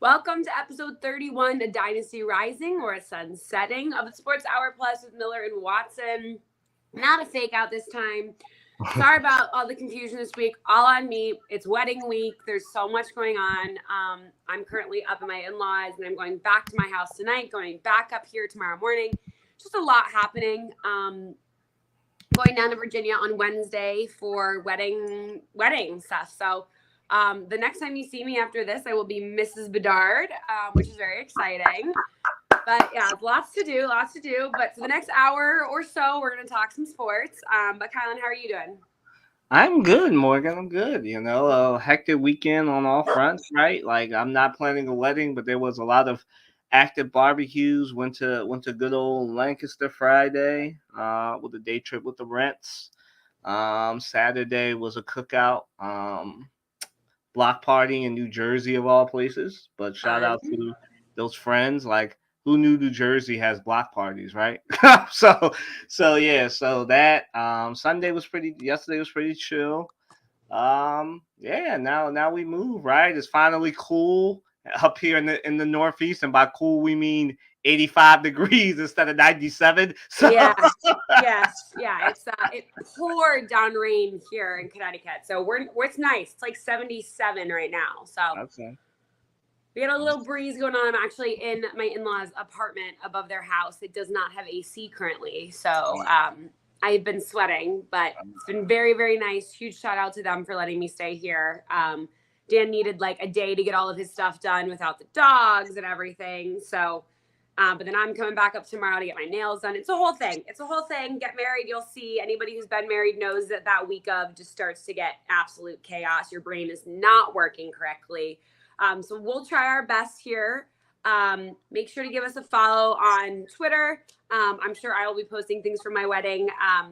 Welcome to episode 31, A Dynasty Rising or a Sun Setting of the Sports Hour Plus with Miller and Watson. Not a fake out this time. Sorry about all the confusion this week. All on me. It's wedding week. There's so much going on. I'm currently up in my in-laws, and I'm going back to my house tonight, going back up here tomorrow morning. Just a lot happening. Going down to Virginia on Wednesday for wedding stuff. So the next time you see me after this, I will be Mrs. Bedard, which is very exciting. But yeah, lots to do. But for the next hour or so, we're going to talk some sports. But Kylan, how are you doing? I'm good, Morgan. I'm good. A hectic weekend on all fronts, right? Like I'm not planning a wedding, but there was a lot of active barbecues. Went to good old Lancaster Friday, with a day trip with the Rents. Saturday was a cookout, block party in New Jersey of all places. But shout out Fun. to those friends. Like who knew New Jersey has block parties, right? so so that Sunday was pretty. Yesterday was pretty chill. Yeah, now we move, right? It's finally cool up here in the Northeast, and by cool we mean 85 degrees instead of 97. So Yeah. Yes. Yeah. It poured down rain here in Connecticut, so it's nice. It's like 77 right now. So okay. we got a little breeze going on. I'm actually in my in-laws' apartment above their house. It does not have AC currently, so I've been sweating, but it's been very, very nice. Huge shout out to them for letting me stay here. Dan needed like a day to get all of his stuff done without the dogs and everything. So, but then I'm coming back up tomorrow to get my nails done. It's a whole thing. Get married. You'll see. Anybody who's been married knows that week of just starts to get absolute chaos. Your brain is not working correctly. So we'll try our best here. Make sure to give us a follow on Twitter. I'm sure I will be posting things from my wedding. I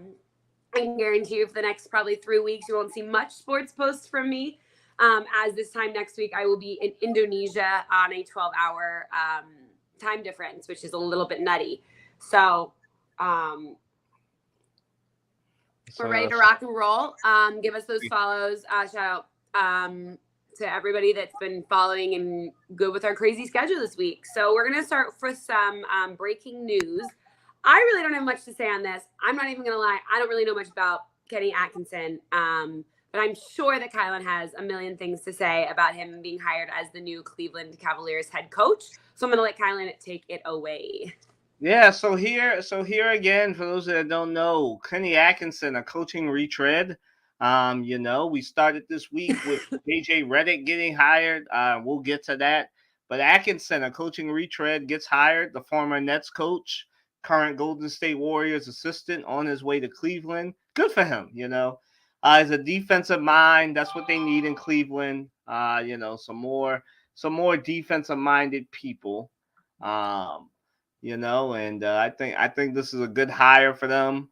can guarantee you for the next probably 3 weeks, you won't see much sports posts from me. As this time next week, I will be in Indonesia on a 12-hour time difference, which is a little bit nutty. So we're ready to rock and roll. Give us those follows. Shout out to everybody that's been following and good with our crazy schedule this week. So we're going to start with some breaking news. I really don't have much to say on this. I'm not even going to lie. I don't really know much about Kenny Atkinson. But I'm sure that Kylan has a million things to say about him being hired as the new Cleveland Cavaliers head coach. So I'm going to let Kylan take it away. Yeah, so here again, for those that don't know, Kenny Atkinson, a coaching retread. We started this week with JJ Redick getting hired. We'll get to that. But Atkinson, a coaching retread, gets hired. The former Nets coach, current Golden State Warriors assistant, on his way to Cleveland. Good for him. He's a defensive mind. That's what they need in Cleveland. Some more defensive minded people. Um, and I think this is a good hire for them.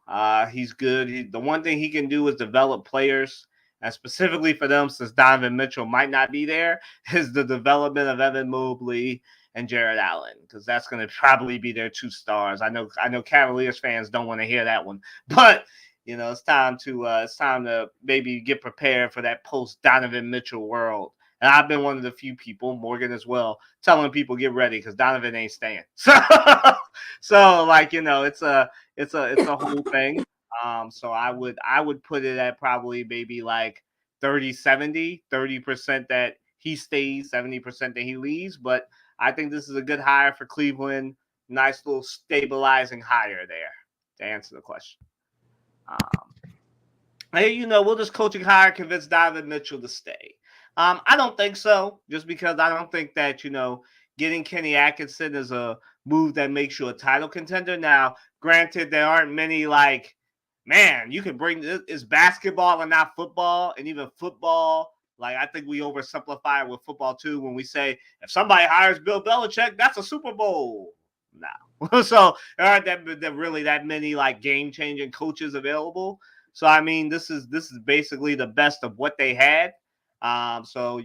He's good. The one thing he can do is develop players, and specifically for them, since Donovan Mitchell might not be there, is the development of Evan Mobley and Jared Allen, because that's going to probably be their two stars. I know Cavaliers fans don't want to hear that one, but it's time to maybe get prepared for that post Donovan Mitchell world. And I've been one of the few people, Morgan as well, telling people get ready because Donovan ain't staying. So it's a whole thing. So I would put it at probably maybe like 30-70, 30% that he stays, 70% that he leaves. But I think this is a good hire for Cleveland. Nice little stabilizing hire there, to answer the question. Will this coaching hire convince Donovan Mitchell to stay? I don't think so, just because I don't think that, getting Kenny Atkinson is a move that makes you a title contender. Now, granted, there aren't many man, you can bring this is basketball and not football, and even football. Like, I think we oversimplify it with football too when we say if somebody hires Bill Belichick, that's a Super Bowl. No. So there aren't really that many game changing coaches available. So I mean, this is basically the best of what they had. So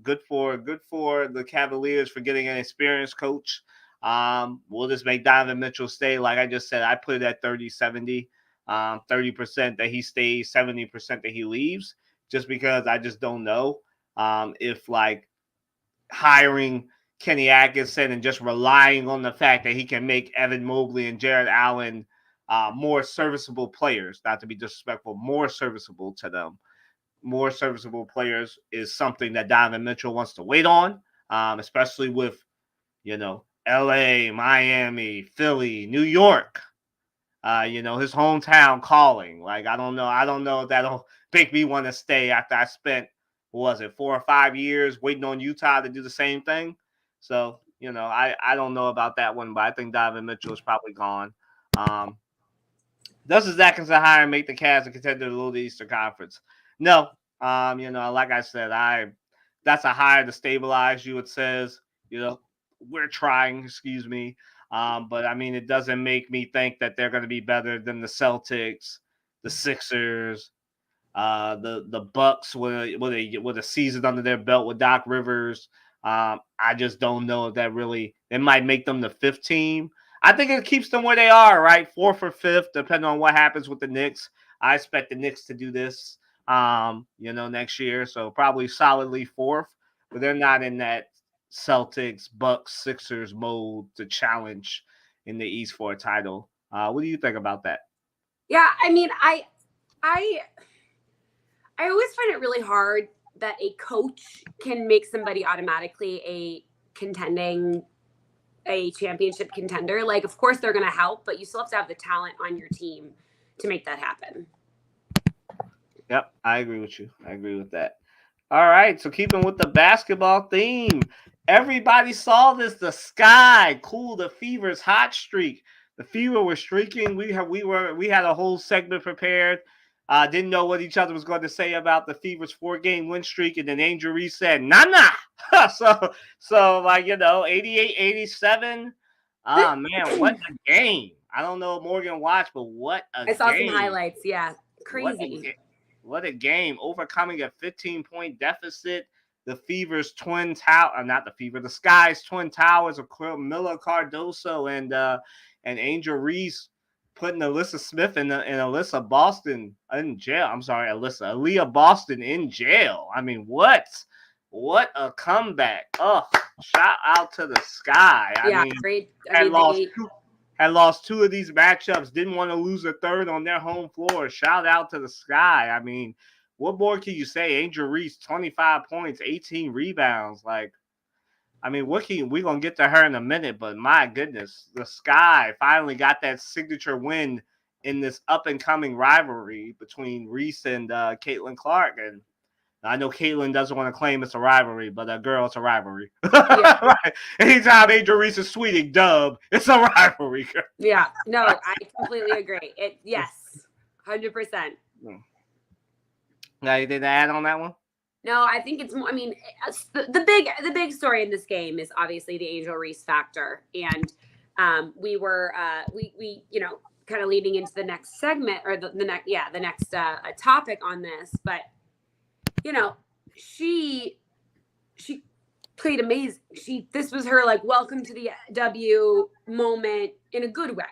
good for the Cavaliers for getting an experienced coach. We'll just make Donovan Mitchell stay. Like I just said, I put it at 30-70. 30% that he stays, 70% that he leaves, just because I just don't know if hiring Kenny Atkinson and just relying on the fact that he can make Evan Mobley and Jared Allen more serviceable players, not to be disrespectful, more serviceable to them. More serviceable players is something that Donovan Mitchell wants to wait on, especially with, LA, Miami, Philly, New York, his hometown calling. Like, I don't know if that'll make me want to stay after I spent, 4 or 5 years waiting on Utah to do the same thing. So, I don't know about that one, but I think Donovan Mitchell is probably gone. Does Zach hire and make the Cavs a contender to the Eastern Conference? No. Like I said, that's a hire to stabilize you. It says, we're trying, excuse me. But I mean, it doesn't make me think that they're going to be better than the Celtics, the Sixers, the Bucks with a season under their belt with Doc Rivers. I just don't know if that really, it might make them the 5th team. I think it keeps them where they are, right? 4th or 5th, depending on what happens with the Knicks. I expect the Knicks to do this, next year. So probably solidly 4th, but they're not in that Celtics, Bucks, Sixers mode to challenge in the East for a title. What do you think about that? Yeah, I mean, I always find it really hard that a coach can make somebody automatically a championship contender. Like, of course they're going to help, but you still have to have the talent on your team to make that happen. Yep, I agree with you. I agree with that. All right, so keeping with the basketball theme, everybody saw this. The Sky cooled the Fever's hot streak. The Fever were streaking. We had a whole segment prepared. Didn't know what each other was going to say about the Fever's 4-game win streak, and then Angel Reese said, nah. so 88-87. Oh, man, what a game. I don't know if Morgan watched, but what a game. I saw some highlights, yeah. Crazy. What a game. Overcoming a 15-point deficit. The Fever's twin tower, not the Fever, the Sky's twin towers of Miller Cardoso and Angel Reese putting Alyssa Smith and Alyssa Boston in jail. I'm sorry, Aaliyah Boston in jail. I mean, what a comeback. Oh, shout out to the Sky. I mean, great. Had lost 2 of these matchups, didn't want to lose a 3rd on their home floor. Shout out to the Sky. I mean, what more can you say? Angel Reese, 25 points, 18 rebounds. Like, I mean, we're going to get to her in a minute, but my goodness, the Sky finally got that signature win in this up-and-coming rivalry between Reese and Caitlin Clark. And I know Caitlin doesn't want to claim it's a rivalry, but girl, it's a rivalry. Yeah. Right. Anytime Angel Reese is tweeting dub, it's a rivalry. Yeah, no, I completely agree. Yes, 100%. Now, you didn't add on that one? No, I think it's more. I mean, the big story in this game is obviously the Angel Reese factor, and we were kind of leading into the next segment or the next topic on this, but. She played amazing. This was her like welcome to the W moment in a good way,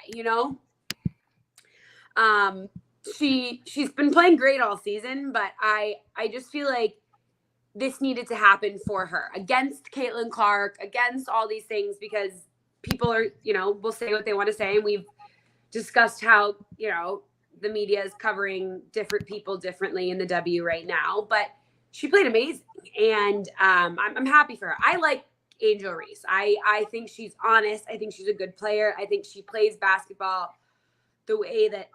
She's been playing great all season, but I just feel like this needed to happen for her against Caitlin Clark, against all these things, because people are, will say what they want to say, and we've discussed how, the media is covering different people differently in the W right now, but she played amazing. And I'm happy for her. I like Angel Reese. I think she's honest. I think she's a good player. I think she plays basketball the way that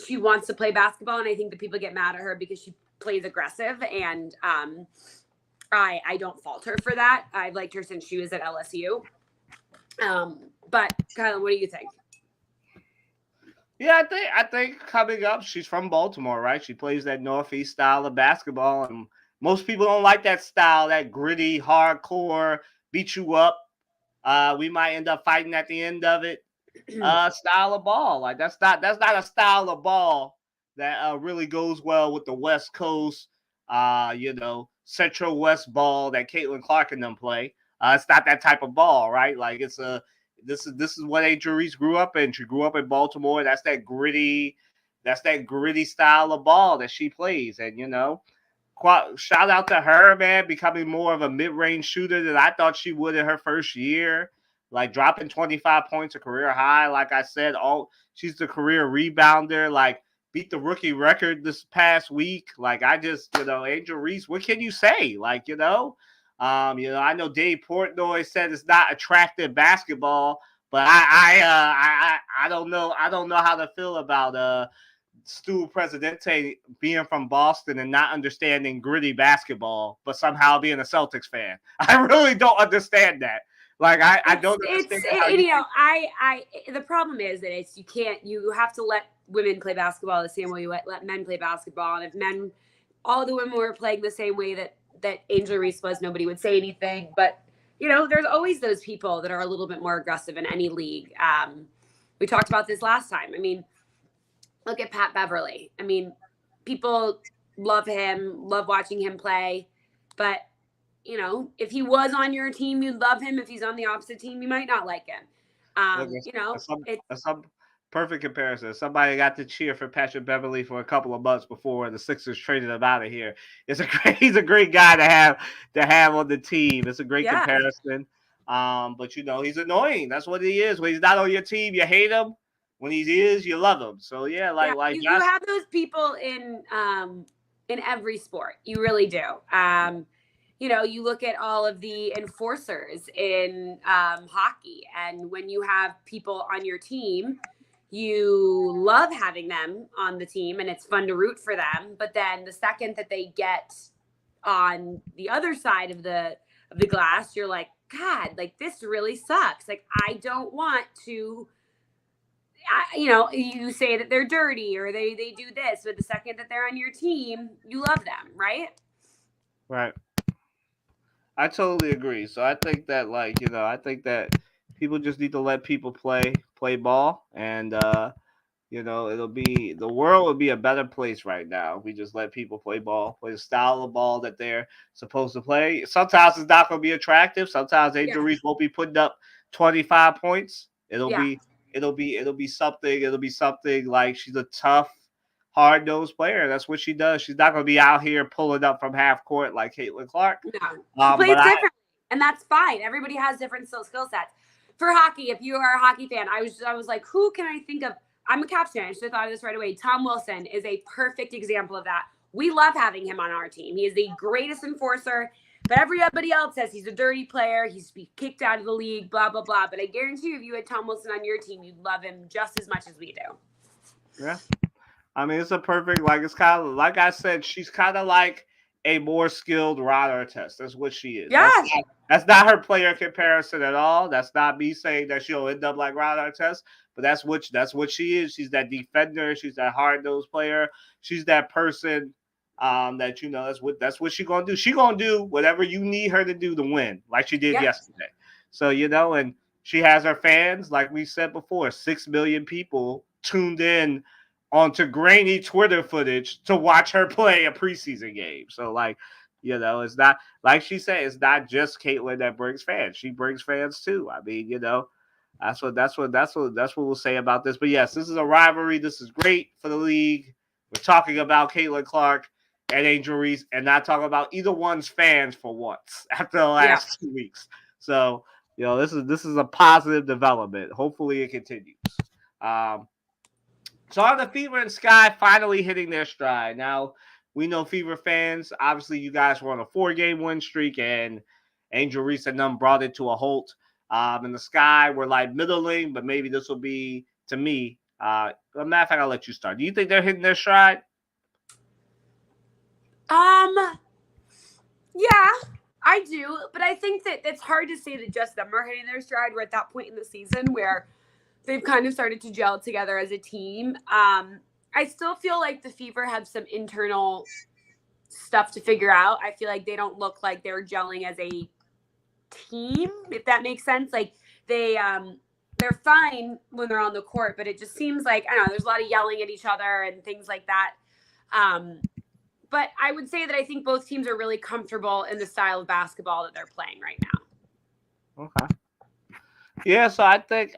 she wants to play basketball. And I think that people get mad at her because she plays aggressive. And I don't fault her for that. I've liked her since she was at LSU. But Kylan, what do you think? Yeah, I think coming up, she's from Baltimore, right? She plays that Northeast style of basketball, and most people don't like that style, that gritty, hardcore, beat you up. We might end up fighting at the end of it. Style of ball, like that's not a style of ball that really goes well with the West Coast, Central West ball that Caitlin Clark and them play. It's not that type of ball, right? Like this is what Angel Reese grew up in. She grew up in Baltimore. That's that gritty style of ball that she plays. And shout out to her, man, becoming more of a mid-range shooter than I thought she would in her first year. Like dropping 25 points, a career high. Like I said, she's the career rebounder. Like beat the rookie record this past week. Like I just, Angel Reese, what can you say? Like, I know Dave Portnoy said it's not attractive basketball, but I don't know. I don't know how to feel about Stu Presidente being from Boston and not understanding gritty basketball, but somehow being a Celtics fan. I really don't understand that. Like I don't understand how the problem is that you have to let women play basketball the same way you let men play basketball. And if all the women were playing the same way that Angel Reese was, nobody would say anything. But there's always those people that are a little bit more aggressive in any league. We talked about this last time. I mean, look at Pat Beverly. I mean, people love him, love watching him play. But, if he was on your team, you'd love him. If he's on the opposite team, you might not like him. That's some perfect comparison. Somebody got to cheer for Patrick Beverly for a couple of months before the Sixers traded him out of here. He's a great guy to have on the team. It's a great comparison. But he's annoying. That's what he is. When he's not on your team, you hate him. When he is, you love him. So you have those people in every sport. You really do. You look at all of the enforcers in hockey, and when you have people on your team, you love having them on the team, and it's fun to root for them. But then the second that they get on the other side of the glass, you're like, God, like this really sucks. Like I don't want to. You say that they're dirty or they do this, but the second that they're on your team, you love them, right? Right. I totally agree. So I think that I think that people just need to let people play ball, and the world would be a better place right now if we just let people play ball, play the style of ball that they're supposed to play. Sometimes it's not going to be attractive. Sometimes Angel Reese won't be putting up 25 points. It'll be something. It'll be something like she's a tough, hard-nosed player. That's what she does. She's not going to be out here pulling up from half court like Caitlin Clark. No, she plays differently, and that's fine. Everybody has different skill sets. For hockey, if you are a hockey fan, I was like, who can I think of? I'm a Caps fan. I should have thought of this right away. Tom Wilson is a perfect example of that. We love having him on our team. He is the greatest enforcer, but everybody else says he's a dirty player. He's be kicked out of the league, blah, blah, blah. But I guarantee you, if you had Tom Wilson on your team, you'd love him just as much as we do. Yeah. I mean, it's a perfect, it's kind of, like I said, she's kind of like a more skilled Ron Artest. That's what she is. Yeah. That's not her player comparison at all. That's not me saying that she'll end up like Ron Artest, but that's what she is. She's that defender. She's that hard-nosed player. She's that person that that's what she's gonna do. She's gonna do whatever you need her to do to win, like she did yesterday. So and she has her fans, like we said before, 6 million people tuned in onto grainy Twitter footage to watch her play a preseason game. So it's not, like she said, it's not just Caitlin that brings fans. She brings fans too. I mean, that's what we'll say about this. But yes, this is a rivalry. This is great for the league. We're talking about Caitlin Clark and Angel Reese and not talking about either one's fans for once after the last 2 weeks. So, this is a positive development. Hopefully it continues. So are the Fever and Sky finally hitting their stride? Now, we know Fever fans, obviously you guys were on a 4-game win streak, and Angel Reese and them brought it to a halt. And the Sky were middling, but maybe this will be, to me, matter of fact, I'll let you start. Do you think they're hitting their stride? Yeah, I do. But I think that it's hard to say that just them are hitting their stride. We're at that point in the season where they've kind of started to gel together as a team. I still feel like the Fever have some internal stuff to figure out. I feel like they don't look like they're gelling as a team, if that makes sense. Like they're fine when they're on the court, but it just seems like, I don't know, there's a lot of yelling at each other and things like that. But I would say that I think both teams are really comfortable in the style of basketball that they're playing right now. Okay. Yeah, so I think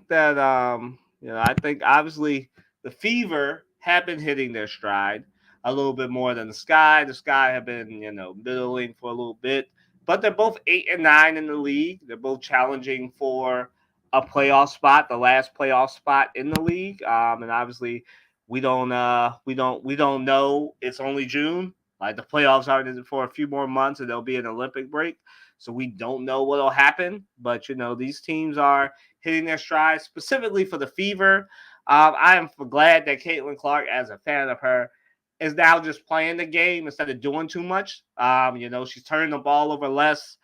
that I think obviously the Fever have been hitting their stride. a little bit more than the Sky. The Sky have been, middling for a little bit, but they're both 8 and 9 in the league. They're both challenging for a playoff spot, the last playoff spot in the league. And obviously, we don't know. It's only June. Like the playoffs aren't for a few more months, and there'll be an Olympic break, so we don't know what'll happen. But these teams are hitting their stride, specifically for the Fever. I am glad that Caitlin Clark, as a fan of her, is now just playing the game instead of doing too much. She's turning the ball over less,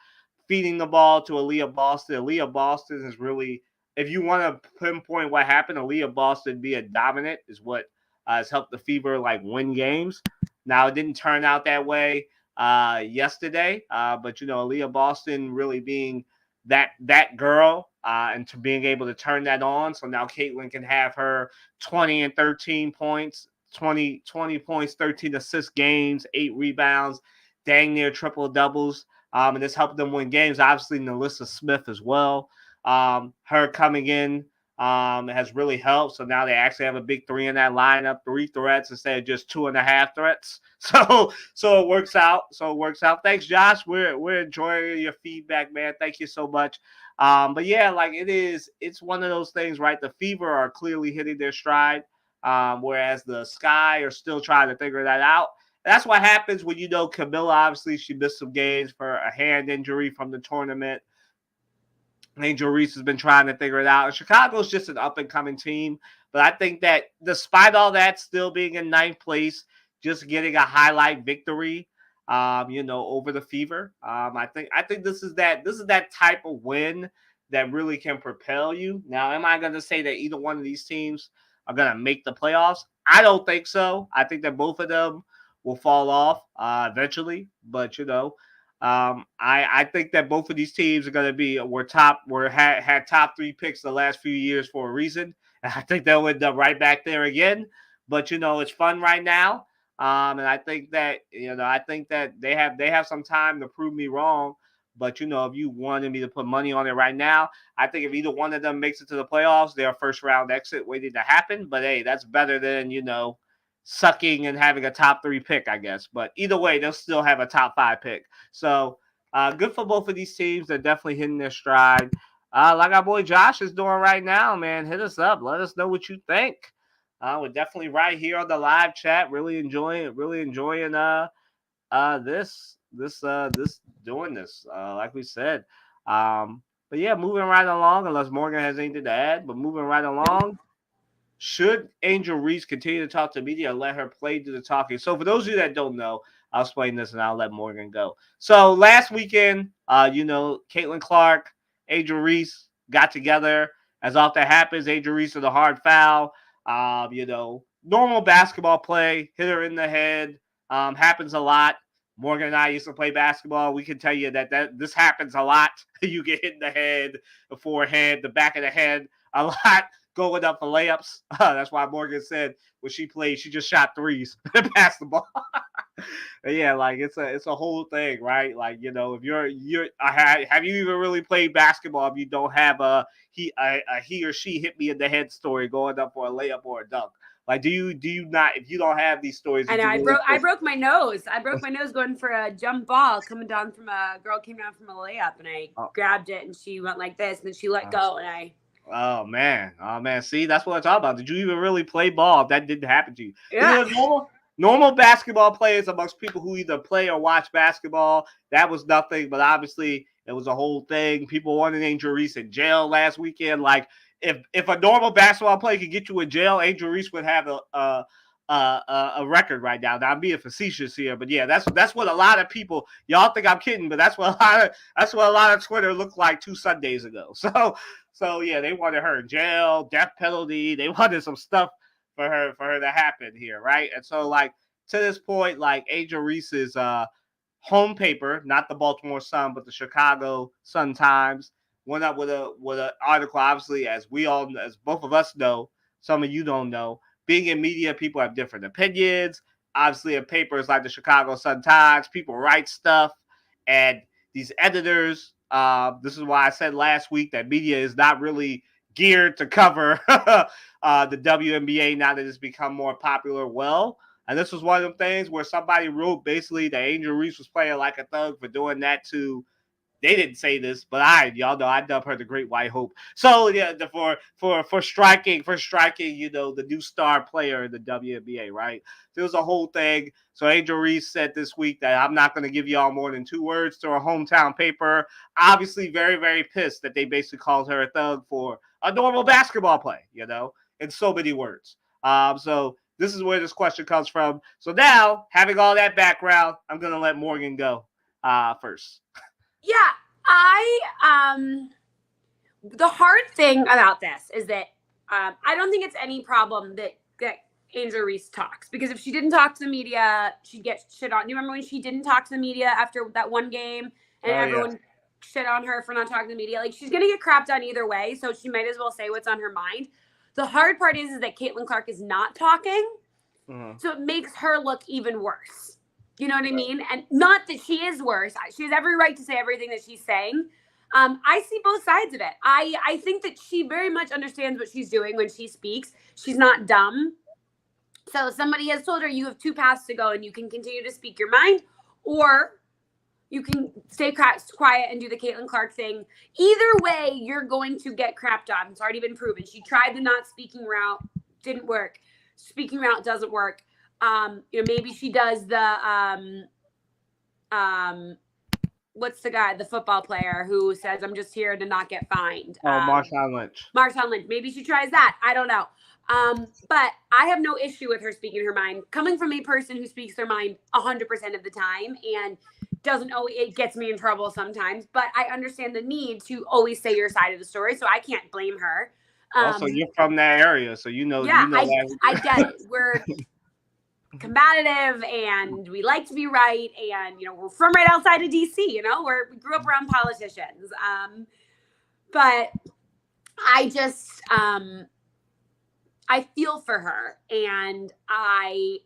feeding the ball to Aaliyah Boston. Aaliyah Boston is really, if you want to pinpoint what happened, Aaliyah Boston being dominant is what has helped the Fever win games. Now it didn't turn out that way yesterday, but Aaliyah Boston really being that girl and to being able to turn that on. So now Caitlin can have her 20 and 13 points, 20 points, 13 assist games, 8 rebounds, dang near triple doubles. And it's helped them win games. Obviously, Nalissa Smith as well. Her coming in has really helped. So now they actually have a big 3 in that lineup, 3 threats instead of just 2.5 threats. So it works out. Thanks, Josh. We're enjoying your feedback, man. Thank you so much. But yeah, it's one of those things, right? The Fever are clearly hitting their stride, whereas the Sky are still trying to figure that out. That's what happens when Camilla, obviously, she missed some games for a hand injury from the tournament. Angel Reese has been trying to figure it out. And Chicago's just an up-and-coming team. But I think that despite all that, still being in 9th place, just getting a highlight victory, over the Fever. I think this is that type of win that really can propel you. Now, am I going to say that either one of these teams are going to make the playoffs? I don't think so. I think that both of them will fall off eventually. But I think that both of these teams are going to be had top 3 picks the last few years for a reason. And I think they'll end up right back there again. But it's fun right now. And I think that they have some time to prove me wrong. But if you wanted me to put money on it right now, I think if either one of them makes it to the playoffs, they're a first round exit waiting to happen. But hey, that's better than sucking and having a top 3 pick, I guess. But either way, they'll still have a top 5 pick. So good for both of these teams. They're definitely hitting their stride. Like our boy Josh is doing right now, man. Hit us up. Let us know what you think. We're definitely right here on the live chat. Really enjoying this doing this. Like we said. But yeah, moving right along, unless Morgan has anything to add, but moving right along. Should Angel Reese continue to talk to media or let her play do the talking? So for those of you that don't know, I'll explain this and I'll let Morgan go. So last weekend, Caitlin Clark, Angel Reese got together. As often happens, Angel Reese with a hard foul. Normal basketball play, hit her in the head. Happens a lot. Morgan and I used to play basketball. We can tell you that this happens a lot. You get hit in the head, the forehead, the back of the head a lot. Going up for layups. That's why Morgan said when she played, she just shot threes and passed the ball. Yeah, it's a whole thing, right? If have you even really played basketball if you don't have a he or she hit me in the head story going up for a layup or a dunk? Do you not, if you don't have these stories? I know I broke my nose. I broke my nose going for a jump ball coming down from a girl came down from a layup and I grabbed it and she went like this and then she let go and I. Oh man. See, that's what I'm talking about. Did you even really play ball if that didn't happen to you? Yeah. Normal basketball players amongst people who either play or watch basketball, that was nothing. But obviously, it was a whole thing. People wanted Angel Reese in jail last weekend. If a normal basketball player could get you in jail, Angel Reese would have a record right now. Now I'm being facetious here, but yeah, that's what a lot of people. Y'all think I'm kidding, but that's what a lot of Twitter looked like 2 Sundays ago. So yeah, they wanted her in jail, death penalty. They wanted some stuff for her to happen here, right? And so to this point, Angel Reese's home paper, not the Baltimore Sun, but the Chicago Sun-Times, went up with an article. Obviously, as both of us know, some of you don't know. Being in media, people have different opinions. Obviously, in papers like the Chicago Sun-Times, people write stuff, and these editors. This is why I said last week that media is not really geared to cover the WNBA now that it's become more popular. Well, And this was one of them things where somebody wrote basically that Angel Reese was playing like a thug for doing that to. They didn't say this, but y'all know I dub her the Great White Hope. So yeah, for striking, the new star player in the WNBA, right? There was a whole thing. So Angel Reese said this week that I'm not going to give y'all more than 2 words to her hometown paper. Obviously, very very pissed that they basically called her a thug for a normal basketball play, in so many words. So this is where this question comes from. So now, having all that background, I'm going to let Morgan go first. Yeah, the hard thing about this is that I don't think it's any problem that Angel Reese talks, because if she didn't talk to the media, she'd get shit on. Do you remember when she didn't talk to the media after that one game and everyone shit on her for not talking to the media? Like, she's gonna get crapped on either way, so she might as well say what's on her mind. The hard part is that Caitlin Clark is not talking, so it makes her look even worse. You know what I mean? And not that she is worse. She has every right to say everything that she's saying. I see both sides of it. I think that she very much understands what she's doing when she speaks. She's not dumb. So somebody has told her you have 2 paths to go and you can continue to speak your mind, or you can stay quiet and do the Caitlin Clark thing. Either way, you're going to get crapped on. It's already been proven. She tried the not speaking route. Didn't work. Speaking route doesn't work. Maybe she does the what's the guy, the football player who says, I'm just here to not get fined. Marshawn Lynch. Marshawn Lynch. Maybe she tries that. I don't know. But I have no issue with her speaking her mind. Coming from a person who speaks their mind 100% of the time and doesn't always, it gets me in trouble sometimes, but I understand the need to always say your side of the story, so I can't blame her. Also, you're from that area, so you know. Yeah, that. I get it. We're combative and we like to be right, and we're from right outside of DC. We grew up around politicians. But I just I feel for her, and I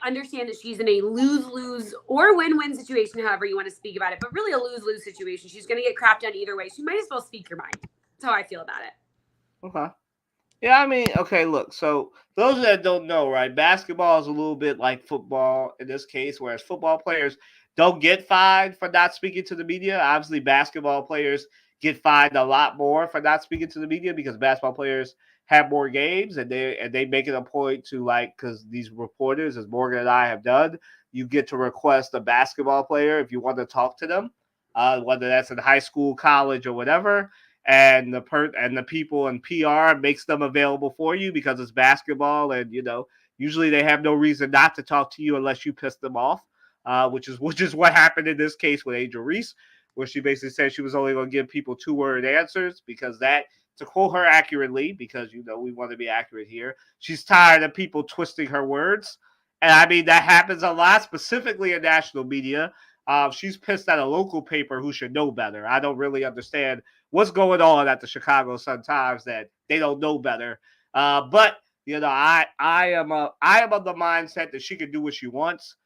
understand that she's in a lose-lose or win-win situation, however you want to speak about it, but really a lose-lose situation. She's going to get crapped on either way. She might as well speak your mind. That's how I feel about it. Okay. Yeah, I mean, okay, look, so those that don't know, right, basketball is a little bit like football in this case, whereas football players don't get fined for not speaking to the media. Obviously, basketball players get fined a lot more for not speaking to the media because basketball players have more games, and they make it a point to, like, because these reporters, as Morgan and I have done, you get to request a basketball player if you want to talk to them, whether that's in high school, college, or whatever. And the people in PR makes them available for you because it's basketball, and usually they have no reason not to talk to you unless you piss them off, which is what happened in this case with Angel Reese, where she basically said she was only going to give people 2-word answers because that, to quote her accurately, because we want to be accurate here, she's tired of people twisting her words, and I mean that happens a lot, specifically in national media. She's pissed at a local paper who should know better. I don't really understand what's going on at the Chicago Sun-Times that they don't know better. But I am of the mindset that she can do what she wants.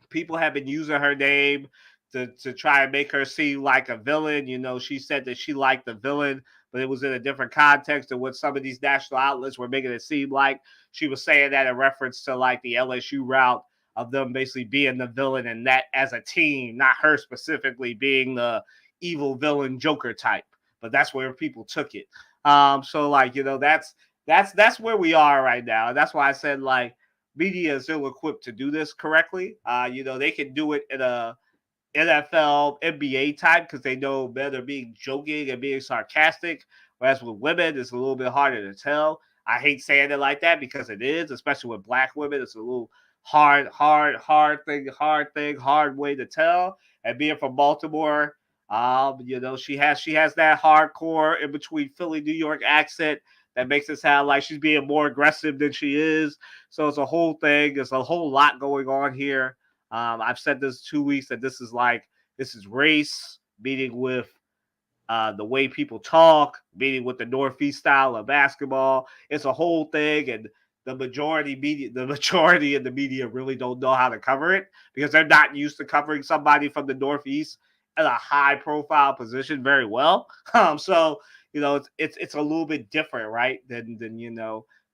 People have been using her name to try and make her seem like a villain. She said that she liked the villain, but it was in a different context than what some of these national outlets were making it seem like. She was saying that in reference to like the LSU route of them basically being the villain and that as a team, not her specifically being the evil villain Joker type. But that's where people took it. So like, that's where we are right now. And that's why I said like media is ill equipped to do this correctly. They can do it in a NFL, NBA type because they know men are being joking and being sarcastic. Whereas with women, it's a little bit harder to tell. I hate saying it like that because it is, especially with black women. It's a little hard way to tell. And being from Baltimore, she has that hardcore in between Philly, New York accent that makes it sound like she's being more aggressive than she is. So it's a whole thing. There's a whole lot going on here. I've said this 2 weeks that this is race meeting with the way people talk, meeting with the Northeast style of basketball. It's a whole thing, and the majority of the media really don't know how to cover it because they're not used to covering somebody from the Northeast in a high profile position very well. So it's a little bit different, right? Than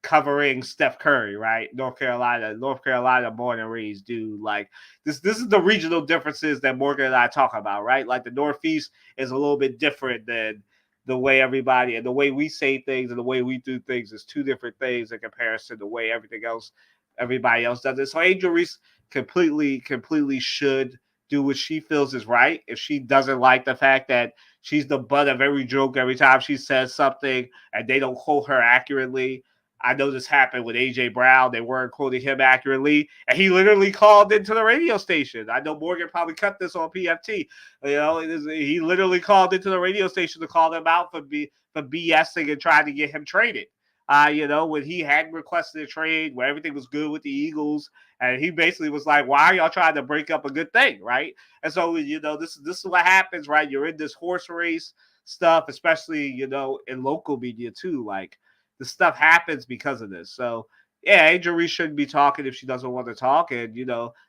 covering Steph Curry, right? North Carolina born and raised dude. Like this is the regional differences that Morgan and I talk about, right? Like the Northeast is a little bit different than the way everybody and the way we say things and the way we do things is two different things in comparison to the way everybody else does it. So Angel Reese completely should do what she feels is right. If she doesn't like the fact that she's the butt of every joke every time she says something and they don't quote her accurately. I know this happened with AJ Brown. They weren't quoting him accurately, and he literally called into the radio station. I know Morgan probably cut this on PFT. He literally called into the radio station to call them out for BSing and trying to get him traded. When he had requested a trade, where everything was good with the Eagles, and he basically was like, "Why are y'all trying to break up a good thing, right?" And so, this is what happens, right? You're in this horse race stuff, especially in local media too. Like the stuff happens because of this. So yeah, Angel Reese shouldn't be talking if she doesn't want to talk, and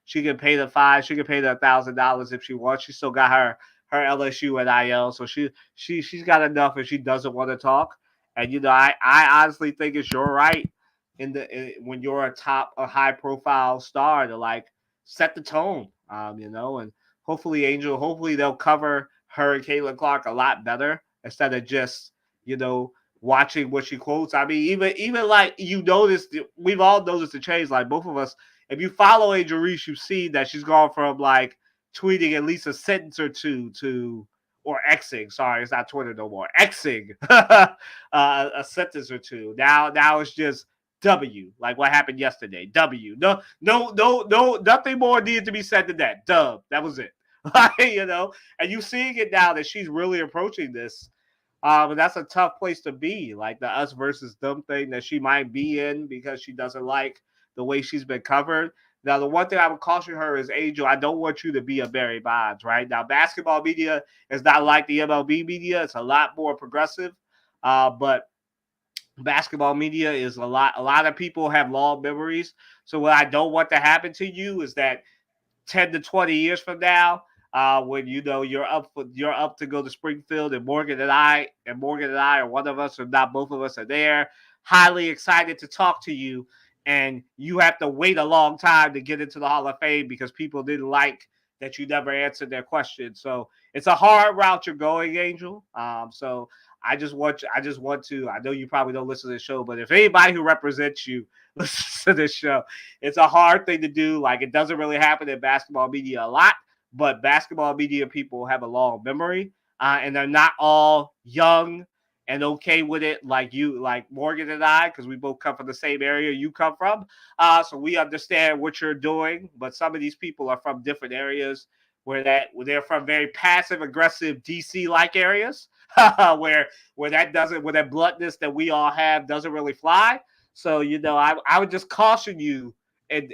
she can pay the fine, she can pay the $1,000 if she wants. She still got her LSU NIL, so she's got enough if she doesn't want to talk. And I honestly think it's your right when you're a high profile star to like set the tone, and hopefully they'll cover her and Caitlin Clark a lot better instead of just watching what she quotes. I mean, even like we've all noticed the change. Like both of us, if you follow Angel Reese, you see that she's gone from like tweeting at least a sentence or two to or Xing. Sorry, it's not Twitter no more. Xing a sentence or two. Now it's just W, like what happened yesterday. W. No, nothing more needed to be said than that. Dub. That was it. And you seeing it now that she's really approaching this. And that's a tough place to be, like the us versus them thing that she might be in because she doesn't like the way she's been covered. Now, the one thing I would caution her is, Angel, I don't want you to be a Barry Bonds, right? Now, basketball media is not like the MLB media. It's a lot more progressive. But basketball media is a lot of people have long memories. So what I don't want to happen to you is that 10 to 20 years from now, when you're up to go to Springfield and Morgan and I or one of us or not both of us are there, highly excited to talk to you, and you have to wait a long time to get into the Hall of Fame because people didn't like that you never answered their question. So it's a hard route you're going, Angel. So I just want to. I know you probably don't listen to the show, but if anybody who represents you listens to this show, it's a hard thing to do. Like it doesn't really happen in basketball media a lot, but basketball media people have a long memory, and they're not all young and okay with it like Morgan and I, because we both come from the same area you come from. So we understand what you're doing, but some of these people are from different areas where they're from very passive aggressive DC like areas where that bluntness that we all have doesn't really fly. So I would just caution you and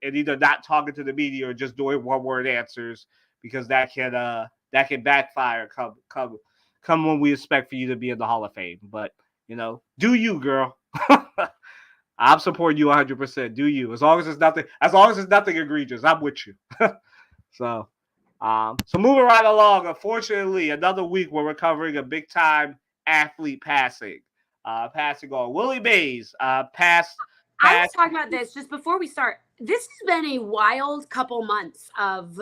either not talking to the media or just doing one word answers because that can backfire come when we expect for you to be in the Hall of Fame. But do you, girl? I'm supporting you 100%. Do you? As long as it's nothing egregious, I'm with you. So moving right along. Unfortunately, another week where we're covering a big time athlete passing on Willie Mays. Passed. I was talking about this just before we start. This has been a wild couple months of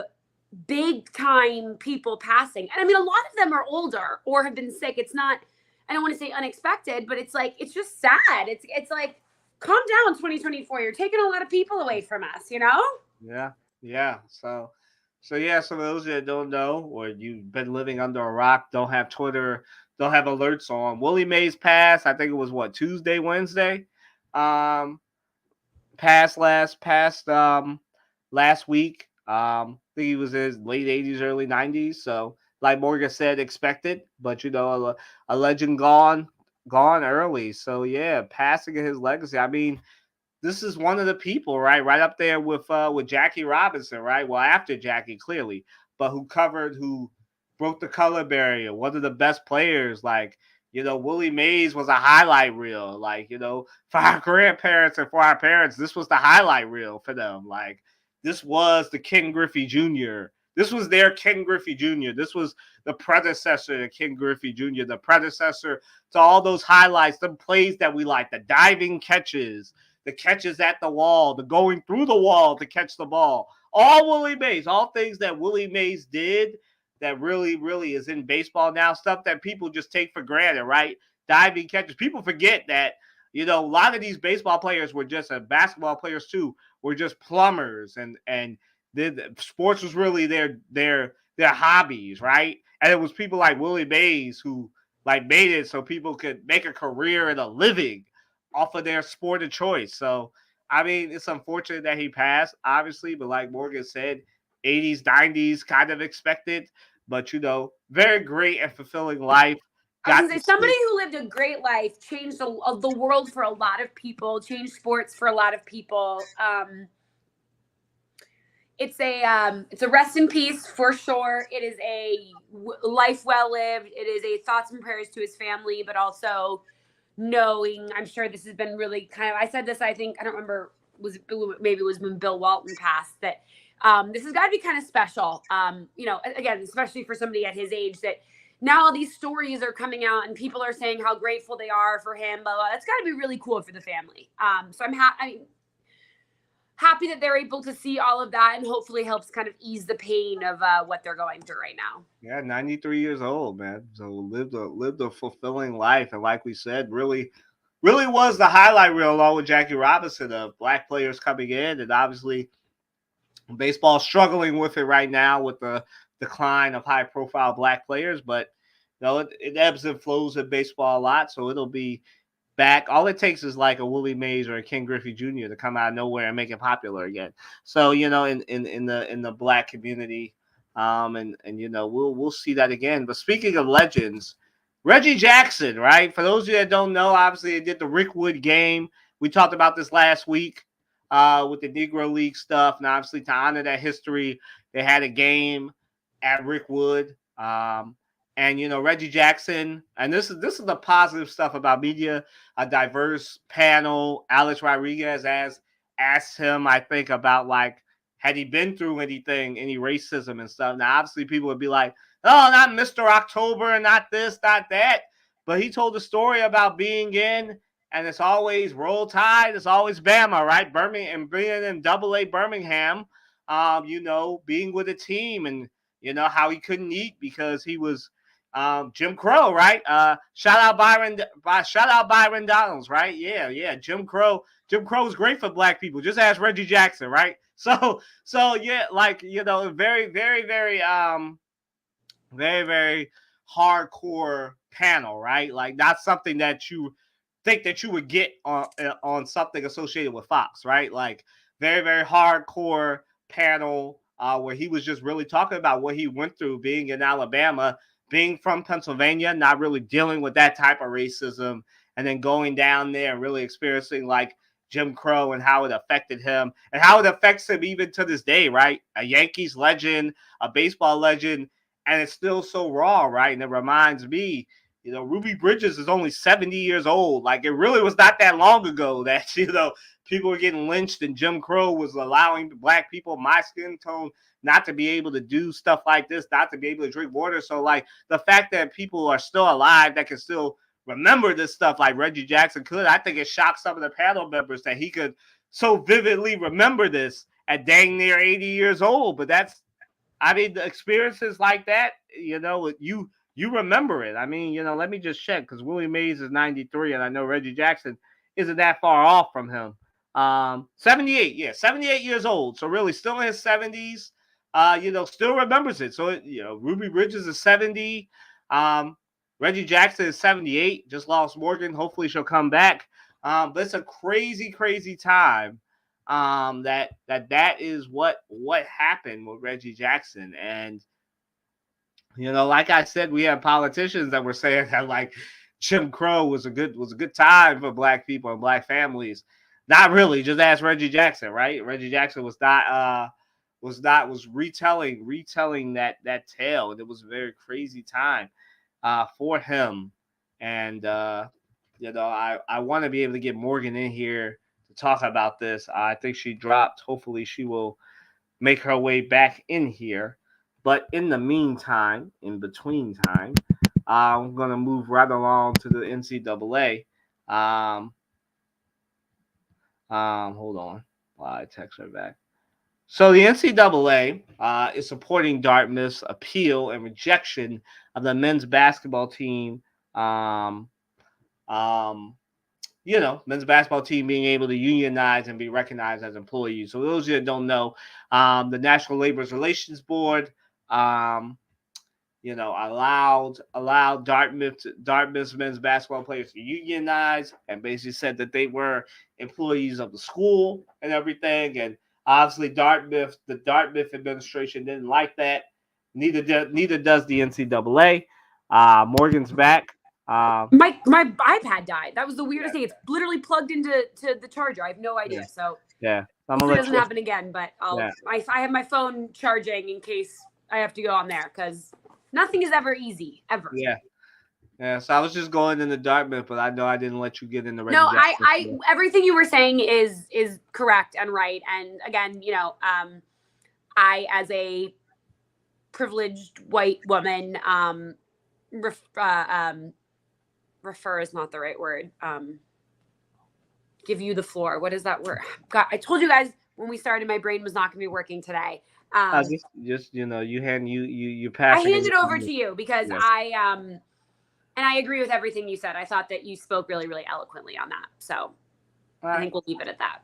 big time people passing. And I mean, a lot of them are older or have been sick. It's not, I don't want to say unexpected, but it's like, it's just sad. It's like, calm down 2024. You're taking a lot of people away from us, Yeah. So for those that don't know, or you've been living under a rock, don't have Twitter, don't have alerts on, Willie Mays passed. I think it was Tuesday, Wednesday. Passed last week. I think he was in his late 80s, early 90s. So, like Morgan said, expected, but a legend gone early. So yeah, passing his legacy. I mean, this is one of the people, right up there with Jackie Robinson, right? Well, after Jackie, clearly, but who broke the color barrier. One of the best players, like. Willie Mays was a highlight reel. Like, for our grandparents and for our parents, this was the highlight reel for them. Like, this was the Ken Griffey Jr. This was their Ken Griffey Jr. This was the predecessor to Ken Griffey Jr., the predecessor to all those highlights, the plays that we like, the diving catches, the catches at the wall, the going through the wall to catch the ball. All Willie Mays, all things that Willie Mays did that really, really is in baseball now, stuff that people just take for granted, right? Diving catches. People forget that, a lot of these baseball players were just basketball players too, were just plumbers and sports was really their hobbies, right? And it was people like Willie Mays who like made it so people could make a career and a living off of their sport of choice. So I mean, it's unfortunate that he passed, obviously, but like Morgan said, 80s, 90s kind of expected, but very great and fulfilling life. I was going to say, somebody who lived a great life, changed the world for a lot of people, changed sports for a lot of people. It's a rest in peace for sure. It is a life well lived. It is a thoughts and prayers to his family, but also knowing, I'm sure this has been really I said this, I think, I don't remember, maybe it was when Bill Walton passed, that this has got to be kind of special. Again, especially for somebody at his age, that now all these stories are coming out and people are saying how grateful they are for him, blah, blah. It's got to be really cool for the family. So I'm happy that they're able to see all of that, and hopefully helps kind of ease the pain of what they're going through right now. Yeah, 93 years old, man. So lived a fulfilling life, and like we said, really was the highlight reel along with Jackie Robinson of black players coming in, and obviously baseball struggling with it right now with the decline of high profile black players, but it ebbs and flows in baseball a lot, so it'll be back. All it takes is like a Willie Mays or a Ken Griffey Jr. to come out of nowhere and make it popular again. So in the black community, and we'll see that again. But speaking of legends, Reggie Jackson, right? For those of you that don't know, obviously they did the Rick Wood game. We talked about this last week with the Negro League stuff, and obviously to honor that history, they had a game at Rick Wood. And Reggie Jackson, and this is the positive stuff about media, a diverse panel. Alex Rodriguez asked him, I think, about like, had he been through anything, any racism and stuff. Now, obviously, people would be like, oh, not Mr. October, not this, not that. But he told a story about being in, and it's always Roll Tide, it's always Bama, right? Birmingham, being in Double-A Birmingham, being with a team, and how he couldn't eat because he was Jim Crow, right? Shout out Byron Donalds, right? Yeah. Jim Crow is great for black people. Just ask Reggie Jackson, right? So yeah, like very, very, very very, very hardcore panel, right? Like not something that you think that you would get on something associated with Fox, right? Like very, very hardcore panel where he was just really talking about what he went through being in Alabama, being from Pennsylvania, not really dealing with that type of racism, and then going down there and really experiencing like Jim Crow and how it affected him and how it affects him even to this day, right? A Yankees legend, a baseball legend, and it's still so raw, right? And it reminds me, Ruby Bridges is only 70 years old. Like, it really was not that long ago that, people were getting lynched and Jim Crow was allowing black people, my skin tone, not to be able to do stuff like this, not to be able to drink water. So, like, the fact that people are still alive that can still remember this stuff like Reggie Jackson could, I think it shocked some of the panel members that he could so vividly remember this at dang near 80 years old. But the experiences like that, you remember it. I mean, let me just check because Willie Mays is 93, and I know Reggie Jackson isn't that far off from him. 78, 78 years old. So really still in his 70s, still remembers it. So, Ruby Bridges is 70. Reggie Jackson is 78, just lost Morgan. Hopefully she'll come back. But it's a crazy, crazy time. That is what happened with Reggie Jackson. And like I said, we have politicians that were saying that like Jim Crow was a good time for black people and black families. Not really. Just ask Reggie Jackson, right? Reggie Jackson was retelling that tale, and it was a very crazy time for him. And I want to be able to get Morgan in here to talk about this. I think she dropped. Hopefully she will make her way back in here. But in the meantime, in between time, I'm gonna move right along to the NCAA. Um, Hold on while I text her back. So the NCAA is supporting Dartmouth's appeal and rejection of the men's basketball team. Um, um, men's basketball team being able to unionize and be recognized as employees. So those of you that don't know, the National Labor Relations Board, um, allowed Dartmouth's men's basketball players to unionize, and basically said that they were employees of the school and everything. And obviously, the Dartmouth administration didn't like that. Neither does the NCAA. Morgan's back. My iPad died. That was the weirdest Yeah, thing. It's literally plugged into the charger. I have no yeah, idea. So yeah. So I'm gonna hopefully it let doesn't you. happen again. But Yeah, I have my phone charging in case I have to go on there because nothing is ever easy ever. yeah, yeah. So I was just going into Dartmouth, but I know I didn't let you get into Reggie No, Jackson. everything you were saying is correct and right. And again, I as a privileged white woman, refer is not the right word. Give you the floor. What is that word? God, I told you guys when we started, my brain was not going to be working today. Just you I passing hand it. it over to you because Yeah. and I agree with everything you said. I thought that you spoke really, really eloquently on that. So All I right. think we'll leave it at that.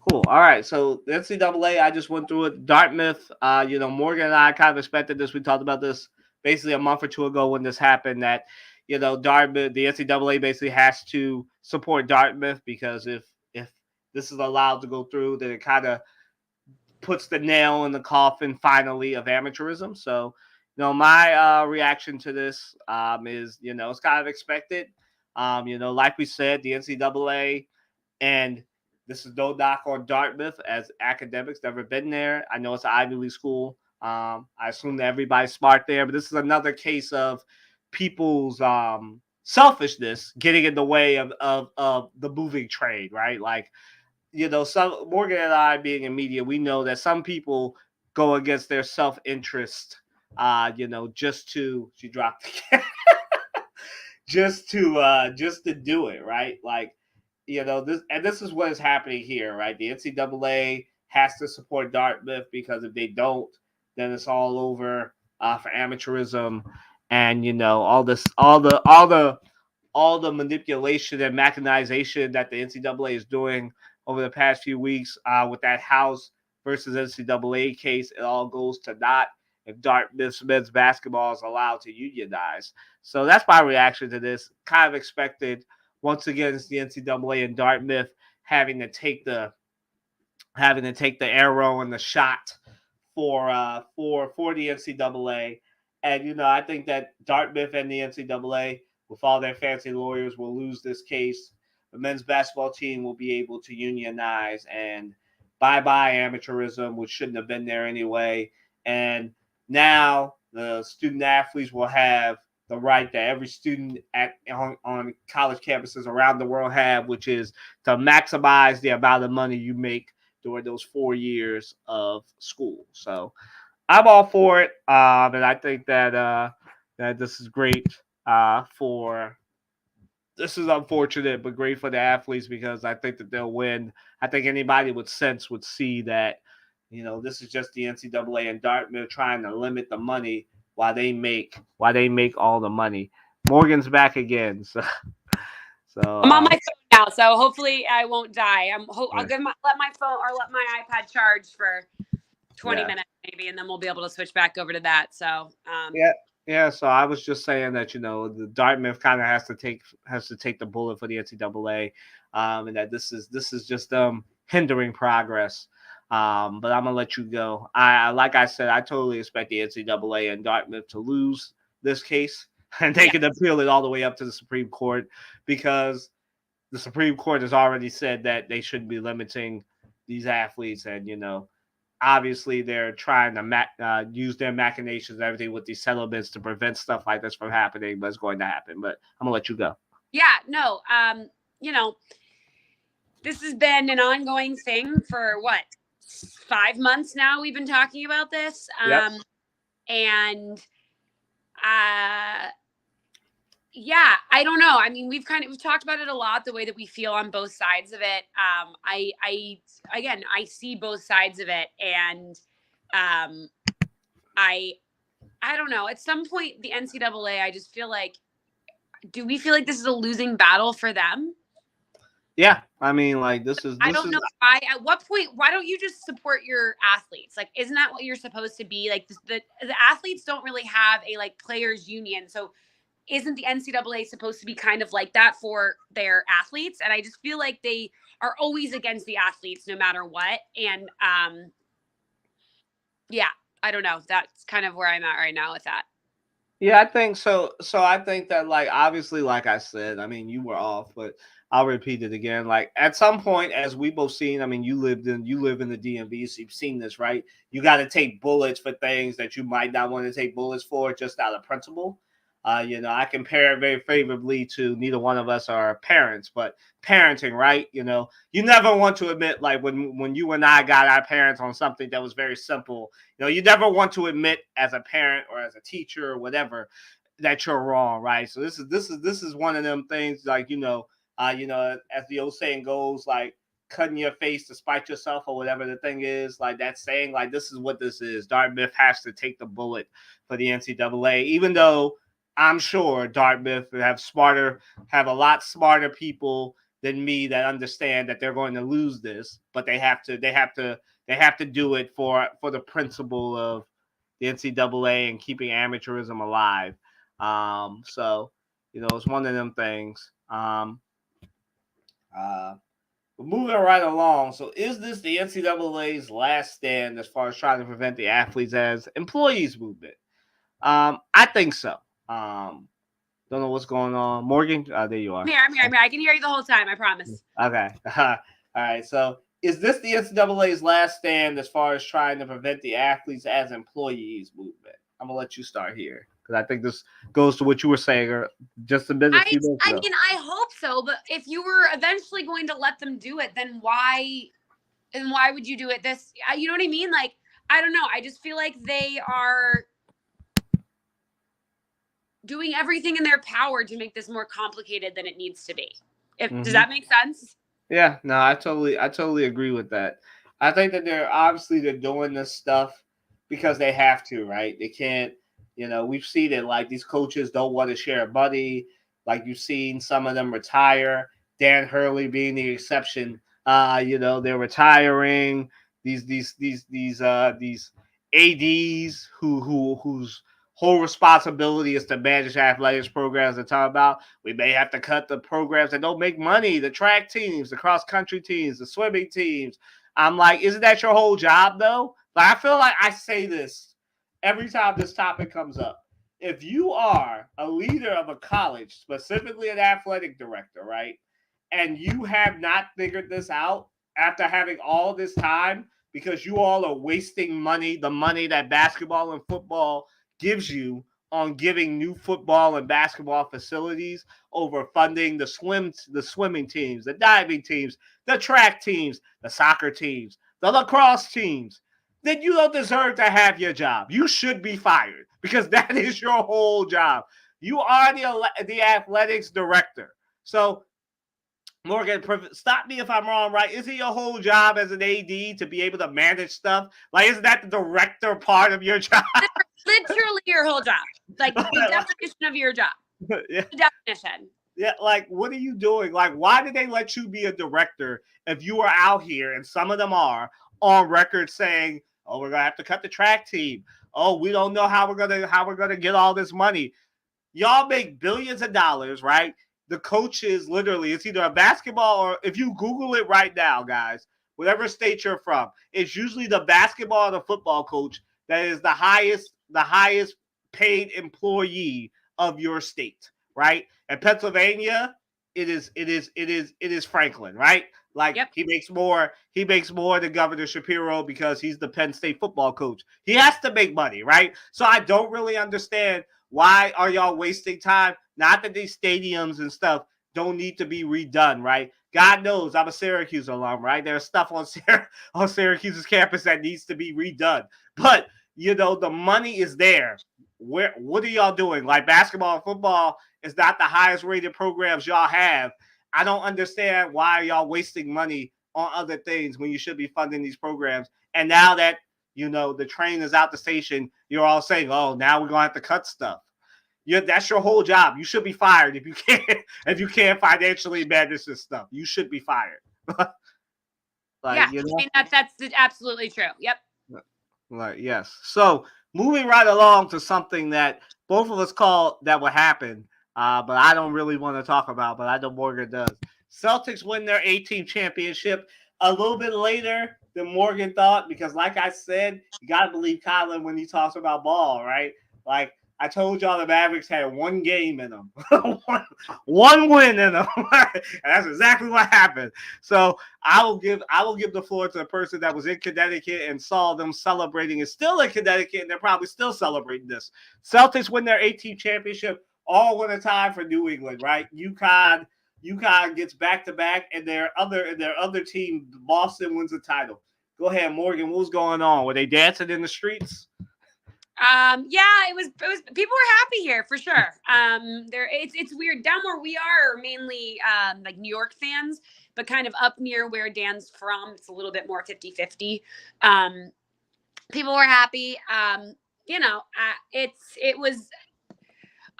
Cool. All right. So the NCAA, I just went through it. Dartmouth, Morgan and I kind of expected this. We talked about this basically a month or two ago when this happened. That Dartmouth, the NCAA basically has to support Dartmouth because if this is allowed to go through, then it kind of puts the nail in the coffin finally of amateurism. So, my reaction to this is, it's kind of expected. Like we said, the NCAA, and this is no knock on Dartmouth as academics, never been there. I know it's an Ivy League school. I assume that everybody's smart there, but this is another case of people's selfishness getting in the way of the moving train, right? Like, some Morgan and I being in media, we know that some people go against their self interest, just to she dropped the just to do it, right? Like, this is what is happening here, right? The NCAA has to support Dartmouth because if they don't, then it's all over for amateurism, and all the manipulation and mechanization that the NCAA is doing over the past few weeks with that House versus NCAA case. It all goes to naught if Dartmouth men's basketball is allowed to unionize. So that's my reaction to this. Kind of expected. Once again, it's the NCAA and Dartmouth having to take the arrow and the shot for the NCAA. And I think that Dartmouth and the NCAA, with all their fancy lawyers, will lose this case. The men's basketball team will be able to unionize, and bye bye amateurism, which shouldn't have been there anyway. And now the student athletes will have the right that every student on college campuses around the world have, which is to maximize the amount of money you make during those 4 years of school. So I'm all for it, and I think that this is great for. This is unfortunate, but great for the athletes because I think that they'll win. I think anybody with sense would see that, this is just the NCAA and Dartmouth trying to limit the money while they make all the money. Morgan's back again, so I'm on my phone now, so hopefully I won't die. I'll yeah, let my phone or let my iPad charge for 20 yeah. minutes maybe, and then we'll be able to switch back over to that. So Yeah, yeah. So I was just saying that the Dartmouth kind of has to take the bullet for the NCAA, and that this is just hindering progress. But I'm gonna let you go. Like I said, I totally expect the NCAA and Dartmouth to lose this case, and they yeah, can appeal it all the way up to the Supreme Court because the Supreme Court has already said that they shouldn't be limiting these athletes, and obviously they're trying to use their machinations and everything with these settlements to prevent stuff like this from happening, but it's going to happen. But I'm gonna let you go. yeah, no, this has been an ongoing thing for what 5 months now. We've been talking about this. Yep. And yeah, I don't know. I mean, we've talked about it a lot, the way that we feel on both sides of it. Again, I see both sides of it, and I don't know. At some point, the NCAA, I just feel like, do we feel like this is a losing battle for them? Yeah, I mean, like I don't know why. At what point? Why don't you just support your athletes? Like, isn't that what you're supposed to be? Like, the athletes don't really have a like players union, so isn't the NCAA supposed to be kind of like that for their athletes? And I just feel like they are always against the athletes no matter what. And yeah, I don't know. That's kind of where I'm at right now with that. Yeah, I think so. So I think that, like, obviously, like I said, I mean, you were off, but I'll repeat it again. Like, at some point, as we both seen, I mean, you live in the DMV, so you've seen this, right? You got to take bullets for things that you might not want to take bullets for, just out of principle. I compare it very favorably to, neither one of us are parents, but parenting, right? You never want to admit, like, when you and I got our parents on something that was very simple. You never want to admit, as a parent or as a teacher or whatever, that you're wrong, right? So this is one of them things, like, as the old saying goes, like, cutting your face to spite yourself, or whatever the thing is, like that saying, like, this is what this is. Dartmouth has to take the bullet for the NCAA, even though I'm sure Dartmouth have a lot smarter people than me that understand that they're going to lose this, but they have to do it for the principle of the NCAA and keeping amateurism alive. So it's one of them things. But moving right along. So, is this the NCAA's last stand as far as trying to prevent the athletes as employees movement? I think so. Don't know what's going on. Morgan, there you are. I'm here. I can hear you the whole time. I promise. Okay. All right. So, is this the NCAA's last stand as far as trying to prevent the athletes as employees movement? I'm gonna let you start here, because I think this goes to what you were saying just a few minutes ago. I mean, I hope so. But if you were eventually going to let them do it, then why? And why would you do it this? You know what I mean? Like, I don't know. I just feel like they are doing everything in their power to make this more complicated than it needs to be. Does that make sense? Yeah, no, I totally agree with that. I think that they're doing this stuff because they have to, right? They can't, we've seen it, like, these coaches don't want to share money. Like, you've seen some of them retire. Dan Hurley being the exception. They're retiring. These ADs whose whole responsibility is to manage athletics programs and talk about, we may have to cut the programs that don't make money, the track teams, the cross country teams, the swimming teams. I'm like, isn't that your whole job, though? Like, I feel like I say this every time this topic comes up. If you are a leader of a college, specifically an athletic director, right, and you have not figured this out after having all this time, because you all are wasting money, the money that basketball and football gives you, on giving new football and basketball facilities over funding the swimming teams, the diving teams, the track teams, the soccer teams, the lacrosse teams, then you don't deserve to have your job. You should be fired, because that is your whole job. You are the athletics director. So, Morgan, stop me if I'm wrong, right? Isn't your whole job as an AD to be able to manage stuff? Like, isn't that the director part of your job? Literally your whole job. Like, the definition of your job. Yeah. The definition. Yeah, like, what are you doing? Like, why did they let you be a director if you are out here, and some of them are on record saying, oh, we're gonna have to cut the track team. Oh, we don't know how we're gonna get all this money. Y'all make billions of dollars, right? The coaches, literally, it's either a basketball, or, if you Google it right now, guys, whatever state you're from, it's usually the basketball or the football coach that is the highest paid employee of your state, right? In Pennsylvania, it is Franklin, right? Like, yep. he makes more than Governor Shapiro, because he's the Penn State football coach. He has to make money, right? So I don't really understand, why are y'all wasting time? Not that these stadiums and stuff don't need to be redone, right? God knows I'm a Syracuse alum, right? There's stuff on Syracuse's campus that needs to be redone. But the money is there. What are y'all doing? Like basketball and football is not the highest rated programs y'all have. I don't understand why y'all wasting money on other things when you should be funding these programs. And now that the train is out the station, you're all saying, "Oh, now we're gonna have to cut stuff." That's your whole job. You should be fired if you can't financially manage this stuff. You should be fired. I mean, that's absolutely true. Yep. Right. Yes. So moving right along to something that both of us call that will happen, but I don't really want to talk about, but I know Morgan does. Celtics win their 18th championship a little bit later than Morgan thought, because like I said, you got to believe Colin when he talks about ball, right? Like I told y'all, the Mavericks had one game in them, one win in them. And that's exactly what happened. So I will give the floor to the person that was in Connecticut and saw them celebrating. Is still in Connecticut, and they're probably still celebrating this. Celtics win their 18th championship, all in a time for New England, right? UConn gets back to back, and their other team, Boston, wins the title. Go ahead, Morgan. What was going on? Were they dancing in the streets? Yeah, it was people were happy here for sure. It's weird. Down where we are mainly like New York fans, but kind of up near where Dan's from, it's a little bit more 50-50. People were happy.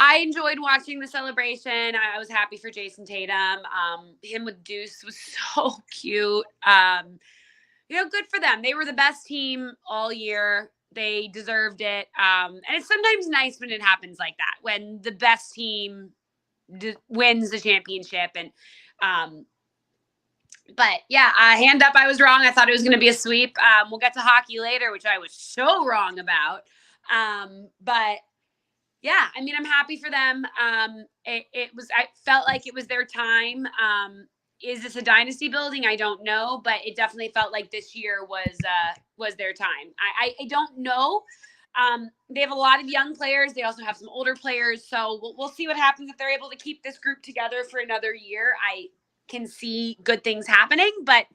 I enjoyed watching the celebration. I was happy for Jason Tatum. Him with Deuce was so cute. Good for them. They were the best team all year. They deserved it. And it's sometimes nice when it happens like that, when the best team wins the championship. And, but yeah, hand up, I was wrong. I thought it was going to be a sweep. We'll get to hockey later, which I was so wrong about. But yeah, I mean, I'm happy for them. I felt like it was their time. Is this a dynasty building? I don't know, but it definitely felt like this year was their time. I don't know. They have a lot of young players. They also have some older players. So we'll see what happens if they're able to keep this group together for another year. I can see good things happening, but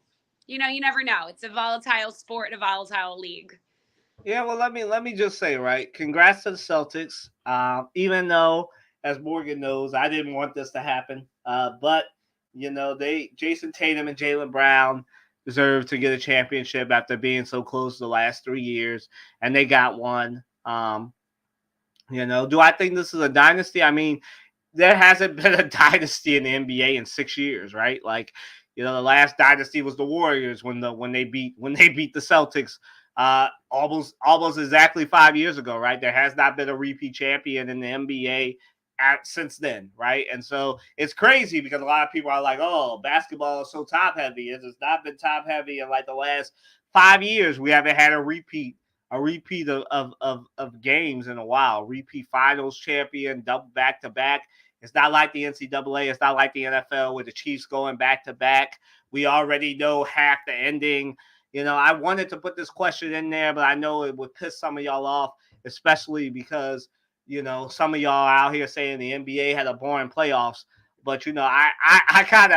you never know. It's a volatile sport, a volatile league. Yeah, well, let me just say, right, congrats to the Celtics. Even though, as Morgan knows, I didn't want this to happen, but Jason Tatum and Jaylen Brown deserve to get a championship after being so close the last 3 years, and they got one. Do I think this is a dynasty? I mean, there hasn't been a dynasty in the NBA in 6 years, right? Like, the last dynasty was the Warriors when they beat the Celtics almost exactly 5 years ago, right? There has not been a repeat champion in the NBA since then, right? And so it's crazy because a lot of people are like, "Oh, basketball is so top heavy." It has not been top heavy in like the last 5 years. We haven't had a repeat of games in a while. Repeat finals champion, double back to back. It's not like the NCAA. It's not like the NFL with the Chiefs going back to back. We already know half the ending. I wanted to put this question in there, but I know it would piss some of y'all off, especially because, some of y'all out here saying the NBA had a boring playoffs. But, I kind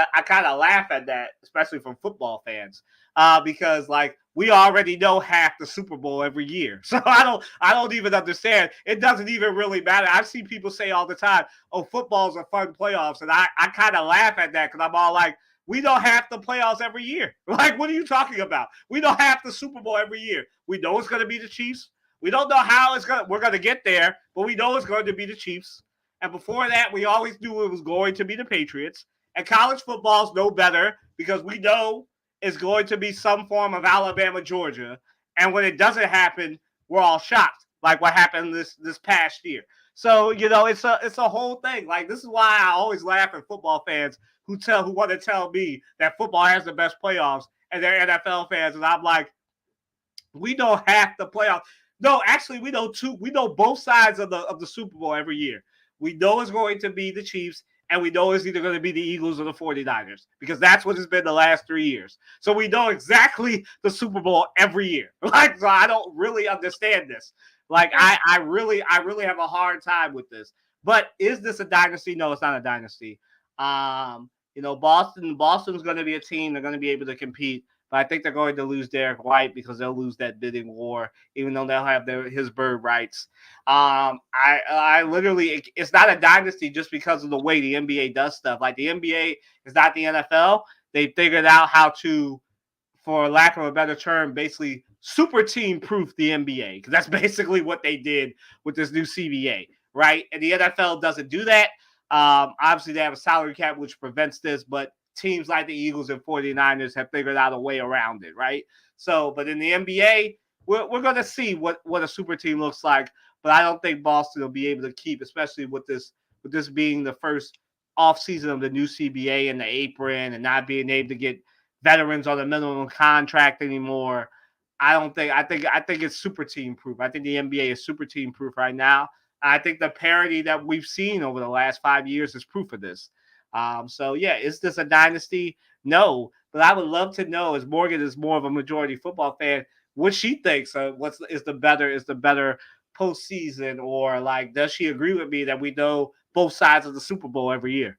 of laugh at that, especially from football fans, because like we already know half the Super Bowl every year. So I don't even understand. It doesn't even really matter. I've seen people say all the time, "Oh, football's a fun playoffs." And I kind of laugh at that because I'm all like, we don't have the playoffs every year. Like, what are you talking about? We don't have the Super Bowl every year. We know it's going to be the Chiefs. We don't know how we're going to get there, but we know it's going to be the Chiefs. And before that, we always knew it was going to be the Patriots. And college football's no better because we know it's going to be some form of Alabama, Georgia. And when it doesn't happen, we're all shocked, like what happened this past year. So, it's a whole thing. Like, this is why I always laugh at football fans who want to tell me that football has the best playoffs and they're NFL fans. And I'm like, we don't have the playoffs. No, actually, we know both sides of the Super Bowl every year. We know it's going to be the Chiefs, and we know it's either going to be the Eagles or the 49ers, because that's what it's been the last 3 years. So we know exactly the Super Bowl every year. Like, so I don't really understand this. Like, I really have a hard time with this. But is this a dynasty? No, it's not a dynasty. Boston's going to be a team. They're going to be able to compete. but I think they're going to lose Derek White because they'll lose that bidding war, even though they'll have his bird rights. I literally, it's not a dynasty just because of the way the NBA does stuff. Like the NBA is not the NFL. They figured out how to, for lack of a better term, basically super team proof the NBA, because that's basically what they did with this new CBA, right? And the NFL doesn't do that. Obviously, they have a salary cap which prevents this, but teams like the Eagles and 49ers have figured out a way around it, right? So, but in the NBA, we're going to see what a super team looks like, but I don't think Boston will be able to keep, especially with this being the first offseason of the new CBA and the apron and not being able to get veterans on the minimum contract anymore. I think it's super team proof. I think the NBA is super team proof right now. I think the parity that we've seen over the last 5 years is proof of this. So yeah, is this a dynasty? No, but I would love to know, as Morgan is more of a majority football fan, what she thinks. Is the better postseason, or like, does she agree with me that we know both sides of the Super Bowl every year?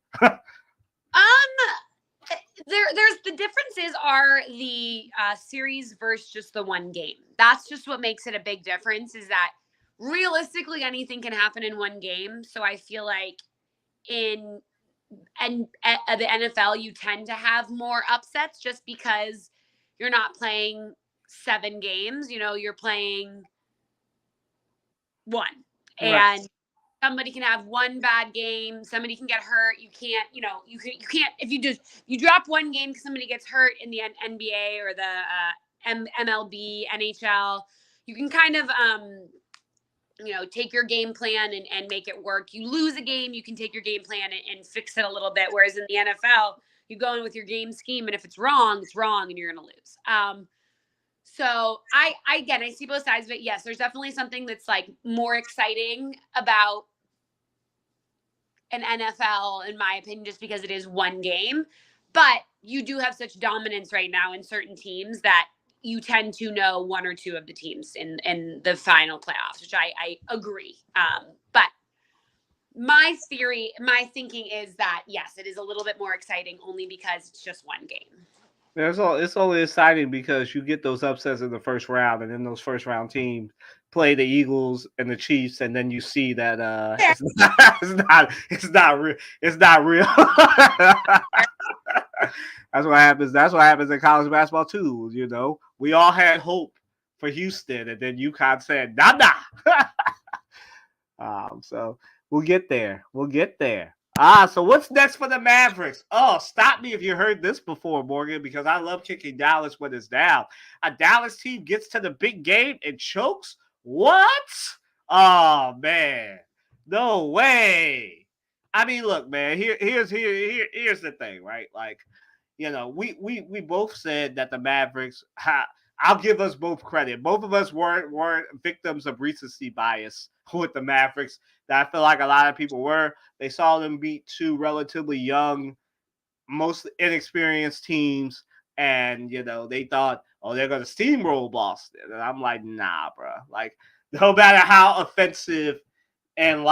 There's the differences are the series versus just the one game. That's just what makes it a big difference, is that realistically anything can happen in one game. So I feel like in the NFL, you tend to have more upsets just because you're not playing 7 games. You're playing one. Right. And somebody can have one bad game. Somebody can get hurt. You can't, you can't, if you drop one game because somebody gets hurt in the NBA or the MLB, NHL, you can kind of, take your game plan and make it work. You lose a game, you can take your game plan and fix it a little bit. Whereas in the NFL, you go in with your game scheme, and if it's wrong and you're going to lose. So I see both sides of it. Yes, there's definitely something that's like more exciting about an NFL, in my opinion, just because it is one game. But you do have such dominance right now in certain teams that you tend to know one or two of the teams in the final playoffs, which I agree. But my thinking is that, yes, it is a little bit more exciting only because it's just one game. It's only exciting because you get those upsets in the first round, and then those first round teams play the Eagles and the Chiefs, and then you see that it's not real. It's not real. That's what happens. That's what happens in college basketball too. We all had hope for Houston, and then UConn said, "Nah." So we'll get there. We'll get there. So what's next for the Mavericks? Oh, stop me if you heard this before, Morgan, because I love kicking Dallas when it's down. A Dallas team gets to the big game and chokes? What? Oh, man. No way. I mean, look, man, here's the thing, right? Like, we both said that the Mavericks, I'll give us both credit. Both of us weren't victims of recency bias with the Mavericks that I feel like a lot of people were. They saw them beat 2 relatively young, most inexperienced teams, and they thought, oh, they're gonna steamroll Boston. And I'm like, nah, bro. Like, no matter how offensive and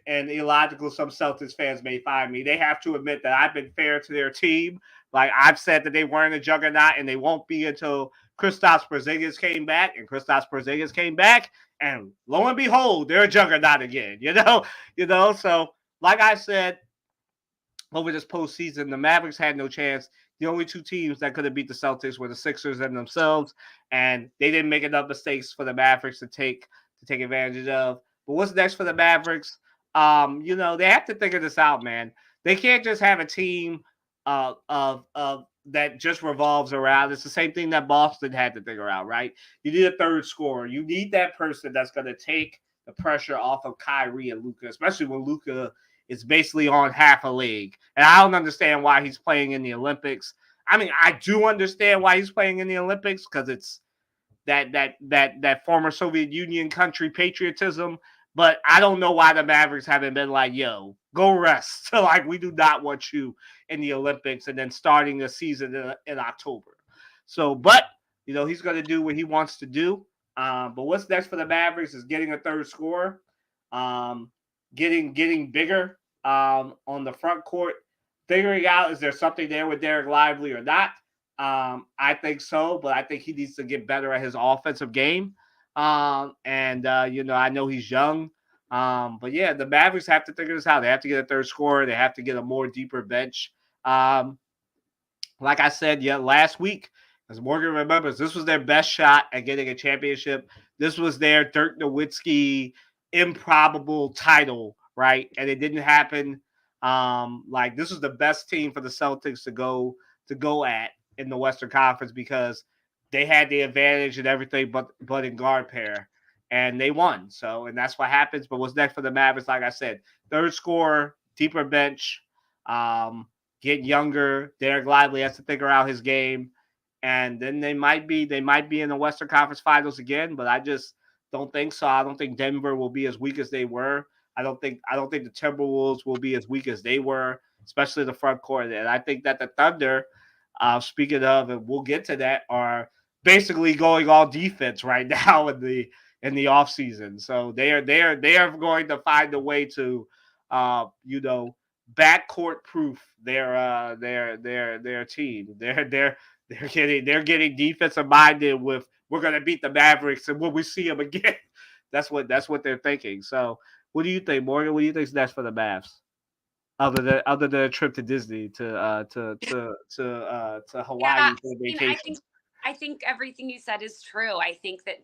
illogical some Celtics fans may find me, they have to admit that I've been fair to their team. Like, I've said that they weren't a juggernaut, and they won't be until Kristaps Porzingis came back, and Kristaps Porzingis came back, and lo and behold, they're a juggernaut again. So like I said, over this postseason, the Mavericks had no chance. The only 2 teams that could have beat the Celtics were the Sixers and themselves, and they didn't make enough mistakes for the Mavericks to take advantage of. But what's next for the Mavericks? They have to figure this out, man. They can't just have a team of that just revolves around. It's the same thing that Boston had to figure out, right? You need a third scorer. You need that person that's going to take the pressure off of Kyrie and Luka, especially when Luka is basically on half a leg. And I don't understand why he's playing in the Olympics. I mean, I do understand why he's playing in the Olympics, because it's that former Soviet Union country patriotism. But I don't know why the Mavericks haven't been like, yo, go rest. Like, we do not want you in the Olympics, and then starting the season in October. So, but, he's going to do what he wants to do. But what's next for the Mavericks is getting a third scorer, getting bigger on the front court, figuring out, is there something there with Derek Lively or not? I think so, but I think he needs to get better at his offensive game. I know he's young. But yeah, the Mavericks have to figure this out. They have to get a third scorer. They have to get a more deeper bench. Um, like I said, yeah, last week, as Morgan remembers, this was their best shot at getting a championship. This was their Dirk Nowitzki improbable title, right? And it didn't happen. Like this was the best team for the Celtics to go at in the Western Conference because they had the advantage and everything, but in guard pair, and they won. So, and that's what happens. But what's next for the Mavericks? Like I said, third scorer, deeper bench. Um, get younger. Derek Lively has to figure out his game, and then they might be in the Western Conference Finals again. But I just don't think so. I don't think Denver will be as weak as they were. I don't think the Timberwolves will be as weak as they were, especially the front court. And I think that the Thunder, speaking of, and we'll get to that, are basically going all defense right now in the offseason. So they are going to find a way to, backcourt proof their team. They're getting defensive minded with we're gonna beat the Mavericks and when we see them again. That's what they're thinking. So what do you think, Morgan? What do you think's next for the Mavs? Other than a trip to Disney to Yeah, Hawaii for a I mean, I vacation. think I think everything you said is true. I think that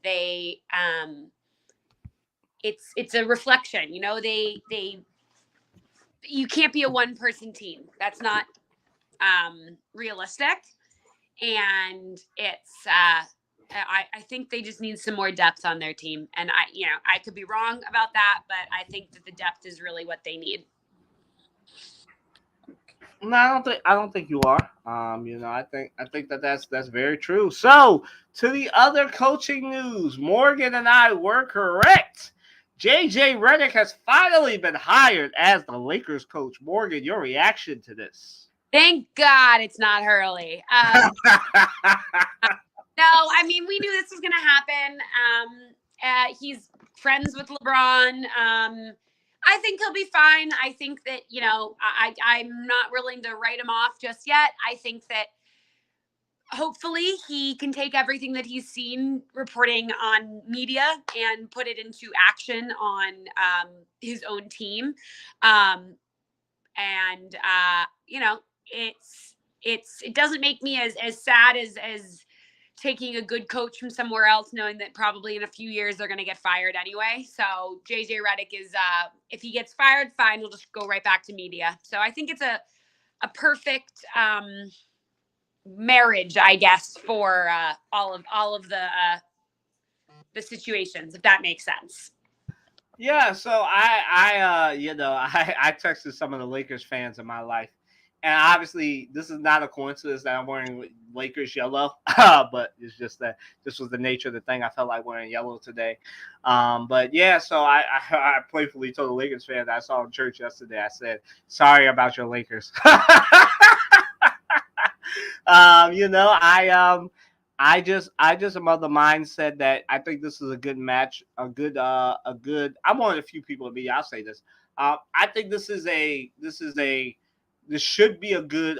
it's a reflection. They you can't be a one person team. That's not realistic. And I think they just need some more depth on their team. And I could be wrong about that, but I think that the depth is really what they need. No, I don't think you are. I think that's very true. So to the other coaching news, Morgan and I were correct. JJ Redick has finally been hired as the Lakers coach. Morgan, your reaction to this? Thank God it's not Hurley. No, I mean, we knew this was going to happen. He's friends with LeBron. I think he'll be fine. I think that, I'm not willing to write him off just yet. I think that hopefully he can take everything that he's seen reporting on media and put it into action on his own team. And it doesn't make me as sad as taking a good coach from somewhere else, knowing that probably in a few years they're going to get fired anyway. So JJ Redick is, if he gets fired, fine, we'll just go right back to media. So I think it's a perfect marriage, I guess, for all of the situations, if that makes sense. Yeah, so I texted some of the Lakers fans in my life, and obviously this is not a coincidence that I'm wearing Lakers yellow, but it's just that this was the nature of the thing. I felt like wearing yellow today, but yeah, so I playfully told the Lakers fan that I saw in church yesterday. I said, "Sorry about your Lakers." I just am of the mindset that I think this is a good match, a good. I'm one of the few people to be. I'll say this. I think this should be a good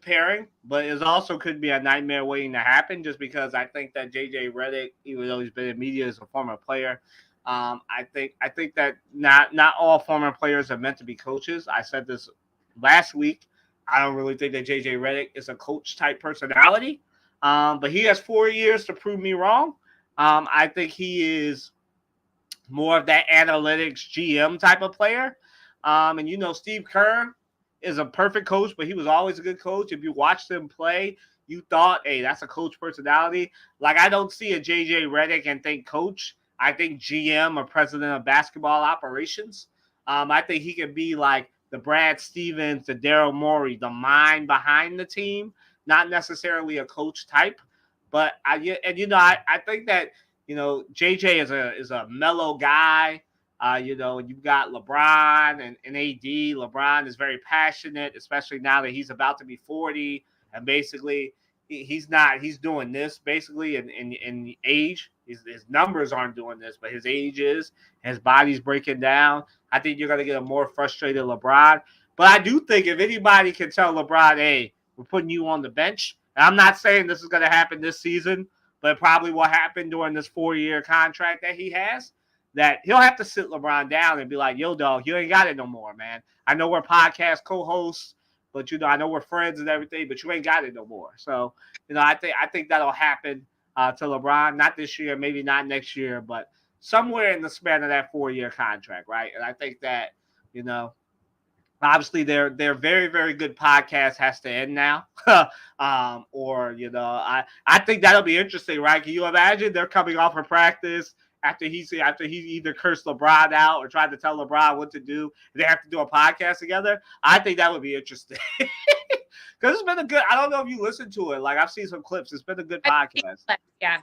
pairing, but it also could be a nightmare waiting to happen. Just because I think that JJ Redick, even though he's been in media as a former player, I think that not all former players are meant to be coaches. I said this last week. I don't really think that JJ Redick is a coach type personality, but he has 4 years to prove me wrong. I think he is more of that analytics GM type of player. And Steve Kerr is a perfect coach, but he was always a good coach. If you watched him play, you thought, hey, that's a coach personality. Like, I don't see a JJ Redick and think coach. I think GM or president of basketball operations. I think he could be like the Brad Stevens, the Daryl Morey, the mind behind the team, not necessarily a coach type. But I think that JJ is a mellow guy. You've got LeBron and AD. LeBron is very passionate, especially now that he's about to be 40. And basically, he's doing this basically in age. His numbers aren't doing this, but his age is. His body's breaking down. I think you're going to get a more frustrated LeBron. But I do think if anybody can tell LeBron, hey, we're putting you on the bench. And I'm not saying this is going to happen this season, but it probably will happen during this 4-year contract that he has, that he'll have to sit LeBron down and be like, yo, dog, you ain't got it no more, man. I know we're podcast co-hosts, but, I know we're friends and everything, but you ain't got it no more. So, I think that'll happen to LeBron, not this year, maybe not next year, but somewhere in the span of that 4-year contract, right? And I think that, obviously their very, very good podcast has to end now. I think that'll be interesting, right? Can you imagine they're coming off of practice after he either cursed LeBron out or tried to tell LeBron what to do, they have to do a podcast together? I think that would be interesting. Because it's been a good, I don't know if you listened to it. Like, I've seen some clips. It's been a good podcast. Yeah.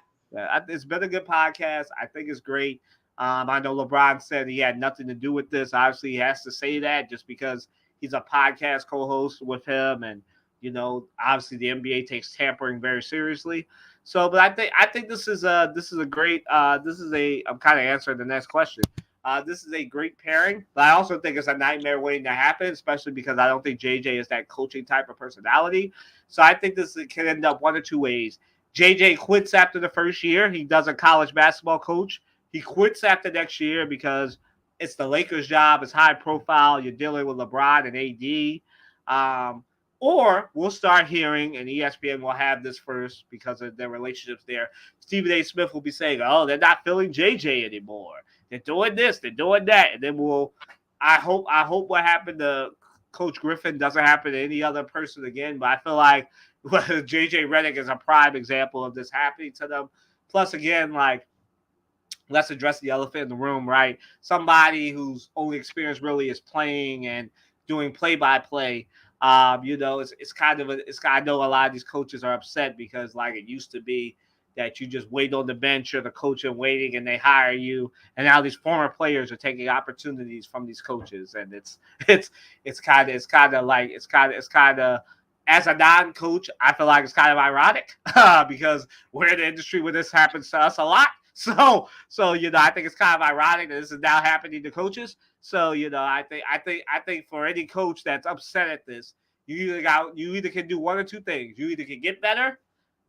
It's been a good podcast. I think it's great. I know LeBron said he had nothing to do with this. Obviously, he has to say that just because he's a podcast co-host with him, and obviously the NBA takes tampering very seriously. So, but I think this is a great. I'm kind of answering the next question. This is a great pairing, but I also think it's a nightmare waiting to happen, especially because I don't think JJ is that coaching type of personality. So I think this can end up one or two ways. JJ quits after the first year. He does a college basketball coach. He quits after next year because it's the Lakers' job. It's high profile. You're dealing with LeBron and AD. Or we'll start hearing, and ESPN will have this first because of their relationships there. Stephen A. Smith will be saying, oh, they're not feeling JJ anymore. They're doing this. They're doing that. And then I hope what happened to Coach Griffin doesn't happen to any other person again. But I feel like JJ Redick is a prime example of this happening to them. Plus, again, like, let's address the elephant in the room, right? Somebody whose only experience really is playing and doing play-by-play. It's kind of I know a lot of these coaches are upset because, like, it used to be that you just wait on the bench, you're the coach in waiting, and they hire you. And now these former players are taking opportunities from these coaches, and it's kind of as a non-coach, I feel like it's kind of ironic because we're in the industry where this happens to us a lot. So I think it's kind of ironic that this is now happening to coaches. So I think for any coach that's upset at this, you either can do one or two things. You either can get better,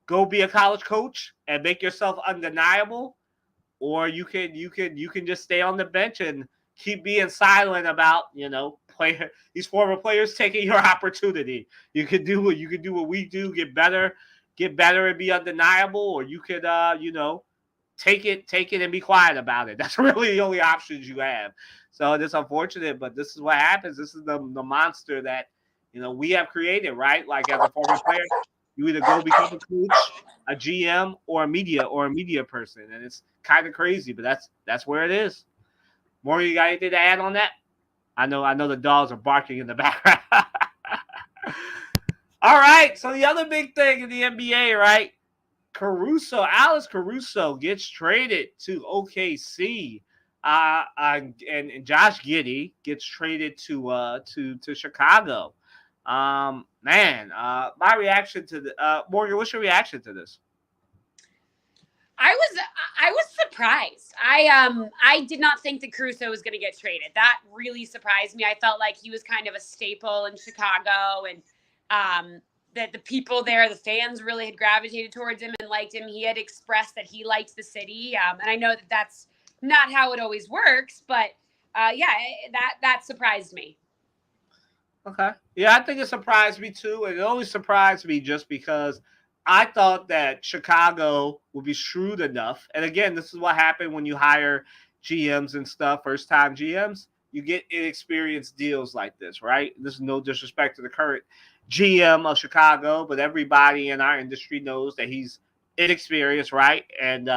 go be a college coach and make yourself undeniable, or you can just stay on the bench and keep being silent about these former players taking your opportunity. You can do what we do, get better and be undeniable, or you could take it and be quiet about it. That's really the only options you have. So it's unfortunate, but this is what happens. This is the monster that we have created, right? Like, as a former player, you either go become a coach, a GM, or a media person, and it's kind of crazy, but that's where it is. Morgan, you got anything to add on that? I know the dogs are barking in the background. All right, so the other big thing in the NBA, right? Alex Caruso gets traded to OKC, and Josh Giddey gets traded to Chicago. My reaction to the Morgan, what's your reaction to this? I was surprised. I did not think that Caruso was going to get traded. That really surprised me. I felt like he was kind of a staple in Chicago, and that the people there, the fans, really had gravitated towards him and liked him. He had expressed that he liked the city, and I know that that's not how it always works, but that surprised me. Okay. Yeah, I think it surprised me too. And it only surprised me just because I thought that Chicago would be shrewd enough. And again, this is what happened when you hire GMs and stuff, first-time GMs. You get inexperienced deals like this, right? This is no disrespect to the current GM of Chicago, but everybody in our industry knows that he's inexperienced, right? And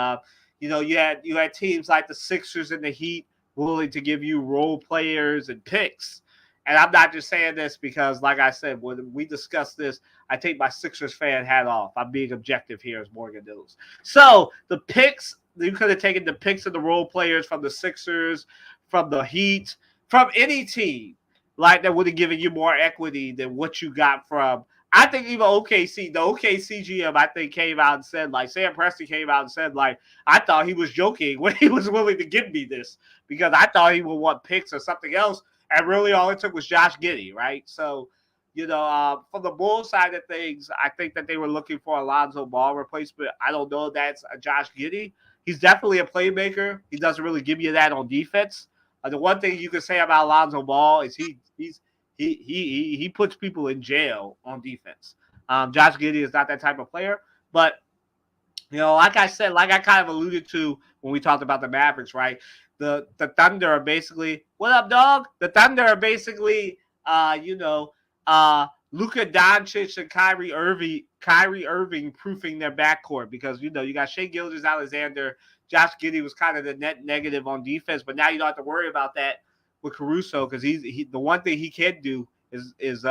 you had teams like the Sixers and the Heat willing to give you role players and picks. And I'm not just saying this because, like I said, when we discussed this, I take my Sixers fan hat off. I'm being objective here, as Morgan knows. So the picks, you could have taken the picks of the role players from the Sixers, from the Heat, from any team, like, that would have given you more equity than what you got from, I think, even OKC. The OKC GM, I think, came out and said, like, Sam Presti came out and said, like, I thought he was joking when he was willing to give me this because I thought he would want picks or something else. And really all it took was Josh Giddey, right? So from the Bulls side of things, I think that they were looking for Alonzo Ball replacement. I don't know if that's Josh Giddey. He's definitely a playmaker. He doesn't really give you that on defense. The one thing you can say about Alonzo Ball is he puts people in jail on defense. Josh Giddey is not that type of player, but like I said, like I kind of alluded to when we talked about the Mavericks, right? The Thunder are basically, what up, dog? The Thunder are basically, Luka Doncic and Kyrie Irving proofing their backcourt because you got Shai Gilgeous-Alexander. Josh Giddey was kind of the net negative on defense, but now you don't have to worry about that with Caruso because the one thing he can do is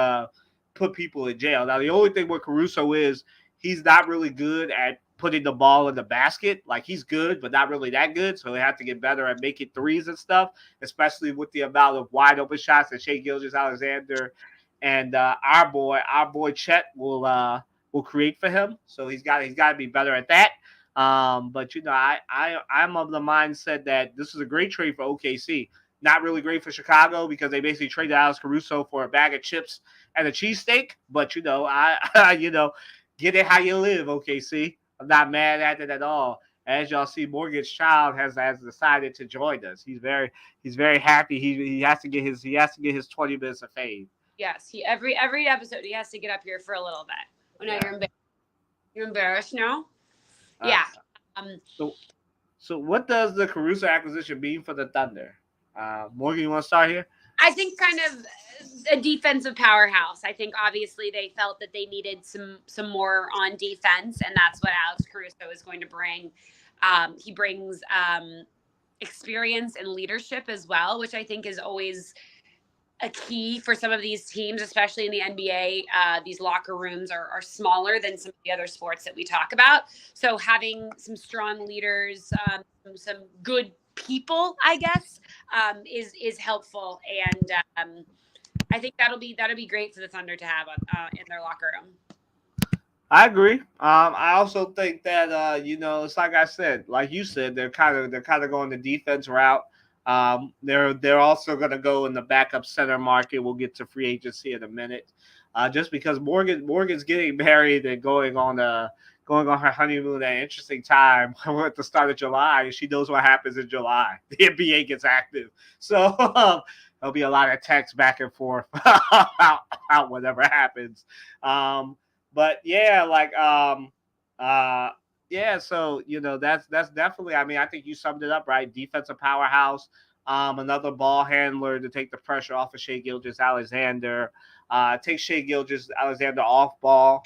put people in jail. Now the only thing with Caruso is he's not really good at putting the ball in the basket. Like he's good, but not really that good. So they have to get better at making threes and stuff, especially with the amount of wide open shots that Shai Gilgeous-Alexander and our boy Chet will create for him. So he's got to be better at that. But I'm of the mindset that this is a great trade for OKC. Not really great for Chicago because they basically traded Alex Caruso for a bag of chips and a cheesesteak. But get it how you live, OKC. I'm not mad at it at all. As y'all see, Morgan's child has decided to join us. He's very happy. He has to get his 20 minutes of fame. Yes, every episode he has to get up here for a little bit. Oh no, yeah. You're embarrassed now. Yeah. So what does the Caruso acquisition mean for the Thunder? Morgan, you want to start here? I think kind of a defensive powerhouse. I think obviously they felt that they needed some more on defense, and that's what Alex Caruso is going to bring. He brings experience and leadership as well, which I think is always a key for some of these teams, especially in the NBA. These locker rooms are smaller than some of the other sports that we talk about. So having some strong leaders, some good people, I guess, is helpful. And I think that'll be great for the Thunder to have in their locker room. I agree. I also think that it's like I said, like you said, they're kind of going the defense route. They're also going to go in the backup center market. We'll get to free agency in a minute. Just because Morgan's getting married and going on her honeymoon at an interesting time at the start of July. She knows what happens in July. The NBA gets active, so there'll be a lot of texts back and forth about whatever happens. But yeah, so that's definitely. I mean, I think you summed it up right. Defensive powerhouse, another ball handler to take the pressure off of Shai Gilgeous-Alexander. Take Shai Gilgeous-Alexander off ball.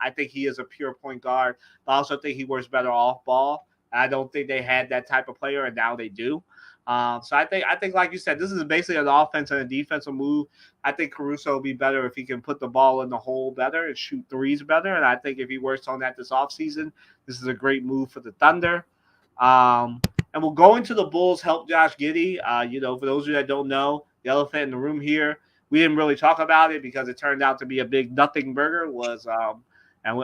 I think he is a pure point guard, but I also think he works better off ball. I don't think they had that type of player, and now they do. So I think, like you said, this is basically an offense and a defensive move. I think Caruso will be better if he can put the ball in the hole better and shoot threes better. And I think if he works on that this offseason, this is a great move for the Thunder. And we'll go into the Bulls help Josh Giddey. For those of you that don't know, the elephant in the room here, we didn't really talk about it because it turned out to be a big nothing burger. More than I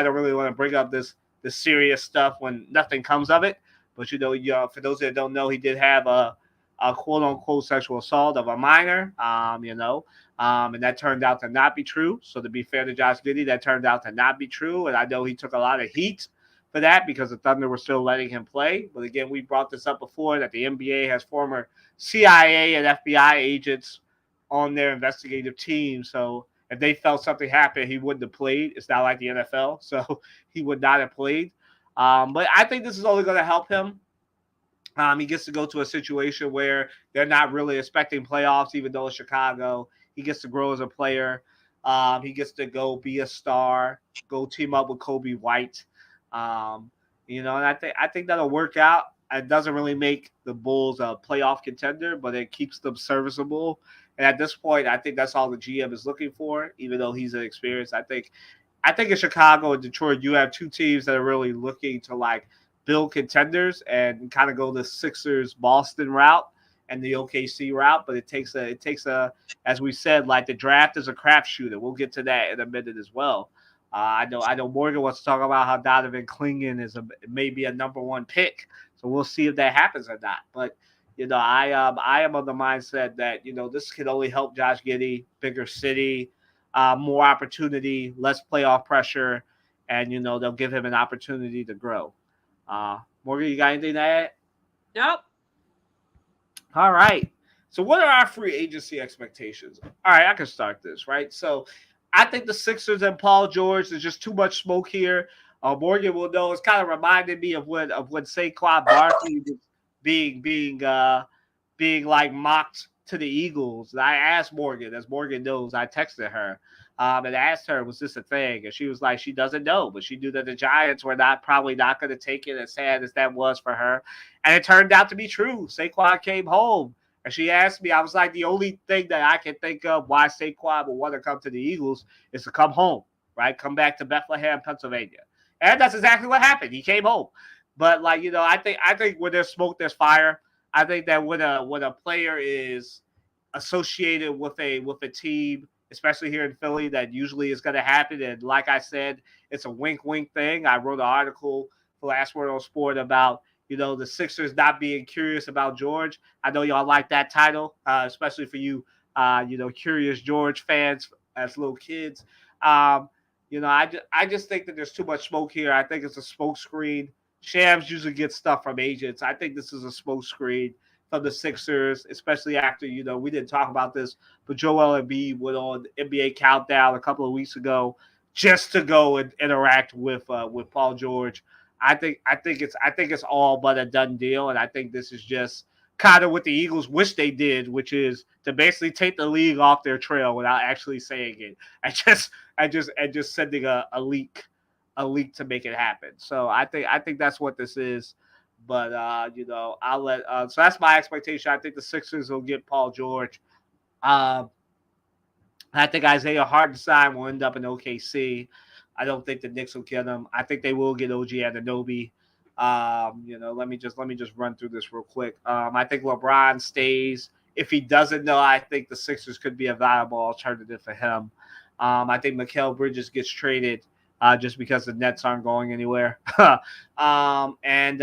don't really want to bring up this serious stuff when nothing comes of it. But for those that don't know, he did have a quote unquote sexual assault of a minor. And that turned out to not be true. So to be fair to Josh Giddey, that turned out to not be true. And I know he took a lot of heat for that because the Thunder were still letting him play. But again, we brought this up before that the NBA has former CIA and FBI agents on their investigative team. So if they felt something happened, he wouldn't have played. It's not like the NFL, so he would not have played. But I think this is only going to help him. He gets to go to a situation where they're not really expecting playoffs, even though it's Chicago. He gets to grow as a player. He gets to go be a star, go team up with Kobe White. And I think that'll work out. It doesn't really make the Bulls a playoff contender, but it keeps them serviceable. And at this point, I think that's all the GM is looking for, even though he's an experienced. I think in Chicago and Detroit, you have two teams that are really looking to build contenders and kind of go the Sixers Boston route and the OKC route. But it takes a as we said, the draft is a crapshoot. We'll get to that in a minute as well. I know Morgan wants to talk about how Donovan Clingan is maybe a number one pick. So we'll see if that happens or not. But I am of the mindset that this can only help Josh Giddey, bigger city, more opportunity, less playoff pressure, and they'll give him an opportunity to grow. Morgan, you got anything to add? Nope. All right. So, what are our free agency expectations? All right, I can start this, right? So, I think the Sixers and Paul George, there's just too much smoke here. Morgan will know. It's kind of reminded me of when Saquon Barkley was being like mocked to the Eagles. And I asked Morgan, as Morgan knows, I texted her and asked her, was this a thing? And she was like, she doesn't know, but she knew that the Giants were probably not going to take it, as sad as that was for her. And it turned out to be true. Saquon came home. And she asked me, I was like, the only thing that I can think of why Saquon would want to come to the Eagles is to come home, right? Come back to Bethlehem, Pennsylvania. And that's exactly what happened. He came home. But I think when there's smoke, there's fire. I think that when a player is associated with a team, especially here in Philly, that usually is going to happen. And like I said, it's a wink thing. I wrote an article for Last Word on Sport about the Sixers not being curious about George. I know y'all like that title, especially for you, Curious George fans as little kids. I just think that there's too much smoke here. I think it's a smoke screen. Shams usually gets stuff from agents. I think this is a smoke screen from the Sixers, especially after, we didn't talk about this, but Joel Embiid went on NBA Countdown a couple of weeks ago just to go and interact with Paul George. I think it's all but a done deal, and I think this is just kind of what the Eagles wish they did, which is to basically take the league off their trail without actually saying it, and just sending a leak to make it happen. So I think that's what this is. But I'll let. So that's my expectation. I think the Sixers will get Paul George. I think Isaiah Hartenstein will end up in OKC. I don't think the Knicks will get him. I think they will get OG Anunoby. Let me just run through this real quick. I think LeBron stays. If he doesn't know, I think the Sixers could be a viable alternative for him. I think Mikal Bridges gets traded just because the Nets aren't going anywhere. I think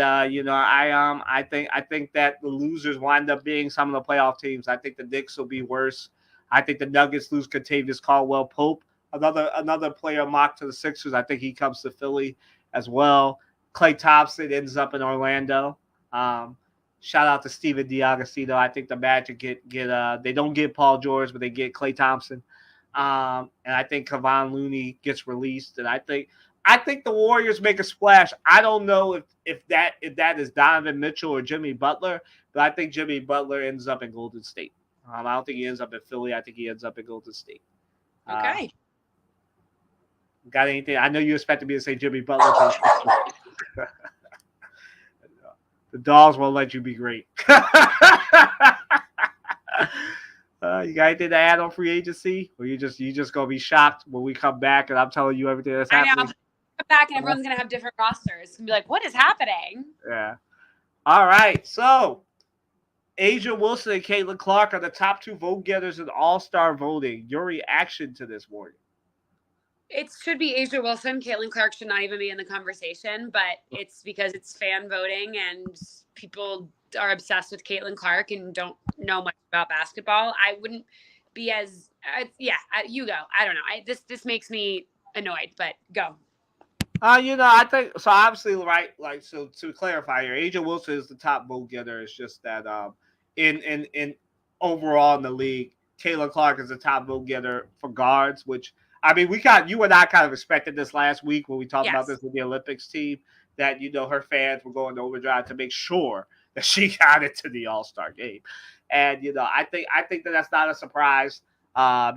that the losers wind up being some of the playoff teams. I think the Knicks will be worse. I think the Nuggets lose Contavious Caldwell Pope, another player mocked to the Sixers. I think he comes to Philly as well. Klay Thompson ends up in Orlando. Shout out to Steven D'Agostino. I think the Magic get they don't get Paul George, but they get Klay Thompson. And I think Kevon Looney gets released. And I think the Warriors make a splash. I don't know if that is Donovan Mitchell or Jimmy Butler, but I think Jimmy Butler ends up in Golden State. I don't think he ends up in Philly. I think he ends up in Golden State. Okay. Got anything? I know you expected me to say Jimmy Butler. The Dogs won't let you be great. You got anything to add on free agency? Or you just gonna be shocked when we come back and I'm telling you everything that's happening? I know. Come back and everyone's gonna have different rosters. It's gonna be like, what is happening? Yeah. All right. So Asia Wilson and Caitlin Clark are the top two vote getters in All-Star voting. Your reaction to this, Morgan? It should be Asia Wilson. Caitlin Clark should not even be in the conversation, but it's because it's fan voting and people are obsessed with Caitlin Clark and don't know much about basketball. I wouldn't be as you go. I don't know. This makes me annoyed, but go. I think so. Obviously, right? Like, so to clarify here, Asia Wilson is the top vote getter. It's just that in overall in the league, Caitlin Clark is the top vote getter for guards, which. I mean, you and I kind of expected this last week when we talked about this with the Olympics team, that, her fans were going to overdrive to make sure that she got into the All-Star game. And, I think that that's not a surprise. I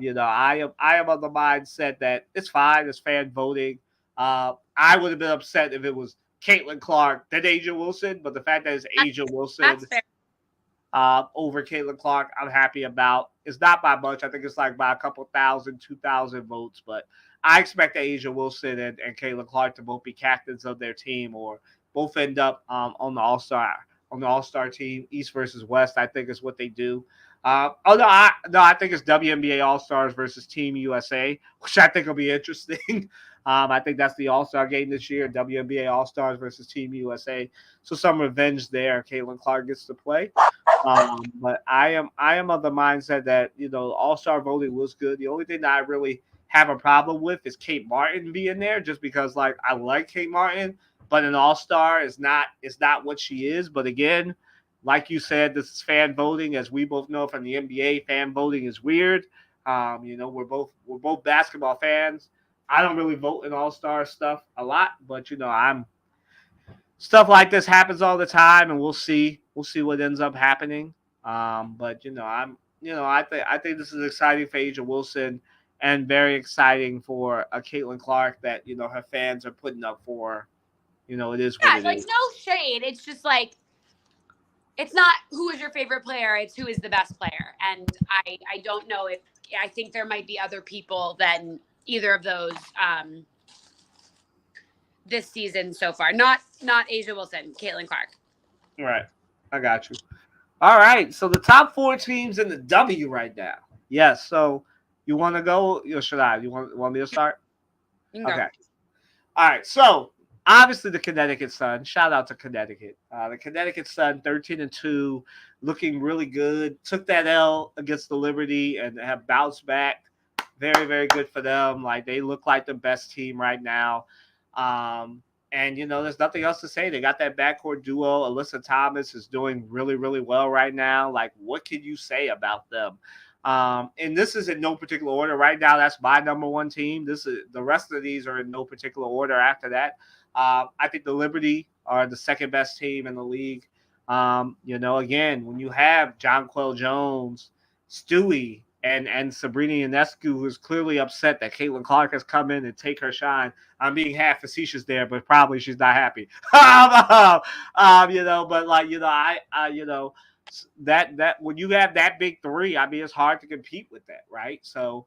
am of the mindset that it's fine. It's fan voting. I would have been upset if it was Caitlin Clark then Asia Wilson, but the fact that it's Asia Wilson over Caitlin Clark, I'm happy about. It's not by much. I think it's like by a couple 2,000 votes. But I expect Asia Wilson and Caitlin Clark to both be captains of their team or both end up on the All-Star team, East versus West. I think is what they do. I think it's WNBA All-Stars versus Team USA, which I think will be interesting. I think that's the All-Star game this year, WNBA All-Stars versus Team USA. So some revenge there. Caitlin Clark gets to play. But I am of the mindset that All-Star voting was good. The only thing that I really have a problem with is Kate Martin being there, just because like I like Kate Martin, but an All-Star is not what she is. But again, like you said, this is fan voting, as we both know from the NBA. Fan voting is weird. We're both basketball fans. I don't really vote in All-Star stuff a lot, but I'm stuff like this happens all the time, and we'll see what ends up happening. But I think this is exciting for Asia Wilson, and very exciting for a Caitlin Clark that her fans are putting up for her. It is what Yeah, it like is. no shade. It's just like it's not who is your favorite player, it's who is the best player. And I don't know if I think there might be other people than either of those this season so far. Not Asia Wilson, Caitlin Clark. Right, I got you. All right, so the top four teams in the W right now. Yes, so you want to go? Should I? You want me to start? You can go. Okay. All right, so obviously the Connecticut Sun. Shout out to Connecticut. The Connecticut Sun, 13-2, looking really good. Took that L against the Liberty and have bounced back. Very, very good for them. Like they look like the best team right now. And there's nothing else to say. They got that backcourt duo. Alyssa Thomas is doing really, really well right now. Like, what can you say about them? And this is in no particular order. Right now, that's my number one team. This is the rest of these are in no particular order after that. I think the Liberty are the second best team in the league. Again, when you have Jonquel Jones, Stewie, and Sabrina Ionescu, who's clearly upset that Caitlin Clark has come in and take her shine. I'm being half facetious there, but probably she's not happy. But like that when you have that big three, I mean, it's hard to compete with that, right? So,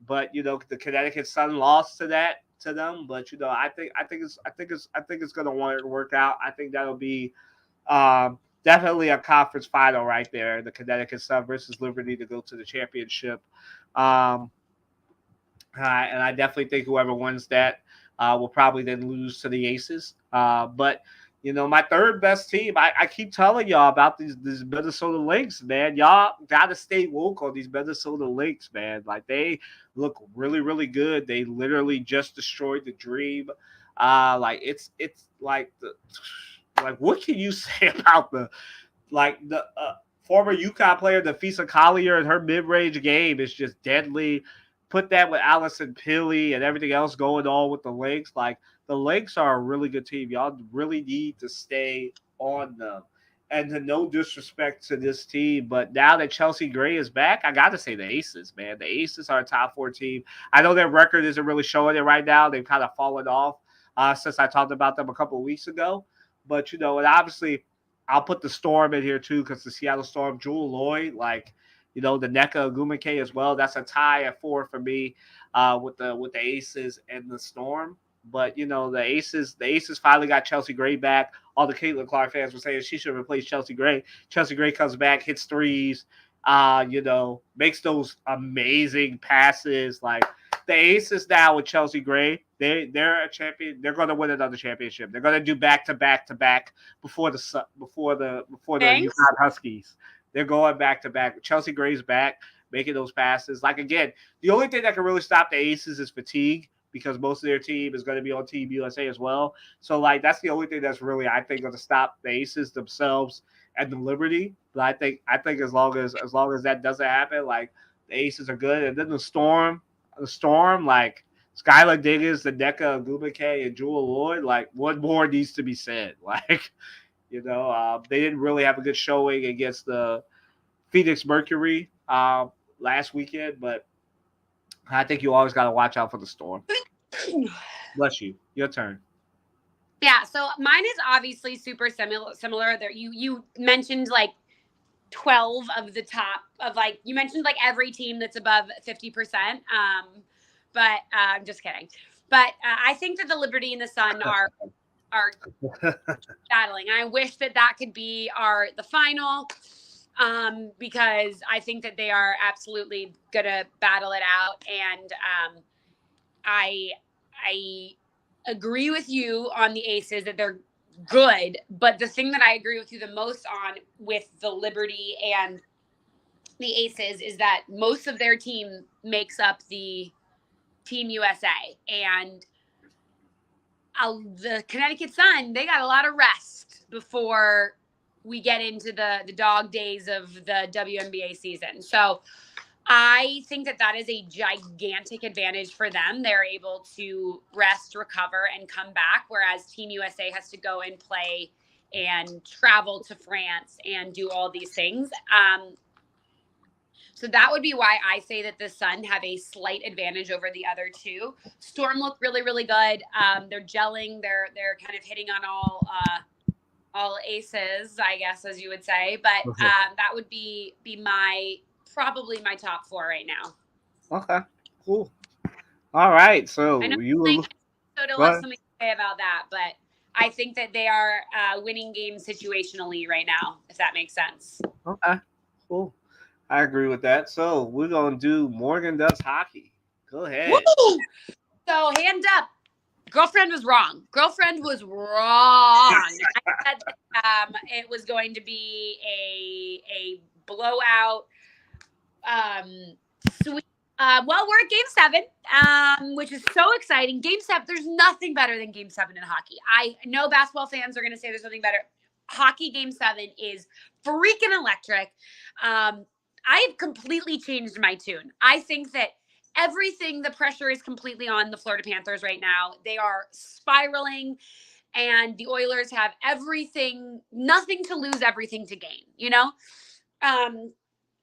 but the Connecticut Sun lost to them, but I think it's going to work out. I think that'll be definitely a conference final right there. The Connecticut Sun versus Liberty to go to the championship. Um, and I definitely think whoever wins that will probably then lose to the Aces. But my third best team, I keep telling y'all about these Minnesota Lynx, man. Y'all gotta stay woke on these Minnesota Lynx, man. Like they look really, really good. They literally just destroyed the Dream. Like it's like what can you say about the former UConn player, Nafisa Collier, and her mid-range game is just deadly. Put that with Allison Pilley and everything else going on with the Lynx. Like the Lynx are a really good team. Y'all really need to stay on them. And to no disrespect to this team, but now that Chelsea Gray is back, I got to say the Aces, man. The Aces are a top four team. I know their record isn't really showing it right now. They've kind of fallen off since I talked about them a couple of weeks ago. But, and obviously I'll put the Storm in here too because the Seattle Storm, Jewel Lloyd, the NECA Agumake as well. That's a tie at 4 for me with the Aces and the Storm. But the Aces finally got Chelsea Gray back. All the Caitlin Clark fans were saying she should replace Chelsea Gray. Chelsea Gray comes back, hits threes, makes those amazing passes. Like the Aces now with Chelsea Gray, they're a champion. They're going to win another championship. They're going to do back to back before the Thanks. UConn Huskies. They're going back to back. Chelsea Gray's back, making those passes. Like again, the only thing that can really stop the Aces is fatigue, because most of their team is going to be on Team USA as well. So that's the only thing that's really, I think, going to stop the Aces themselves and the Liberty. But I think as long as that doesn't happen, the Aces are good. And then the Storm, like Skylar Diggins, the NECA Agumake, and Jewel Lloyd, what more needs to be said? They didn't really have a good showing against the Phoenix Mercury last weekend, but I think you always got to watch out for the Storm. Bless you. Your turn. Yeah, so mine is obviously super similar. There, you mentioned 12 of the top of you mentioned every team that's above 50%. But I'm just kidding. But I think that the Liberty and the Sun are battling. And I wish that could be the final, because I think that they are absolutely gonna battle it out. And I agree with you on the Aces that they're good, but the thing that I agree with you the most on with the Liberty and the Aces is that most of their team makes up the Team USA, and the Connecticut Sun, they got a lot of rest before we get into the dog days of the WNBA season. So I think that is a gigantic advantage for them. They're able to rest, recover, and come back, whereas Team USA has to go and play and travel to France and do all these things. So that would be why I say that the Sun have a slight advantage over the other two. Storm look really, really good. They're gelling. They're kind of hitting on all aces, I guess, as you would say. But Okay. that would be probably my top four right now. Okay, cool. All right, so I know you like, will Minnesota will have something to say about that, but I think that they are winning games situationally right now, if that makes sense. Okay, cool. I agree with that. So we're gonna do Morgan Does Hockey. Go ahead. Woo! So hand up. Girlfriend was wrong. Girlfriend was wrong. I said that, it was going to be a blowout. Sweet. Well, we're at Game 7, which is so exciting. Game 7. There's nothing better than Game 7 in hockey. I know basketball fans are going to say there's something better. Hockey Game 7 is freaking electric. I have completely changed my tune. I think that the pressure is completely on the Florida Panthers right now. They are spiraling, and the Oilers have nothing to lose, everything to gain, you know?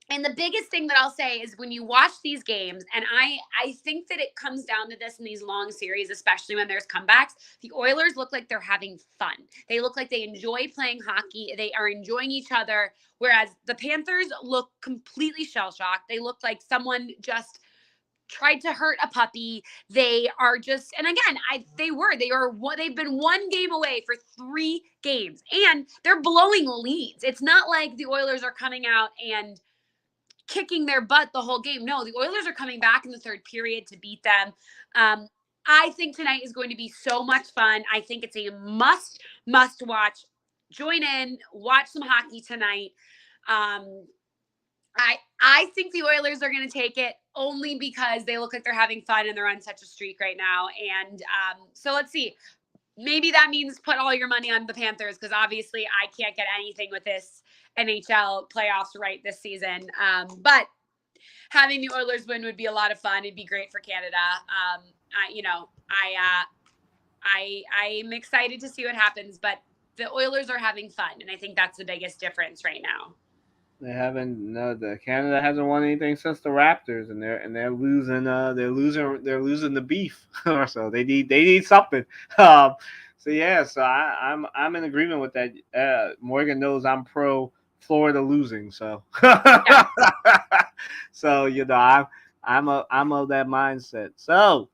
And the biggest thing that I'll say is when you watch these games, and I think that it comes down to this in these long series, especially when there's comebacks, the Oilers look like they're having fun. They look like they enjoy playing hockey. They are enjoying each other, whereas the Panthers look completely shell-shocked. They look like someone just tried to hurt a puppy. They are just, and again, they've been one game away for 3 games, and they're blowing leads. It's not like the Oilers are coming out and kicking their butt the whole game. No, the Oilers are coming back in the third period to beat them. I think tonight is going to be so much fun. I think it's a must watch. Join in, watch some hockey tonight. I think the Oilers are going to take it only because they look like they're having fun and they're on such a streak right now. And so let's see. Maybe that means put all your money on the Panthers, because obviously I can't get anything with this NHL playoffs right this season. But having the Oilers win would be a lot of fun. It'd be great for Canada. I'm excited to see what happens, but the Oilers are having fun, and I think that's the biggest difference right now. The Canada hasn't won anything since the Raptors, and they're losing. They're losing the beef, so they need something. So I'm in agreement with that. Morgan knows I'm pro Florida losing, so Yeah. so I'm of that mindset. So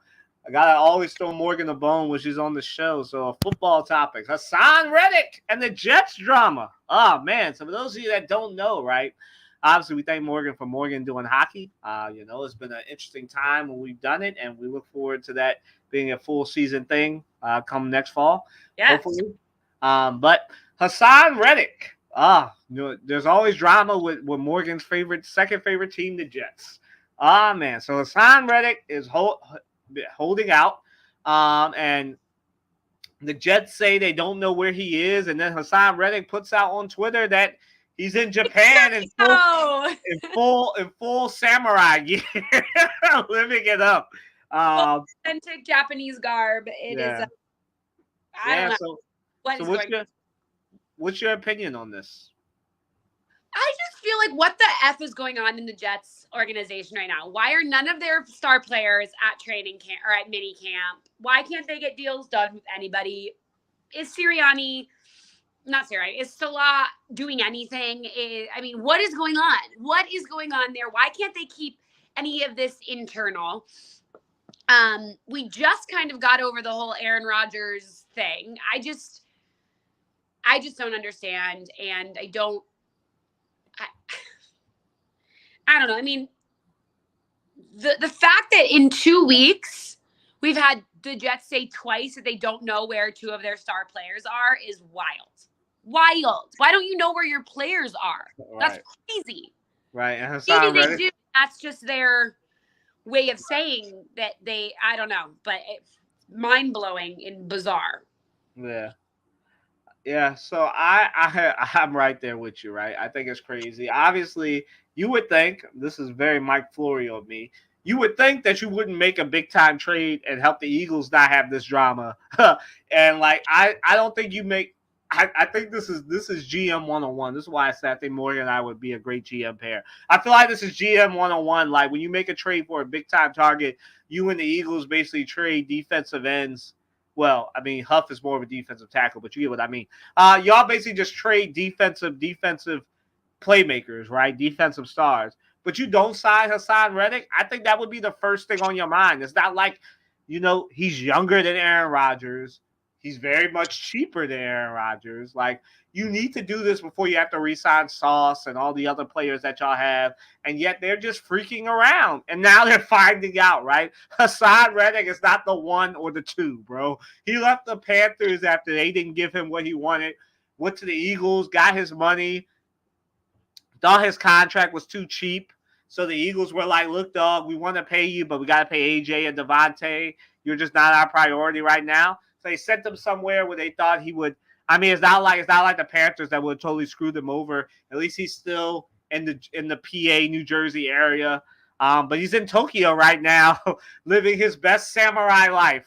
I gotta always throw Morgan a bone when she's on the show. So a football topic: Hassan Reddick and the Jets drama. Oh man! So for those of you that don't know, right? Obviously, we thank Morgan for doing hockey. It's been an interesting time when we've done it, and we look forward to that being a full season thing come next fall. Yeah. Hopefully. But Hassan Reddick. There's always drama with Morgan's second favorite team, the Jets. Man. So Hassan Reddick is holding out, and the Jets say they don't know where he is, and then Hassan Reddick puts out on Twitter that he's in Japan in full samurai gear, living it up. Authentic Japanese garb. It is. I don't know. What's your opinion on this? I just feel like what the F is going on in the Jets organization right now? Why are none of their star players at training camp or at mini camp? Why can't they get deals done with anybody? Is Salah doing anything? What is going on? What is going on there? Why can't they keep any of this internal? We just kind of got over the whole Aaron Rodgers thing. I just don't understand, and I don't know. I mean, the fact that in 2 weeks we've had the Jets say twice that they don't know where two of their star players are is wild. Wild. Why don't you know where your players are? Right. That's crazy. Right. And Maybe Hassan they Reddick. do. That's just their way of saying that I don't know, but it's mind-blowing and bizarre. Yeah. Yeah, so I'm right there with you, right? I think it's crazy. Obviously, you would think this is very Mike Florio of me. You would think that you wouldn't make a big time trade and help the Eagles not have this drama. And like I don't think you make I think this is GM 101. This is why I said I think Morgan and I would be a great GM pair. I feel like this is GM 101. Like when you make a trade for a big time target, you and the Eagles basically trade defensive ends. Well, I mean, Huff is more of a defensive tackle, but you get what I mean. Y'all basically just trade defensive playmakers, right? Defensive stars. But you don't sign Hassan Reddick. I think that would be the first thing on your mind. It's not like, he's younger than Aaron Rodgers. He's very much cheaper than Aaron Rodgers. Like, you need to do this before you have to re-sign Sauce and all the other players that y'all have. And yet they're just freaking around. And now they're finding out, right? Hassan Reddick is not the 1 or the 2, bro. He left the Panthers after they didn't give him what he wanted. Went to the Eagles, got his money. Thought his contract was too cheap. So the Eagles were like, look, dog, we want to pay you, but we got to pay AJ and Devontae. You're just not our priority right now. So they sent him somewhere where they thought he would. I mean, it's not like the Panthers that would totally screw them over. At least he's still in the PA, New Jersey area. But he's in Tokyo right now, living his best samurai life.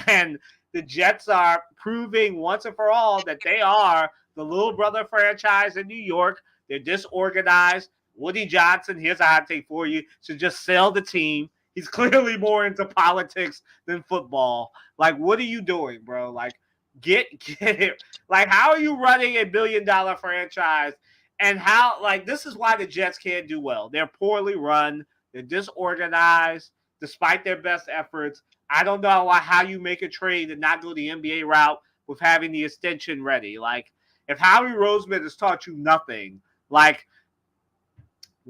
And the Jets are proving once and for all that they are the little brother franchise in New York. They're disorganized. Woody Johnson, here's a hot take for you, should just sell the team. He's clearly more into politics than football. Like, what are you doing, bro? Like, get it. Like, how are you running a $1 billion franchise? And how, like, this is why the Jets can't do well. They're poorly run. They're disorganized, despite their best efforts. I don't know how you make a trade and not go the NBA route with having the extension ready. Like, if Howie Roseman has taught you nothing, like,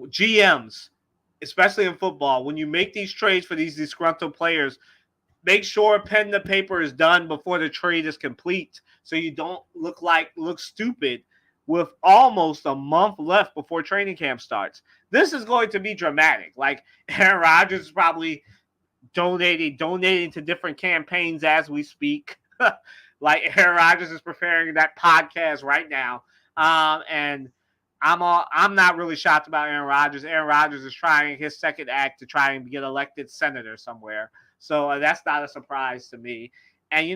GMs, especially in football, when you make these trades for these disgruntled players, make sure pen to paper is done before the trade is complete so you don't look stupid with almost a month left before training camp starts. This is going to be dramatic. Like, Aaron Rodgers is probably donating to different campaigns as we speak. Like, Aaron Rodgers is preparing that podcast right now. And I'm not really shocked about Aaron Rodgers. Aaron Rodgers is trying his second act to try and get elected senator somewhere. So that's not a surprise to me. And,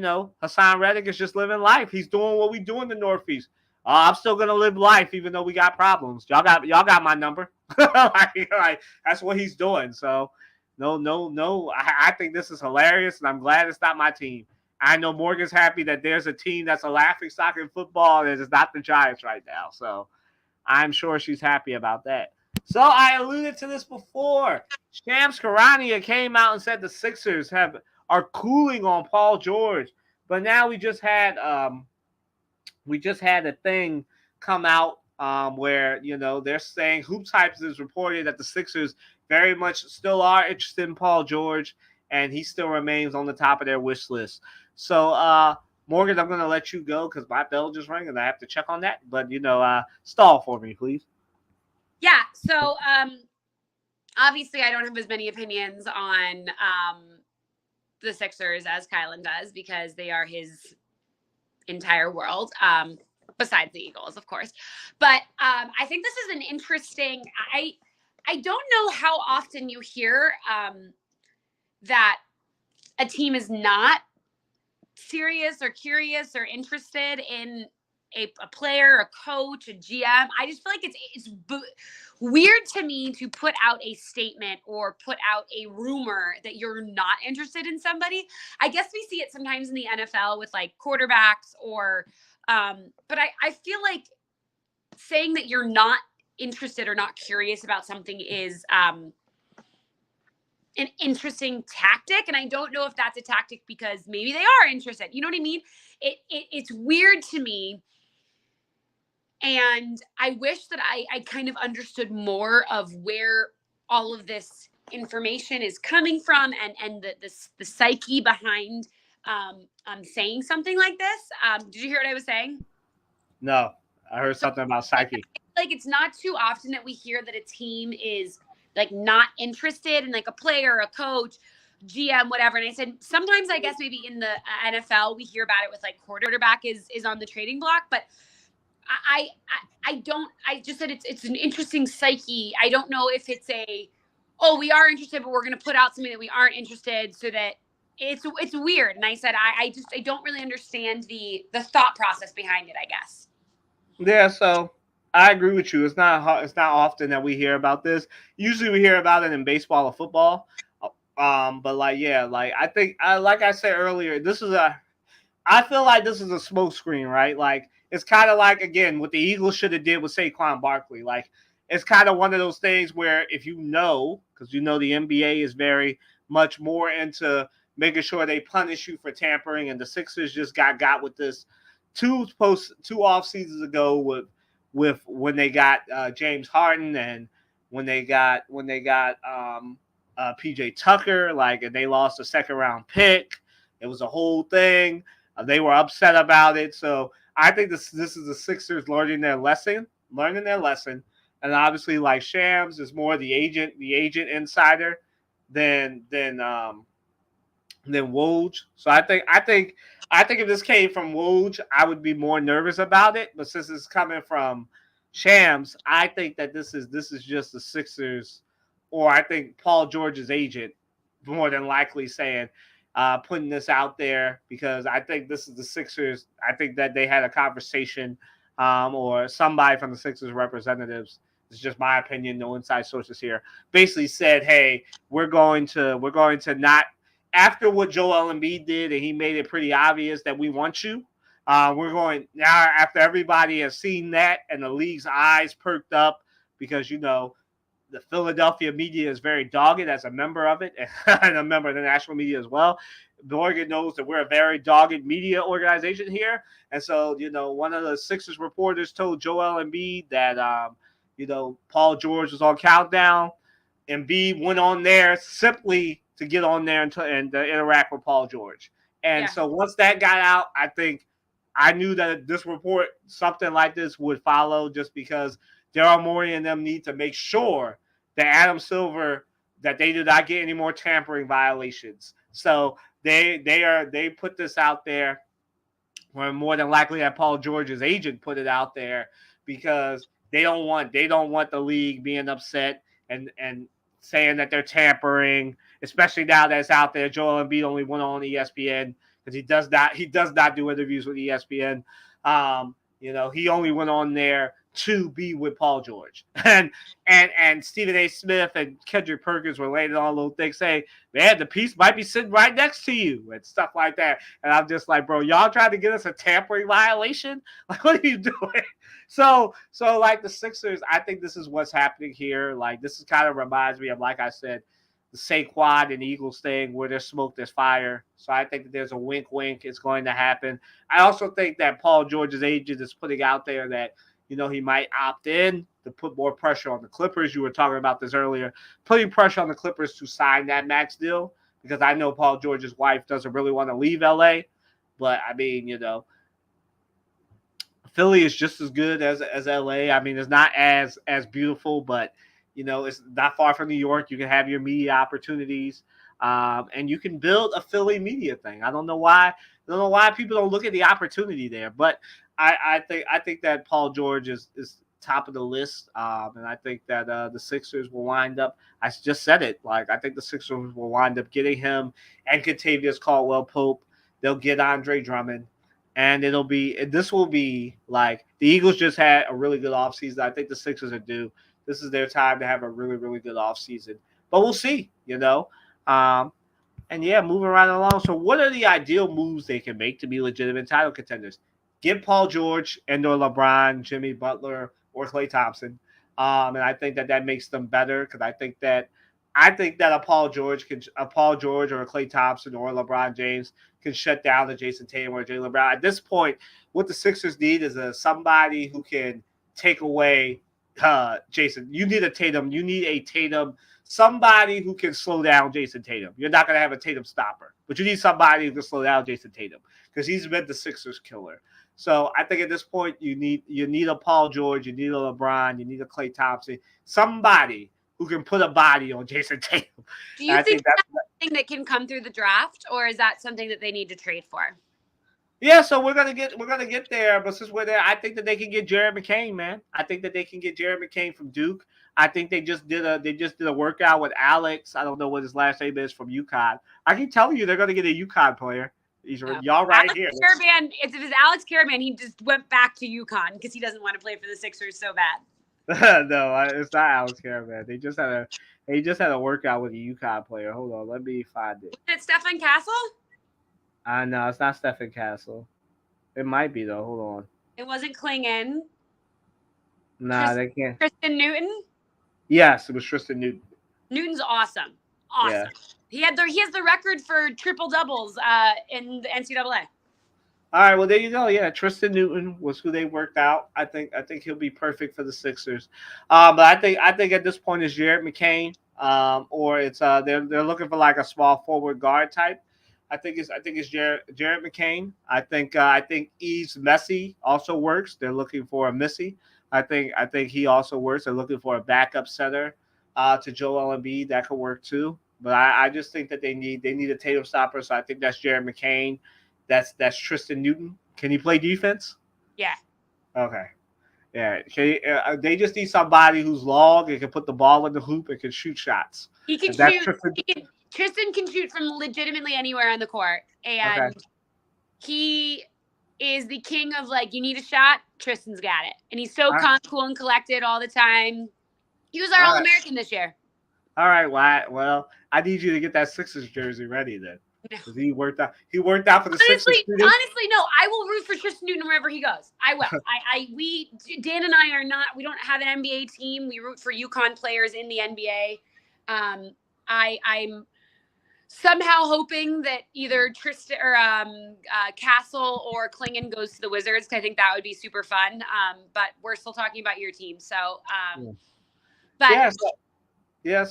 Hassan Reddick is just living life. He's doing what we do in the Northeast. I'm still going to live life even though we got problems. Y'all got my number. like, that's what he's doing. So, no. I think this is hilarious, and I'm glad it's not my team. I know Morgan's happy that there's a team that's a laughingstock in football and it's not the Giants right now. So, I'm sure she's happy about that. So I alluded to this before. Shams Charania came out and said the Sixers are cooling on Paul George, but now we just had a thing come out where they're saying Hoop Types is reporting that the Sixers very much still are interested in Paul George, and he still remains on the top of their wish list. So Morgan, I'm going to let you go because my bell just rang and I have to check on that. But, stall for me, please. Yeah. So, obviously, I don't have as many opinions on the Sixers as Kylan does because they are his entire world, besides the Eagles, of course. But I think this is an interesting – I don't know how often you hear that a team is not serious or curious or interested in a player, a coach, a GM. I just feel like it's weird to me to put out a statement or put out a rumor that you're not interested in somebody. I guess we see it sometimes in the NFL with like quarterbacks or but I feel like saying that you're not interested or not curious about something is an interesting tactic. And I don't know if that's a tactic because maybe they are interested. You know what I mean? It's weird to me. And I wish that I kind of understood more of where all of this information is coming from and the psyche behind saying something like this. Did you hear what I was saying? No, I heard something about Psyche. Like it's not too often that we hear that a team is like not interested in like a player, a coach, GM, whatever. And I said sometimes I guess maybe in the NFL we hear about it with like quarterback is on the trading block, but I just said it's an interesting psyche. I don't know if it's we are interested, but we're going to put out something that we aren't interested so that it's weird. And I said I don't really understand the thought process behind it, I guess. Yeah, so I agree with you. It's not often that we hear about this. Usually we hear about it in baseball or football. But like I think like I said earlier, I feel like this is a smokescreen, right? Like it's kind of like again what the Eagles should have did with Saquon Barkley. Like it's kind of one of those things where if because the NBA is very much more into making sure they punish you for tampering, and the Sixers just got with this two off seasons ago with when they got James Harden and when they got PJ Tucker, like, and they lost a second round pick. It was a whole thing. They were upset about it. So I think this is the Sixers learning their lesson, and obviously like Shams is more the agent insider than Woj. So I think if this came from Woj, I would be more nervous about it. But since it's coming from Shams, I think that this is just the Sixers, or I think Paul George's agent, more than likely saying, putting this out there because I think this is the Sixers. I think that they had a conversation, or somebody from the Sixers representatives. It's just my opinion, no inside sources here. Basically said, hey, we're going to not. After what Joel Embiid did, and he made it pretty obvious that we want you, we're going now after everybody has seen that and the league's eyes perked up because, the Philadelphia media is very dogged as a member of it and a member of the national media as well. Morgan knows that we're a very dogged media organization here. And so, one of the Sixers reporters told Joel Embiid that, Paul George was on countdown. Embiid went on there simply to get on there and interact with Paul George. And so once that got out, I knew that this report, something like this would follow just because Daryl Morey and them need to make sure that Adam Silver, that they do not get any more tampering violations. So they put this out there, or more than likely that Paul George's agent put it out there because they don't want the league being upset and saying that they're tampering, especially now that it's out there. Joel Embiid only went on ESPN because he does not do interviews with ESPN. He only went on there to be with Paul George. And Stephen A. Smith and Kendrick Perkins were laying on a little thing saying, man, the piece might be sitting right next to you and stuff like that. And I'm just like, bro, y'all trying to get us a tampering violation? Like, what are you doing? So like the Sixers, I think this is what's happening here. Like, this is kind of reminds me of, like I said, the Saquon and Eagles thing where there's smoke, there's fire. So I think that there's a wink, it's going to happen. I also think that Paul George's agent is putting out there that, he might opt in to put more pressure on the Clippers. You were talking about this earlier, putting pressure on the Clippers to sign that max deal because I know Paul George's wife doesn't really want to leave LA. But, I mean, Philly is just as good as LA. I mean, it's not as beautiful, but, it's not far from New York. You can have your media opportunities, and you can build a Philly media thing. I don't know why people don't look at the opportunity there, but I think that Paul George is top of the list, and I think that the Sixers will wind up. I just said it. Like, I think the Sixers will wind up getting him and Kentavious Caldwell-Pope. They'll get Andre Drummond, and this will be like the Eagles just had a really good offseason. I think the Sixers are due. This is their time to have a really, really good offseason. But we'll see, And yeah, moving right along. So what are the ideal moves they can make to be legitimate title contenders? Give Paul George and/or LeBron, Jimmy Butler, or Klay Thompson. And I think that makes them better because I think that a Paul George or a Klay Thompson or LeBron James can shut down the Jason Tatum or Jaylen Brown. At this point, what the Sixers need is somebody who can take away Jason. You need a Tatum. You need a Tatum. Somebody who can slow down Jason Tatum. You're not gonna have a Tatum stopper, but you need somebody who can slow down Jason Tatum because he's been the Sixers killer. So I think at this point you need a Paul George, you need a LeBron, you need a Klay Thompson, somebody who can put a body on Jason Tatum. Do you think that's something that can come through the draft, or is that something that they need to trade for? Yeah, so we're gonna get there, but since we're there, I think that they can get Jared McCain, man. I think that they can get Jared McCain from Duke. I think they just did a workout with Alex. I don't know what his last name is from UConn. I can tell you they're gonna get a UConn player. Y'all right here. If it's Alex Caravan, he just went back to UConn because he doesn't want to play for the Sixers so bad. No, it's not Alex Caravan. They just had a workout with a UConn player. Hold on, let me find it. Is it Stephen Castle? No, it's not Stephen Castle. It might be though. Hold on. It wasn't Klingon. Nah, they can't. Tristan Newton? Yes, it was Tristan Newton. Newton's awesome. Awesome. Yeah. He has the record for triple doubles in the NCAA. All right, well there you go. Yeah, Tristan Newton was who they worked out. I think he'll be perfect for the Sixers. But I think at this point it's Jared McCain, or it's they're looking for like a small forward guard type. I think it's Jared McCain. I think Yves Messi also works. They're looking for a Missy. I think he also works. They're looking for a backup center to Joel Embiid. That could work too. But I just think that they need a Tatum stopper. So I think that's Jared McCain. That's Tristan Newton. Can he play defense? Yeah. Okay. Yeah. They just need somebody who's long and can put the ball in the hoop and can shoot shots. He can shoot. Tristan can shoot from legitimately anywhere on the court, and he is the king of like, you need a shot, Tristan's got it, and he's so calm, cool, and collected all the time. He was our All-American this year. All right, well, I need you to get that Sixers jersey ready then. No. He worked out for the Sixers. Honestly, no. I will root for Tristan Newton wherever he goes. I will. Dan and I are not. We don't have an NBA team. We root for UConn players in the NBA. I'm somehow hoping that either Tristan or Castle or Klingon goes to the Wizards. I think that would be super fun. But we're still talking about your team, so. But yes,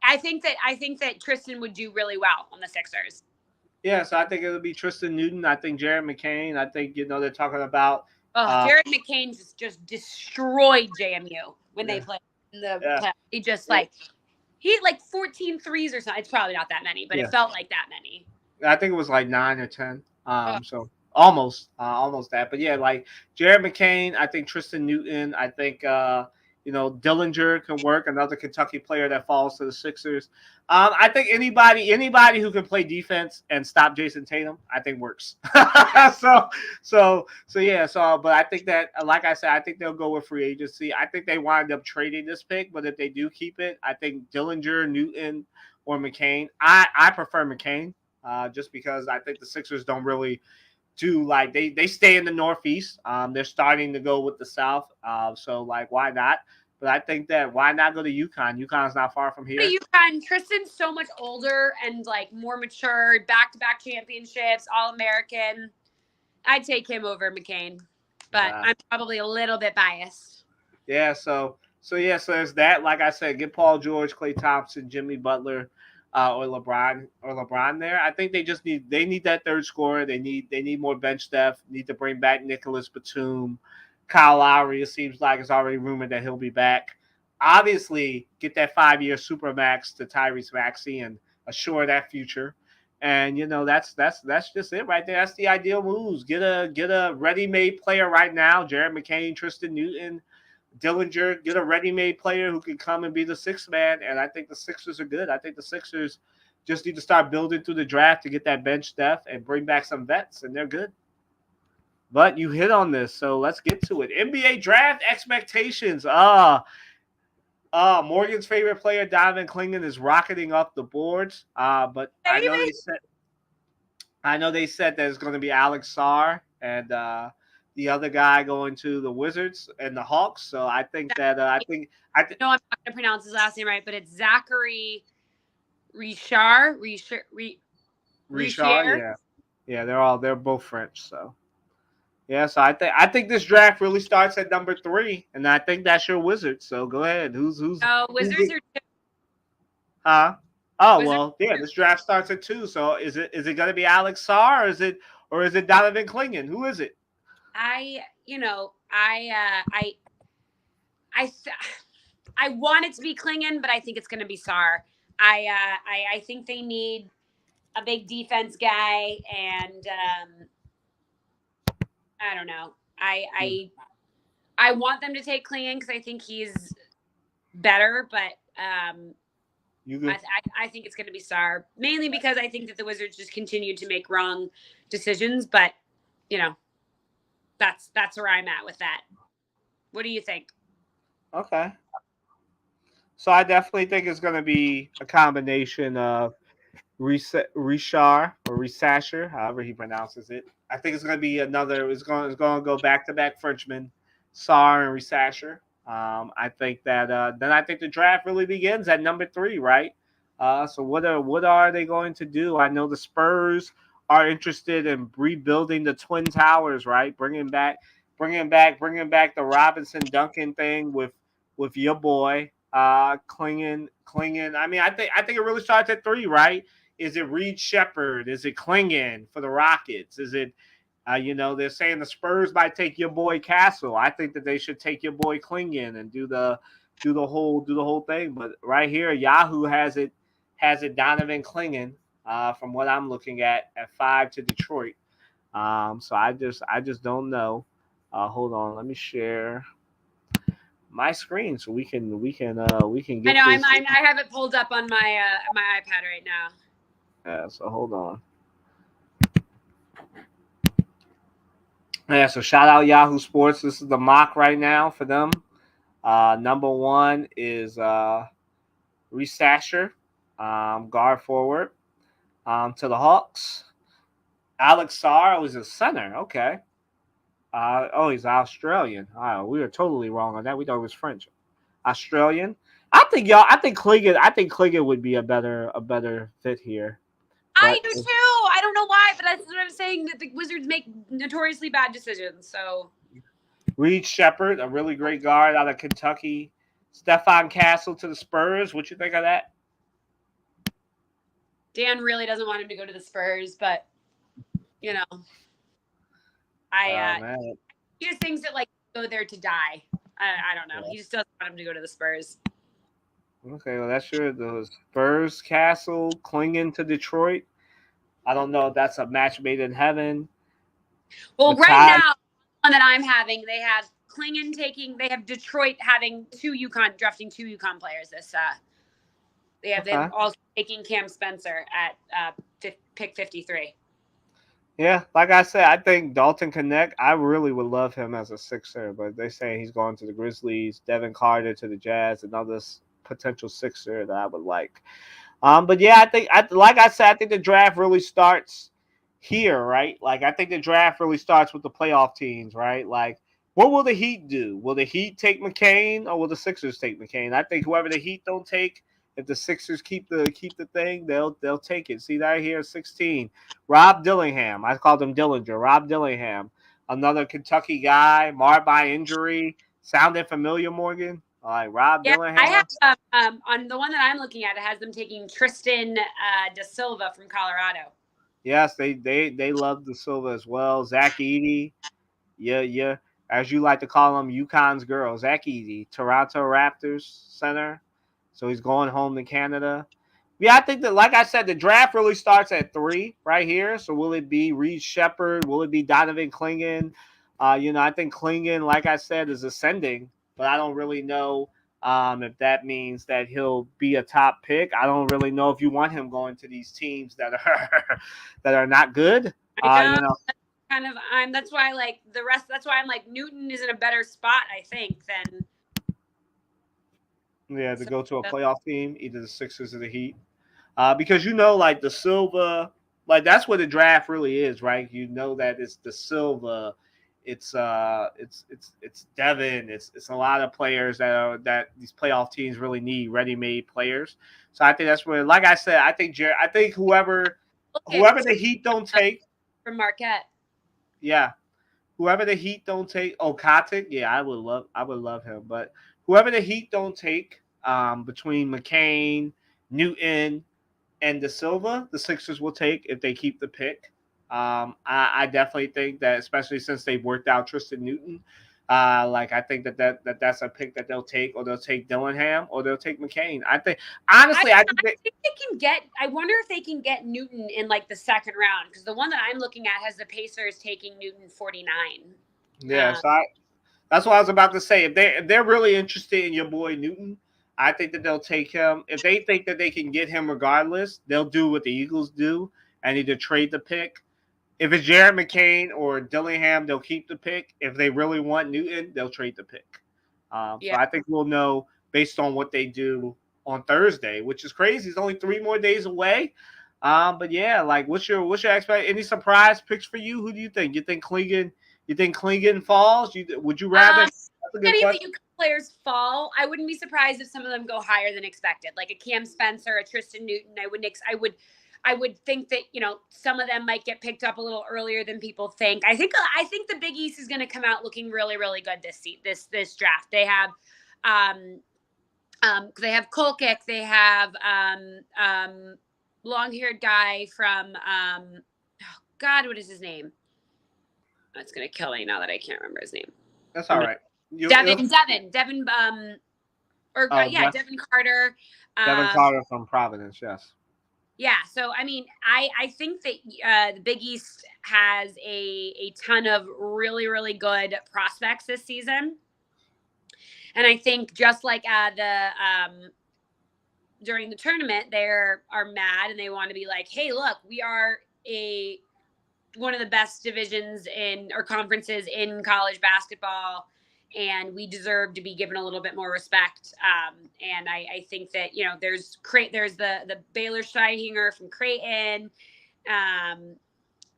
I think that Tristan would do really well on the Sixers. Yeah, so I think it'll be Tristan Newton. I think Jared McCain. I think they're talking about. Jared McCain just destroyed JMU when they played in the playoffs. He just he had 14 threes or something. It's probably not that many, but it felt like that many. I think it was like 9 or 10. So almost that. But yeah, like Jared McCain. I think Tristan Newton. I think Dillinger can work, another Kentucky player that falls to the Sixers. I think anybody who can play defense and stop Jason Tatum, I think works. So but I think that, like I said, I think they'll go with free agency. I think they wind up trading this pick, but if they do keep it, I think Dillinger, Newton, or McCain. I prefer McCain, just because I think the Sixers don't really do they stay in the Northeast. They're starting to go with the South. So why not? But I think that why not go to UConn? UConn's not far from here. UConn, Tristan's so much older and more mature, back-to-back championships, All-American. I'd take him over McCain, but I'm probably a little bit biased. Yeah. So there's that. Like I said, get Paul George, Klay Thompson, Jimmy Butler. Or LeBron there. I think they need that third scorer. They need more bench depth. Need to bring back Nicholas Batum, Kyle Lowry. It seems like it's already rumored that he'll be back. Obviously, get that 5-year supermax to Tyrese Maxey and assure that future. And that's just it right there. That's the ideal moves. Get a ready-made player right now. Jared McCain, Tristan Newton, Dillinger, get a ready-made player who can come and be the sixth man, and I think the Sixers are good. I think the Sixers just need to start building through the draft to get that bench depth and bring back some vets, and they're good. But you hit on this, so let's get to it. NBA draft expectations. Morgan's favorite player, Donovan Clingan, is rocketing up the boards. But I know they said that it's going to be Alex Sarr and the other guy going to the Wizards and the Hawks. So I think that no, I'm not going to pronounce his last name right, but it's Zachary Richard. Richard, yeah, they're both French. So Yeah, so I think this draft really starts at number 3, and I think that's your Wizards. So go ahead. No, who's Wizards it? are Huh? Oh Wizards. well, yeah. This draft starts at 2. So is it going to be Alex Sarr, or is it Donovan Clingan? Who is it? I I want it to be Klingon, but I think it's going to be Sar. I think they need a big defense guy, and I don't know. I want them to take Klingon because I think he's better, but You I, go. I think it's going to be Sar, mainly because I think that the Wizards just continue to make wrong decisions. But you know, that's where I'm at with that. What do you think? Okay. So I definitely think it's going to be a combination of Richard or Resasher, however he pronounces it. I think it's going to be another. It's going to go back to back Frenchman, Sar and Resasher. I think that then I think the draft really begins at number 3, right? So what are they going to do? I know the Spurs are interested in rebuilding the Twin Towers, right? Bringing back the Robinson Duncan thing with your boy, clinging. I mean, I think it really starts at 3, right? Is it Reed Shepard? Is it Klingon for the Rockets? Is it, they're saying the Spurs might take your boy Castle. I think that they should take your boy Klingon and do the whole thing. But right here, Yahoo has it Donovan Klingon, from what I'm looking at 5 to Detroit. So I just don't know. Hold on, let me share my screen so we can I get know this. I have it pulled up on my iPad right now. So hold on. Yeah, so shout out Yahoo Sports. This is the mock right now for them. Number 1 is Reese Sasher, guard forward. To the Hawks, Alex Sarr was a center. Okay. He's Australian. We were totally wrong on that. We thought it was French. Australian. I think y'all. I think Clegan. I think Clegan would be a better fit here. I But do too. I don't know why, but that's what I'm saying. That the Wizards make notoriously bad decisions. So Reed Shepard, a really great guard out of Kentucky. Stephon Castle to the Spurs. What you think of that? Dan really doesn't want him to go to the Spurs, but you know, I Man. he just thinks that like go there to die. I don't know. Yeah. He just doesn't want him to go to the Spurs. Okay, well that's sure the Spurs Castle clinging to Detroit. I don't know if that's a match made in heaven. Well, right Besides, now, one that I'm having, they have Klingon taking. They have Detroit having drafting 2 UConn players. They have them okay. also taking Cam Spencer at pick 53. Yeah, like I said, I think Dalton Connect. I really would love him as a Sixer, but they saying he's going to the Grizzlies. Devin Carter to the Jazz, another potential Sixer that I would like. But yeah, like I said, I think the draft really starts here, right? Like I think the draft really starts with the playoff teams, right? Like, what will the Heat do? Will the Heat take McCain, or will the Sixers take McCain? I think whoever the Heat don't take, if the Sixers keep the thing, they'll take it. See that here, 16. Rob Dillingham. I called him Dillinger. Rob Dillingham, another Kentucky guy, marred by injury. Sounded familiar, Morgan? All right, Rob Yeah, I Dillingham. have on the one that I'm looking at. It has them taking Tristan Da Silva from Colorado. Yes, they love the Silva as well. Zach Edey, yeah, as you like to call him, UConn's girl, Zach Edey, Toronto Raptors center. So he's going home to Canada. Yeah, I think that, like I said, the draft really starts at 3 right here. So will it be Reed Shepard? Will it be Donovan Clingan? I think Clingan, like I said, is ascending, but I don't really know if that means that he'll be a top pick. I don't really know if you want him going to these teams that are that are not good. I know. Kind of. That's why I like the rest. That's why I'm like Newton is in a better spot, I think, than. Yeah, to go to a playoff team, either the Sixers or the Heat. Because like the Silva, like that's what the draft really is, right? You know that it's the Silva, it's Devin, it's a lot of players that these playoff teams really need ready-made players. So I think that's where, like I said, I think whoever the Heat don't take, From Marquette. yeah, whoever the Heat don't take, Kotick, yeah, I would love him. But whoever the Heat don't take, between McCain, Newton, and De Silva, the Sixers will take if they keep the pick. I definitely think that, especially since they've worked out Tristan Newton, like I think that's a pick that they'll take, or they'll take Dillingham, or they'll take McCain. I think honestly, I think they can get. I wonder if they can get Newton in like the second round, because the one that I'm looking at has the Pacers taking Newton 49. yeah. That's what I was about to say. If they're really interested in your boy Newton, I think that they'll take him. If they think that they can get him regardless, they'll do what the Eagles do and either trade the pick. If it's Jared McCain or Dillingham, they'll keep the pick. If they really want Newton, they'll trade the pick. So Yeah. I think we'll know based on what they do on Thursday, which is crazy. It's only 3 more days away. But yeah, like what's your expect? Any surprise picks for you? Who do you think? You think Klingon falls? Would you rather? That's a good Any of the question. UConn players fall. I wouldn't be surprised if some of them go higher than expected, like a Cam Spencer, a Tristan Newton. I would think that, some of them might get picked up a little earlier than people think. I think the Big East is going to come out looking really, really good this draft. They have they have Kolkick, they have long-haired guy from God, what is his name? That's going to kill me now that I can't remember his name. That's all right. Devin Devin Carter. Devin Carter from Providence, yes. Yeah, so I mean, I think that the Big East has a ton of really, really good prospects this season, and I think just like during the tournament, they are mad and they want to be like, hey, look, we are one of the best divisions or conferences in college basketball, and we deserve to be given a little bit more respect. And I think that, there's the Baylor Scheihinger from Creighton.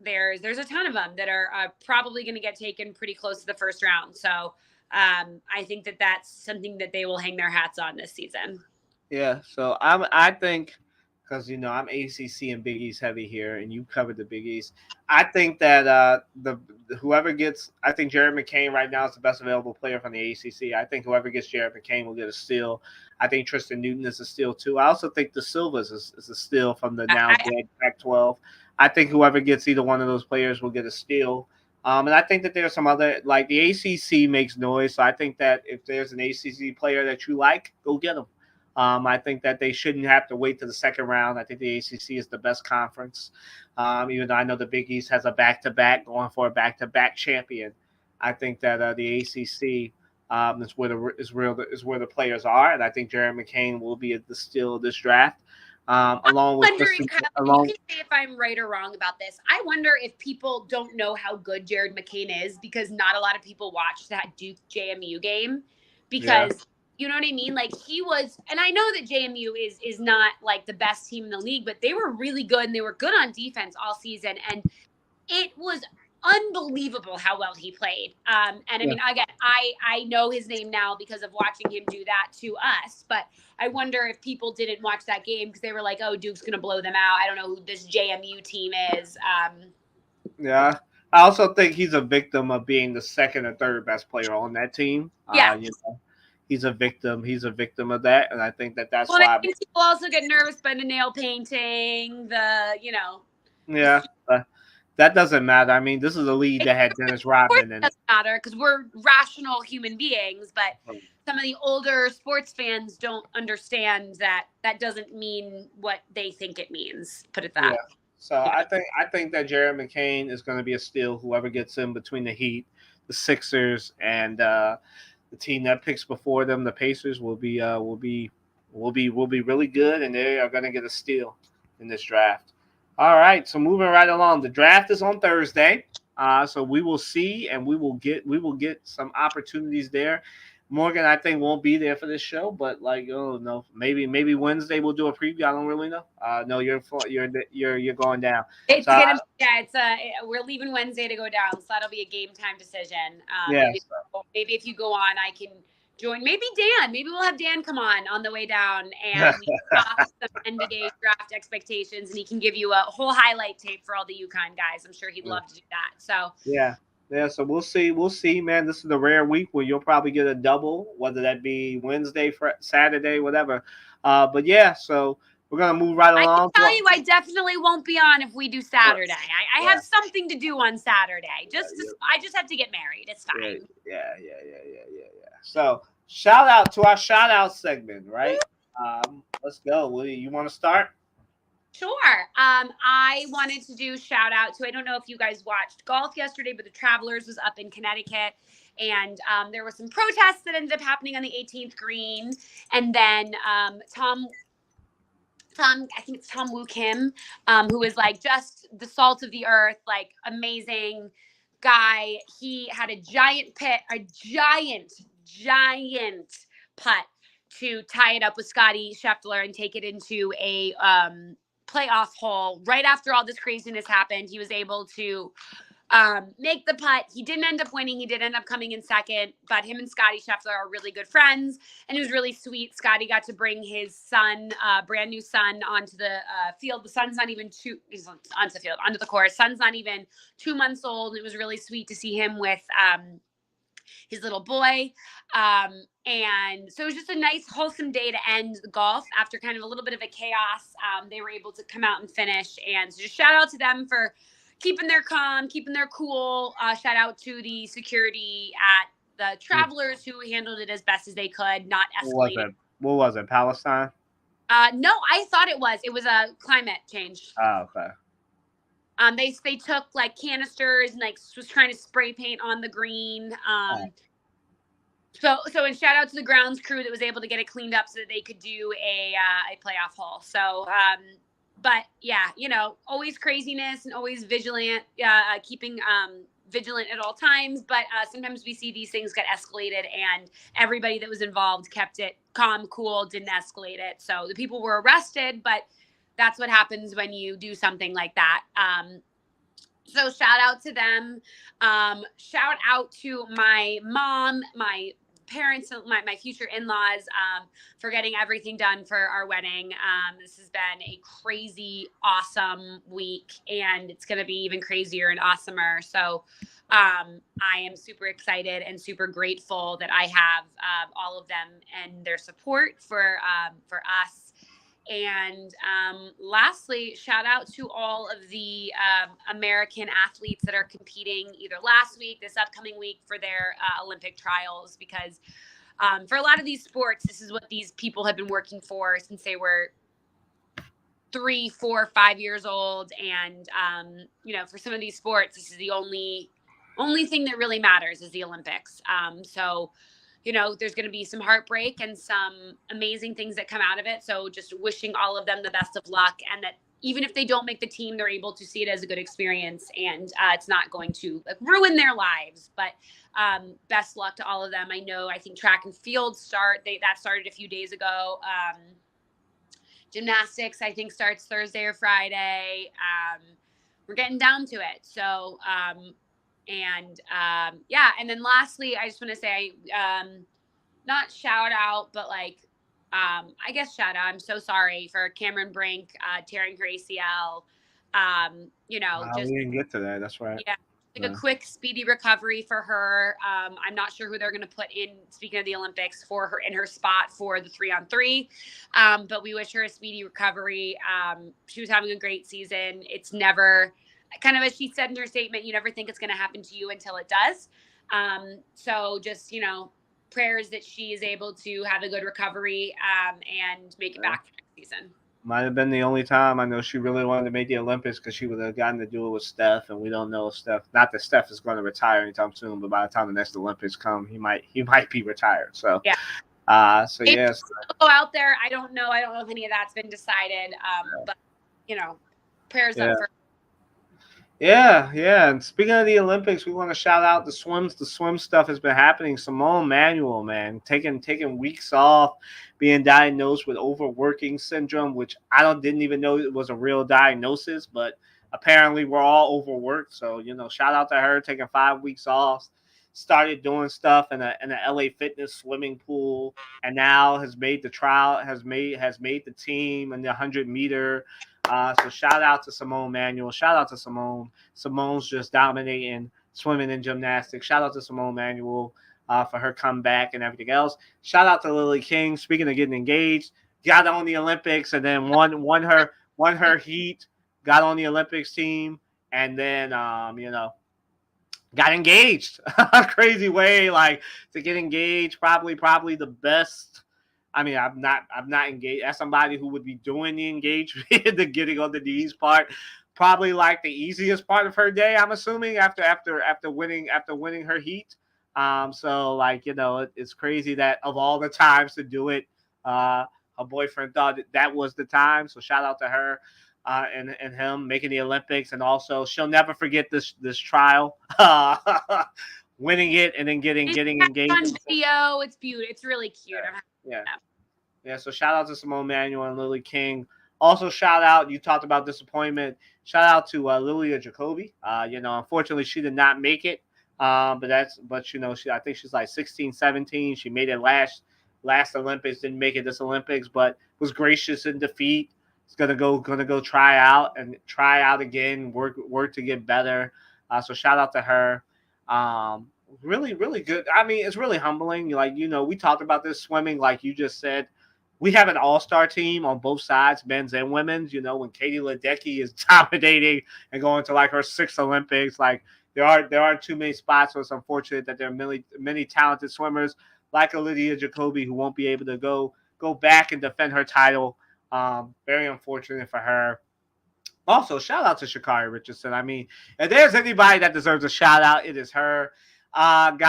There's a ton of them that are probably going to get taken pretty close to the first round. So I think that that's something that they will hang their hats on this season. Yeah, so I think, because I'm ACC and Big East heavy here, and you covered the Big East. I think that whoever gets, I think Jared McCain right now is the best available player from the ACC. I think whoever gets Jared McCain will get a steal. I think Tristan Newton is a steal too. I also think De Silva is a steal from the now dead Pac-12. I think whoever gets either one of those players will get a steal. And I think that there's some other, like the ACC makes noise, so I think that if there's an ACC player that you like, go get them. I think that they shouldn't have to wait to the second round. I think the ACC is the best conference. Even though I know the Big East has a back-to-back, going for a back-to-back champion. I think that the ACC is where the players are, and I think Jared McCain will be the steal of this draft. Along with you can say if I'm right or wrong about this. I wonder if people don't know how good Jared McCain is because not a lot of people watched that Duke JMU game because. Yeah. You know what I mean? Like he was, and I know that JMU is not like the best team in the league, but they were really good and they were good on defense all season. And it was unbelievable how well he played. And I mean, again, I know his name now because of watching him do that to us, but I wonder if people didn't watch that game because they were like, oh, Duke's going to blow them out. I don't know who this JMU team is. Yeah. I also think he's a victim of being the second or third best player on that team. Yeah. He's a victim. He's a victim of that, and I think that's why. I think people also get nervous by the nail painting. Yeah, that doesn't matter. I mean, this is a league that had Dennis Rodman. It doesn't matter because we're rational human beings, but some of the older sports fans don't understand that doesn't mean what they think it means. Put it that. Yeah. So I think that Jared McCain is going to be a steal. Whoever gets him between the Heat, the Sixers, and the team that picks before them, the Pacers, will be really good, and they are going to get a steal in this draft. All right, so moving right along, the draft is on Thursday, so we will see, and we will get some opportunities there. Morgan, I think, won't be there for this show, but maybe Wednesday we'll do a preview. I don't really know. No, you're going down. We're leaving Wednesday to go down, so that'll be a game time decision. Maybe if you go on, I can join. Maybe Dan. Maybe we'll have Dan come on the way down, and we can talk some NBA draft expectations, and he can give you a whole highlight tape for all the UConn guys. I'm sure he'd love to do that. So yeah. Yeah, so we'll see. We'll see, man. This is the rare week where you'll probably get a double, whether that be Wednesday, Saturday, whatever. But yeah, so we're gonna move right I can along. tell you, I definitely won't be on if we do Saturday. I Yeah, have something to do on Saturday. yeah, I just have to get married. It's yeah, fine. yeah. So shout out to our shout out segment, right? Let's go. You want to start? Sure. I wanted to do shout out to, I don't know if you guys watched golf yesterday, but the Travelers was up in Connecticut. And there were some protests that ended up happening on the 18th green. And then I think it's Tom Woo Kim, who is like just the salt of the earth, like amazing guy. He had a giant putt to tie it up with Scotty Scheffler and take it into a playoff hole. Right after all this craziness happened, he was able to make the putt. He didn't end up winning. He did end up coming in second, but him and Scotty Scheffler are really good friends, and it was really sweet. Scotty got to bring his son, brand new son, onto the field. The son's not even he's onto the field, onto the course. Son's not even 2 months old. It was really sweet to see him with his little boy. And so it was just a nice, wholesome day to end the golf after kind of a little bit of a chaos. They were able to come out and finish. And so just shout out to them for keeping their calm, keeping their cool. Shout out to the security at the Travelers who handled it as best as they could, not escalating. What was it? Palestine? No, I thought it was a climate change. Oh, okay. They took like canisters and like was trying to spray paint on the green. So and shout out to the grounds crew that was able to get it cleaned up so that they could do a playoff hole. So but yeah, always craziness and always vigilant, keeping vigilant at all times. But sometimes we see these things get escalated, and everybody that was involved kept it calm, cool, didn't escalate it. So the people were arrested, but that's what happens when you do something like that. So shout out to them. Shout out to my mom, my parents, my future in-laws, for getting everything done for our wedding. This has been a crazy, awesome week, and it's going to be even crazier and awesomer. So I am super excited and super grateful that I have all of them and their support for us. And lastly, shout out to all of the American athletes that are competing either last week, this upcoming week for their Olympic trials, because for a lot of these sports, this is what these people have been working for since they were 3, 4, 5 years old. And, for some of these sports, this is the only thing that really matters is the Olympics. So there's going to be some heartbreak and some amazing things that come out of it. So just wishing all of them the best of luck, and that even if they don't make the team, they're able to see it as a good experience, and it's not going to ruin their lives. But best luck to all of them. I think track and field that started a few days ago. Gymnastics, I think, starts Thursday or Friday. We're getting down to it. So, and then lastly, I just want to say, not shout out, but I guess shout out. I'm so sorry for Cameron Brink tearing her ACL. We didn't get to that. That's right. Yeah, a quick, speedy recovery for her. I'm not sure who they're going to put in, speaking of the Olympics, for her in her spot for the 3-on-3. But we wish her a speedy recovery. She was having a great season. It's never, kind of as she said in her statement, you never think it's going to happen to you until it does. So just, prayers that she is able to have a good recovery and make it back for next season. Might have been the only time. I know she really wanted to make the Olympics because she would have gotten to do it with Steph, and we don't know if not that Steph is going to retire anytime soon, but by the time the next Olympics come, he might be retired. So yeah. Yes. Go out there. I don't know if any of that's been decided. But prayers up for. Yeah. And speaking of the Olympics, we want to shout out the swims. The swim stuff has been happening. Simone Manuel, man, taking weeks off, being diagnosed with overworking syndrome, which didn't even know it was a real diagnosis, but apparently we're all overworked. So, shout out to her taking 5 weeks off, started doing stuff in a LA Fitness swimming pool, and now has made the trial, has made the team in the 100-meter. So shout out to Simone Manuel. Shout out to Simone. Simone's just dominating swimming and gymnastics. Shout out to Simone Manuel for her comeback and everything else. Shout out to Lily King. Speaking of getting engaged, got on the Olympics and then won her heat. Got on the Olympics team and then got engaged. Crazy way like to get engaged. Probably the best. I mean, I'm not engaged as somebody who would be doing the engagement, the getting on the knees part. Probably like the easiest part of her day. I'm assuming after winning her heat. So like it's crazy that of all the times to do it, her boyfriend thought that was the time. So shout out to her. And him making the Olympics, and also she'll never forget this trial, winning it, and then getting engaged. On video, it's beautiful. It's really cute. Yeah. So shout out to Simone Manuel and Lily King. Also shout out. You talked about disappointment. Shout out to Lilia Jacoby. Unfortunately she did not make it. But I think she's like 16, 17. She made it last Olympics. Didn't make it this Olympics, but was gracious in defeat. It's gonna go try out again. Work to get better. So shout out to her. Really, really good. I mean, it's really humbling. We talked about this swimming, like you just said. We have an all-star team on both sides, men's and women's. When Katie Ledecky is dominating and going to like her sixth Olympics, like there aren't too many spots. So it's unfortunate that there are many talented swimmers like Olivia Jacoby who won't be able to go back and defend her title. Very unfortunate for her. Also, shout out to Sha'Carri Richardson. I mean, if there's anybody that deserves a shout out, it is her. One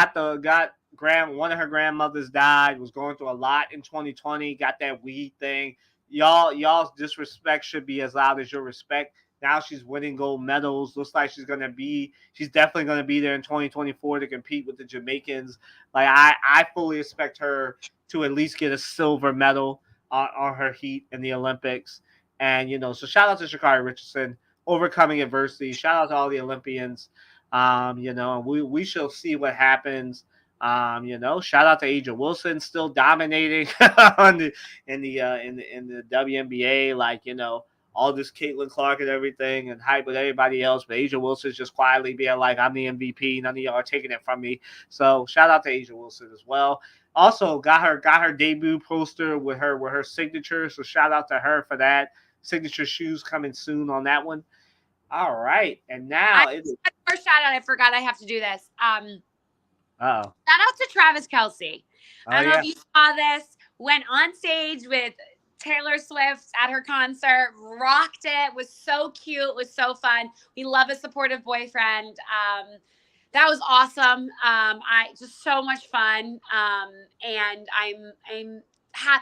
of her grandmothers died. Was going through a lot in 2020. Got that weed thing. Y'all's disrespect should be as loud as your respect. Now she's winning gold medals. Looks like she's definitely gonna be there in 2024 to compete with the Jamaicans. Like I fully expect her to at least get a silver medal on her heat in the Olympics. And so shout out to Sha'Carri Richardson overcoming adversity. Shout out to all the Olympians. And we shall see what happens. Shout out to Asia Wilson still dominating in the WNBA. Like all this Caitlin Clark and everything and hype with everybody else, but Asia Wilson's just quietly being like, I'm the MVP. None of y'all are taking it from me. So shout out to Asia Wilson as well. Also got her debut poster with her signature. So shout out to her for that. Signature shoes coming soon on that one. All right. And now first shout out, I forgot I have to do this. Uh-oh. Shout out to Travis Kelce. I don't know if you saw this. Went on stage with Taylor Swift at her concert, rocked it, was so cute, was so fun. We love a supportive boyfriend. That was awesome. Just so much fun. And I'm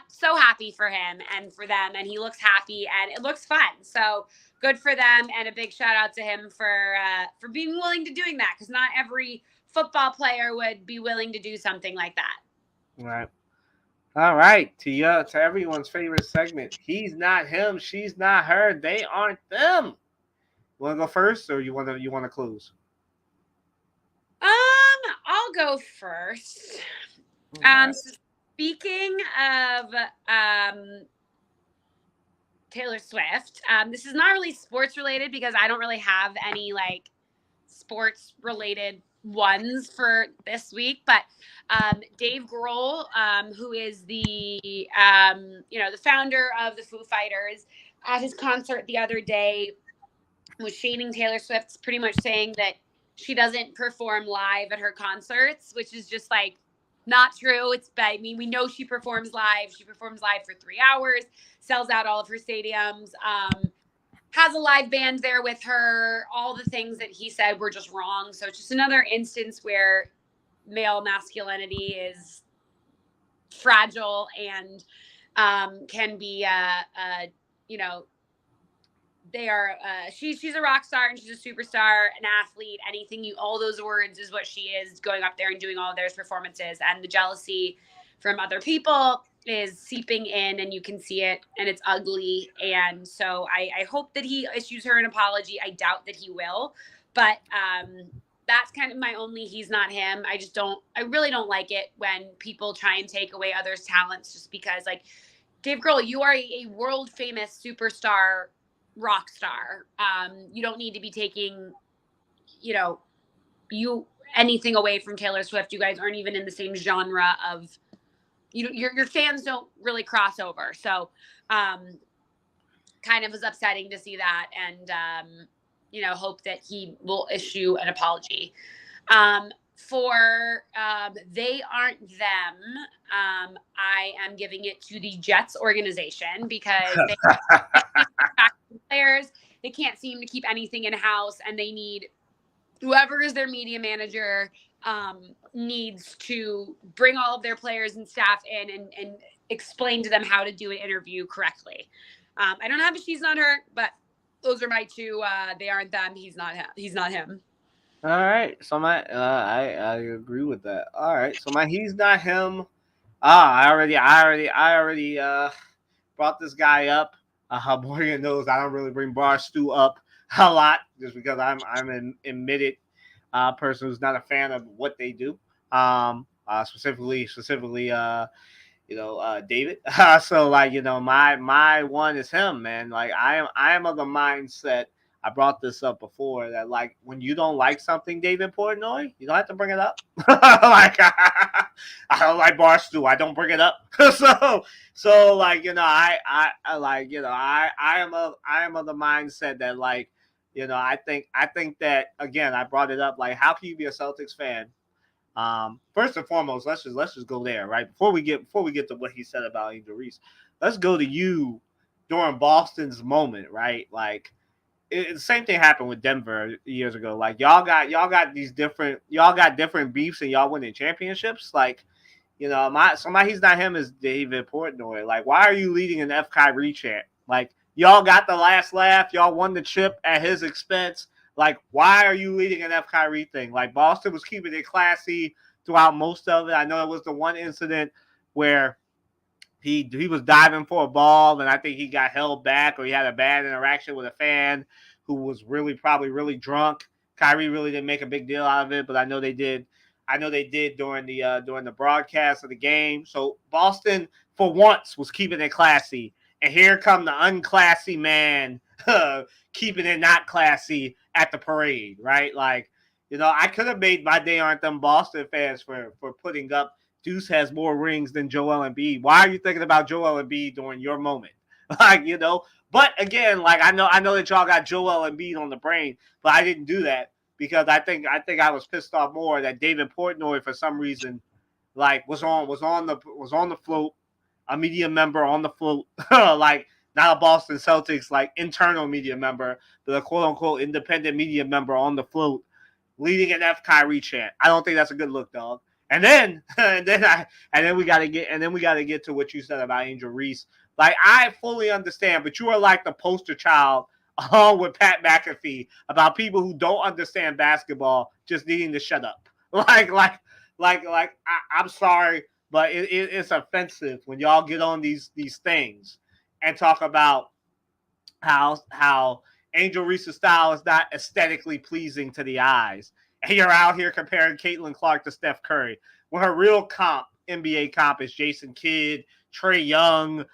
so happy for him and for them, and he looks happy and it looks fun. So good for them, and a big shout out to him for being willing to doing that, because not every football player would be willing to do something like that. Right. All right. To everyone's favorite segment. He's not him. She's not her. They aren't them. You want to go first, or you want to close? I'll go first. Speaking of Taylor Swift, this is not really sports related because I don't really have any like sports related ones for this week, but Dave Grohl, who is the the founder of the Foo Fighters, at his concert the other day was shaming Taylor Swift, pretty much saying that she doesn't perform live at her concerts, which is just like not true. We know she performs live. She performs live for 3 hours, sells out all of her stadiums, has a live band there with her. All the things that he said were just wrong. So it's just another instance where male masculinity is fragile and can be, she's a rock star and she's a superstar, an athlete, all those words is what she is, going up there and doing all of those performances. And the jealousy from other people is seeping in, and you can see it, and it's ugly. And so I hope that he issues her an apology. I doubt that he will, but that's kind of my only he's not him. I really don't like it when people try and take away others' talents just because, like, Dave Grohl, you are a world famous superstar rock star. You don't need to be taking, anything away from Taylor Swift. You guys aren't even in the same genre of your fans don't really cross over. So kind of was upsetting to see that, and hope that he will issue an apology. For They Aren't Them, I am giving it to the Jets organization because they players, they can't seem to keep anything in house, and they need whoever is their media manager needs to bring all of their players and staff in and explain to them how to do an interview correctly. I don't have a she's not her, but those are my two. They aren't them. He's not him. He's not him. All right. So I agree with that. All right. So my he's not him. I already brought this guy up. Morgan knows I don't really bring Barstool up a lot just because I'm an admitted person who's not a fan of what they do. Specifically, David. So my one is him, man. Like I am of the mindset. I brought this up before that like when you don't like something, David Portnoy, you don't have to bring it up. Like I don't like Barstool, I don't bring it up. so like I am of the mindset that like I think that again I brought it up like how can you be a Celtics fan? First and foremost, let's just go there, right? Before we get to what he said about Angel Reese, let's go to you during Boston's moment, right? Like the same thing happened with Denver years ago. Like y'all got different beefs and y'all winning championships. Like, my he's not him is David Portnoy. Like, why are you leading an F Kyrie chant? Like, y'all got the last laugh, y'all won the chip at his expense. Like, why are you leading an F Kyrie thing? Like, Boston was keeping it classy throughout most of it. I know it was the one incident where he was diving for a ball, and I think he got held back or he had a bad interaction with a fan who was probably really drunk. Kyrie really didn't make a big deal out of it, but I know they did. During the broadcast of the game. So Boston, for once, was keeping it classy. And here come the unclassy man keeping it not classy at the parade, right? Like, I could have made my day on them Boston fans for putting up Deuce has more rings than Joel Embiid. Why are you thinking about Joel Embiid during your moment? Like, but again, like I know that y'all got Joel Embiid on the brain, but I didn't do that because I think I was pissed off more that David Portnoy for some reason like was on the float, a media member on the float, like not a Boston Celtics like internal media member, but a quote unquote independent media member on the float leading an F Kyrie chant. I don't think that's a good look, dog. And then we gotta get to what you said about Angel Reese. Like I fully understand, but you are like the poster child along with Pat McAfee about people who don't understand basketball just needing to shut up. I'm sorry, but it's offensive when y'all get on these things and talk about how Angel Reese's style is not aesthetically pleasing to the eyes. And you're out here comparing Caitlin Clark to Steph Curry when her real NBA comp is Jason Kidd, Trae Young,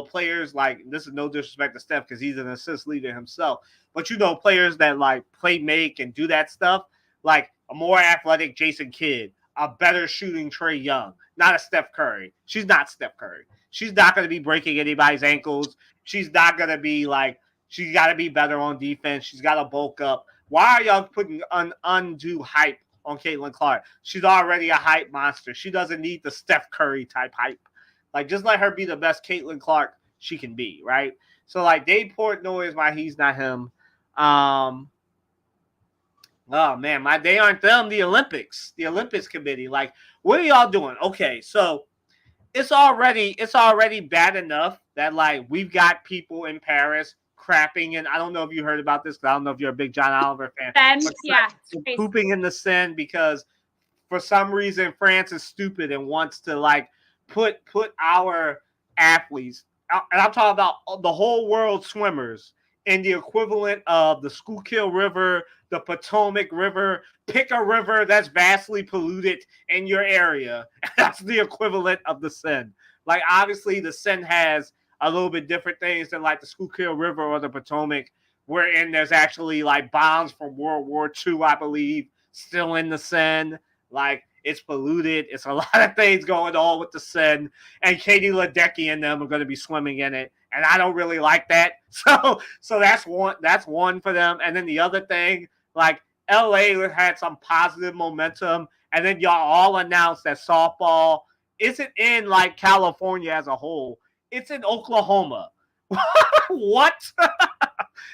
players like, this is no disrespect to Steph because he's an assist leader himself, but players that like play make and do that stuff, like a more athletic Jason Kidd, a better shooting Trae Young, not a Steph Curry. She's not Steph Curry. She's not going to be breaking anybody's ankles. She's not going to be like, she's got to be better on defense. She's got to bulk up. Why are y'all putting undue hype on Caitlin Clark? She's already a hype monster. She doesn't need the Steph Curry type hype. Like, just let her be the best Caitlin Clark she can be, right? So, like, Dave Portnoy is why he's not him. Oh, man, they aren't them, the Olympics committee. Like, what are y'all doing? Okay, so it's already bad enough that, like, we've got people in Paris crapping, and I don't know if you heard about this, because I don't know if you're a big John Oliver fan. Yeah. Pooping in the Seine because for some reason France is stupid and wants to, like, put our athletes, and I'm talking about the whole world swimmers, in the equivalent of the Schuylkill River, the Potomac River, pick a river that's vastly polluted in your area. That's the equivalent of the Seine. Like, obviously, the Seine has a little bit different things than, like, the Schuylkill River or the Potomac, wherein there's actually, like, bombs from World War II, I believe, still in the Seine. Like, it's polluted. It's a lot of things going on with the Seine. And Katie Ledecky and them are going to be swimming in it. And I don't really like that. So that's one for them. And then the other thing, like, LA had some positive momentum. And then y'all all announced that softball isn't in, like, California as a whole. It's in Oklahoma. What?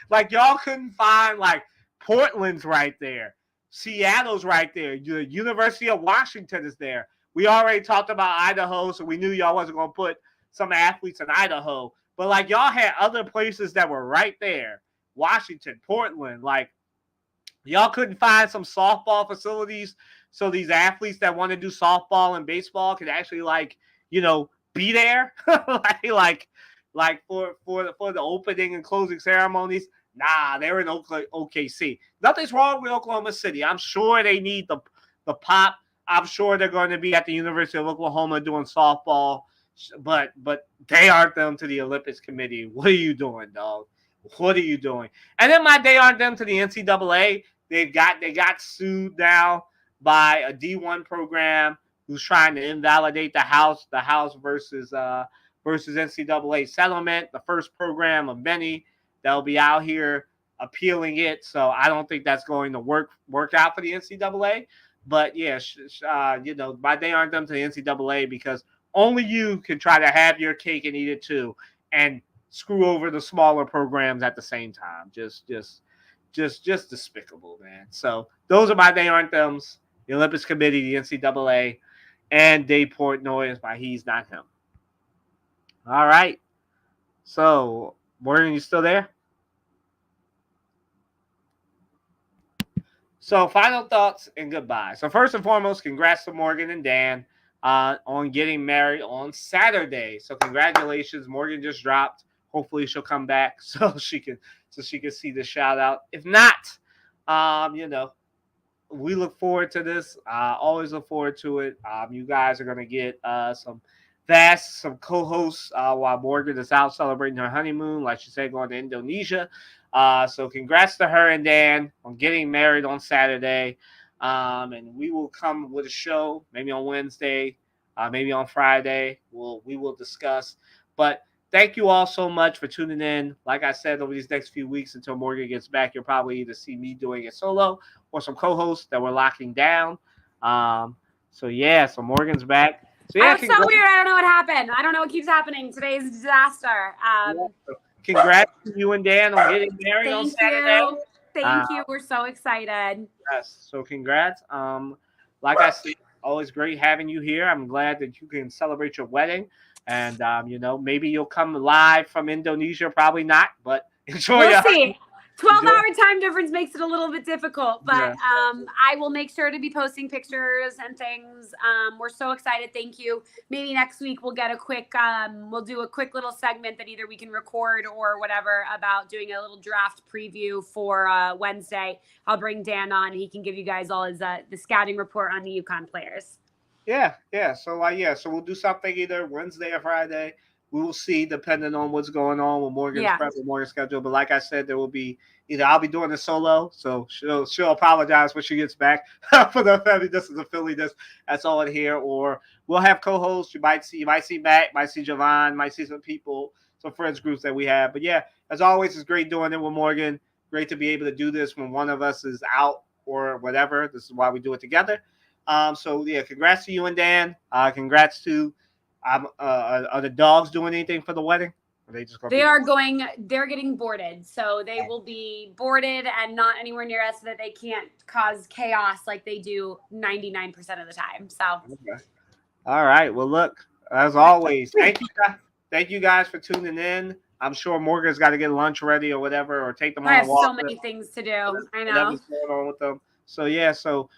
Like, y'all couldn't find, like, Portland's right there. Seattle's right there. The University of Washington is there. We already talked about Idaho, so we knew y'all wasn't going to put some athletes in Idaho. But, like, y'all had other places that were right there. Washington, Portland. Like, y'all couldn't find some softball facilities so these athletes that want to do softball and baseball could actually, like, you know, be there. like for the opening and closing ceremonies. Nah, they're in OKC. Nothing's wrong with Oklahoma City. I'm sure they need the pop. I'm sure they're going to be at the University of Oklahoma doing softball, but they aren't them to the Olympics committee. What are you doing, dog? What are you doing? And then they aren't them to the NCAA. They got sued now by a D1 program who's trying to invalidate the House versus NCAA settlement, the first program of many that'll be out here appealing it. So I don't think that's going to work out for the NCAA. But yeah, you know, they aren't them to the NCAA because only you can try to have your cake and eat it too, and screw over the smaller programs at the same time. Just despicable, man. So those are my they aren't thems. The Olympics Committee, the NCAA, and Dave Portnoy is my he's not him. All right. So, Morgan, you still there? So, final thoughts and goodbye. So, first and foremost, congrats to Morgan and Dan on getting married on Saturday. So, congratulations. Morgan just dropped. Hopefully, she'll come back so she can see the shout out. If not, you know, we look forward to this. Always look forward to it. You guys are gonna get some co-hosts while Morgan is out celebrating her honeymoon, like she said, going to Indonesia. So congrats to her and Dan on getting married on Saturday. And we will come with a show maybe on Wednesday, maybe on Friday. We will discuss. But thank you all so much for tuning in. Like I said, over these next few weeks until Morgan gets back, you'll probably either see me doing it solo or some co-hosts that we're locking down. So Morgan's back. So yeah, it's so weird. I don't know what happened. I don't know what keeps happening. Today's a disaster. Congrats to you and Dan on getting married on Saturday. Thank you. We're so excited. Yes. So congrats. Like I said, always great having you here. I'm glad that you can celebrate your wedding. And, you know, maybe you'll come live from Indonesia. Probably not, but enjoy. We'll see. 12-hour time difference makes it a little bit difficult, but Yeah. I will make sure to be posting pictures and things. We're so excited. Thank you. Maybe next week we'll get we'll do a quick little segment that either we can record or whatever about doing a little draft preview for Wednesday. I'll bring Dan on. He can give you guys all his the scouting report on the UConn players. Yeah. So we'll do something either Wednesday or Friday. We will see, depending on what's going on with Morgan's prep and Morgan's schedule. But like I said, there will be either I'll be doing it solo, so she'll apologize when she gets back for the family-ness and the Philly-ness. That's all in here. Or we'll have co-hosts. You might see Matt, might see Javon, might see some people, some friends groups that we have. But yeah, as always, it's great doing it with Morgan. Great to be able to do this when one of us is out or whatever. This is why we do it together. Congrats to you and Dan. Congrats to. Are the dogs doing anything for the wedding? Or are they just they're getting boarded. So they will be boarded and not anywhere near us so that they can't cause chaos like they do 99% of the time. So okay. All right. Well, look, as always, thank you guys for tuning in. I'm sure Morgan's got to get lunch ready or whatever, or take them on a walk. I have so many things to do. I know. What's going on with them. So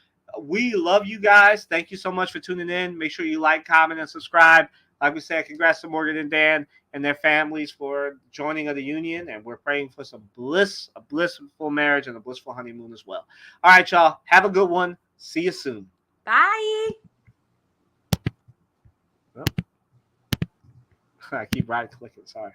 we love you guys. Thank you so much for tuning in. Make sure you like, comment, and subscribe. Like we said, congrats to Morgan and Dan and their families for joining of the union. And we're praying for some a blissful marriage and a blissful honeymoon as well. All right, y'all. Have a good one. See you soon. Bye. I keep right clicking. Sorry.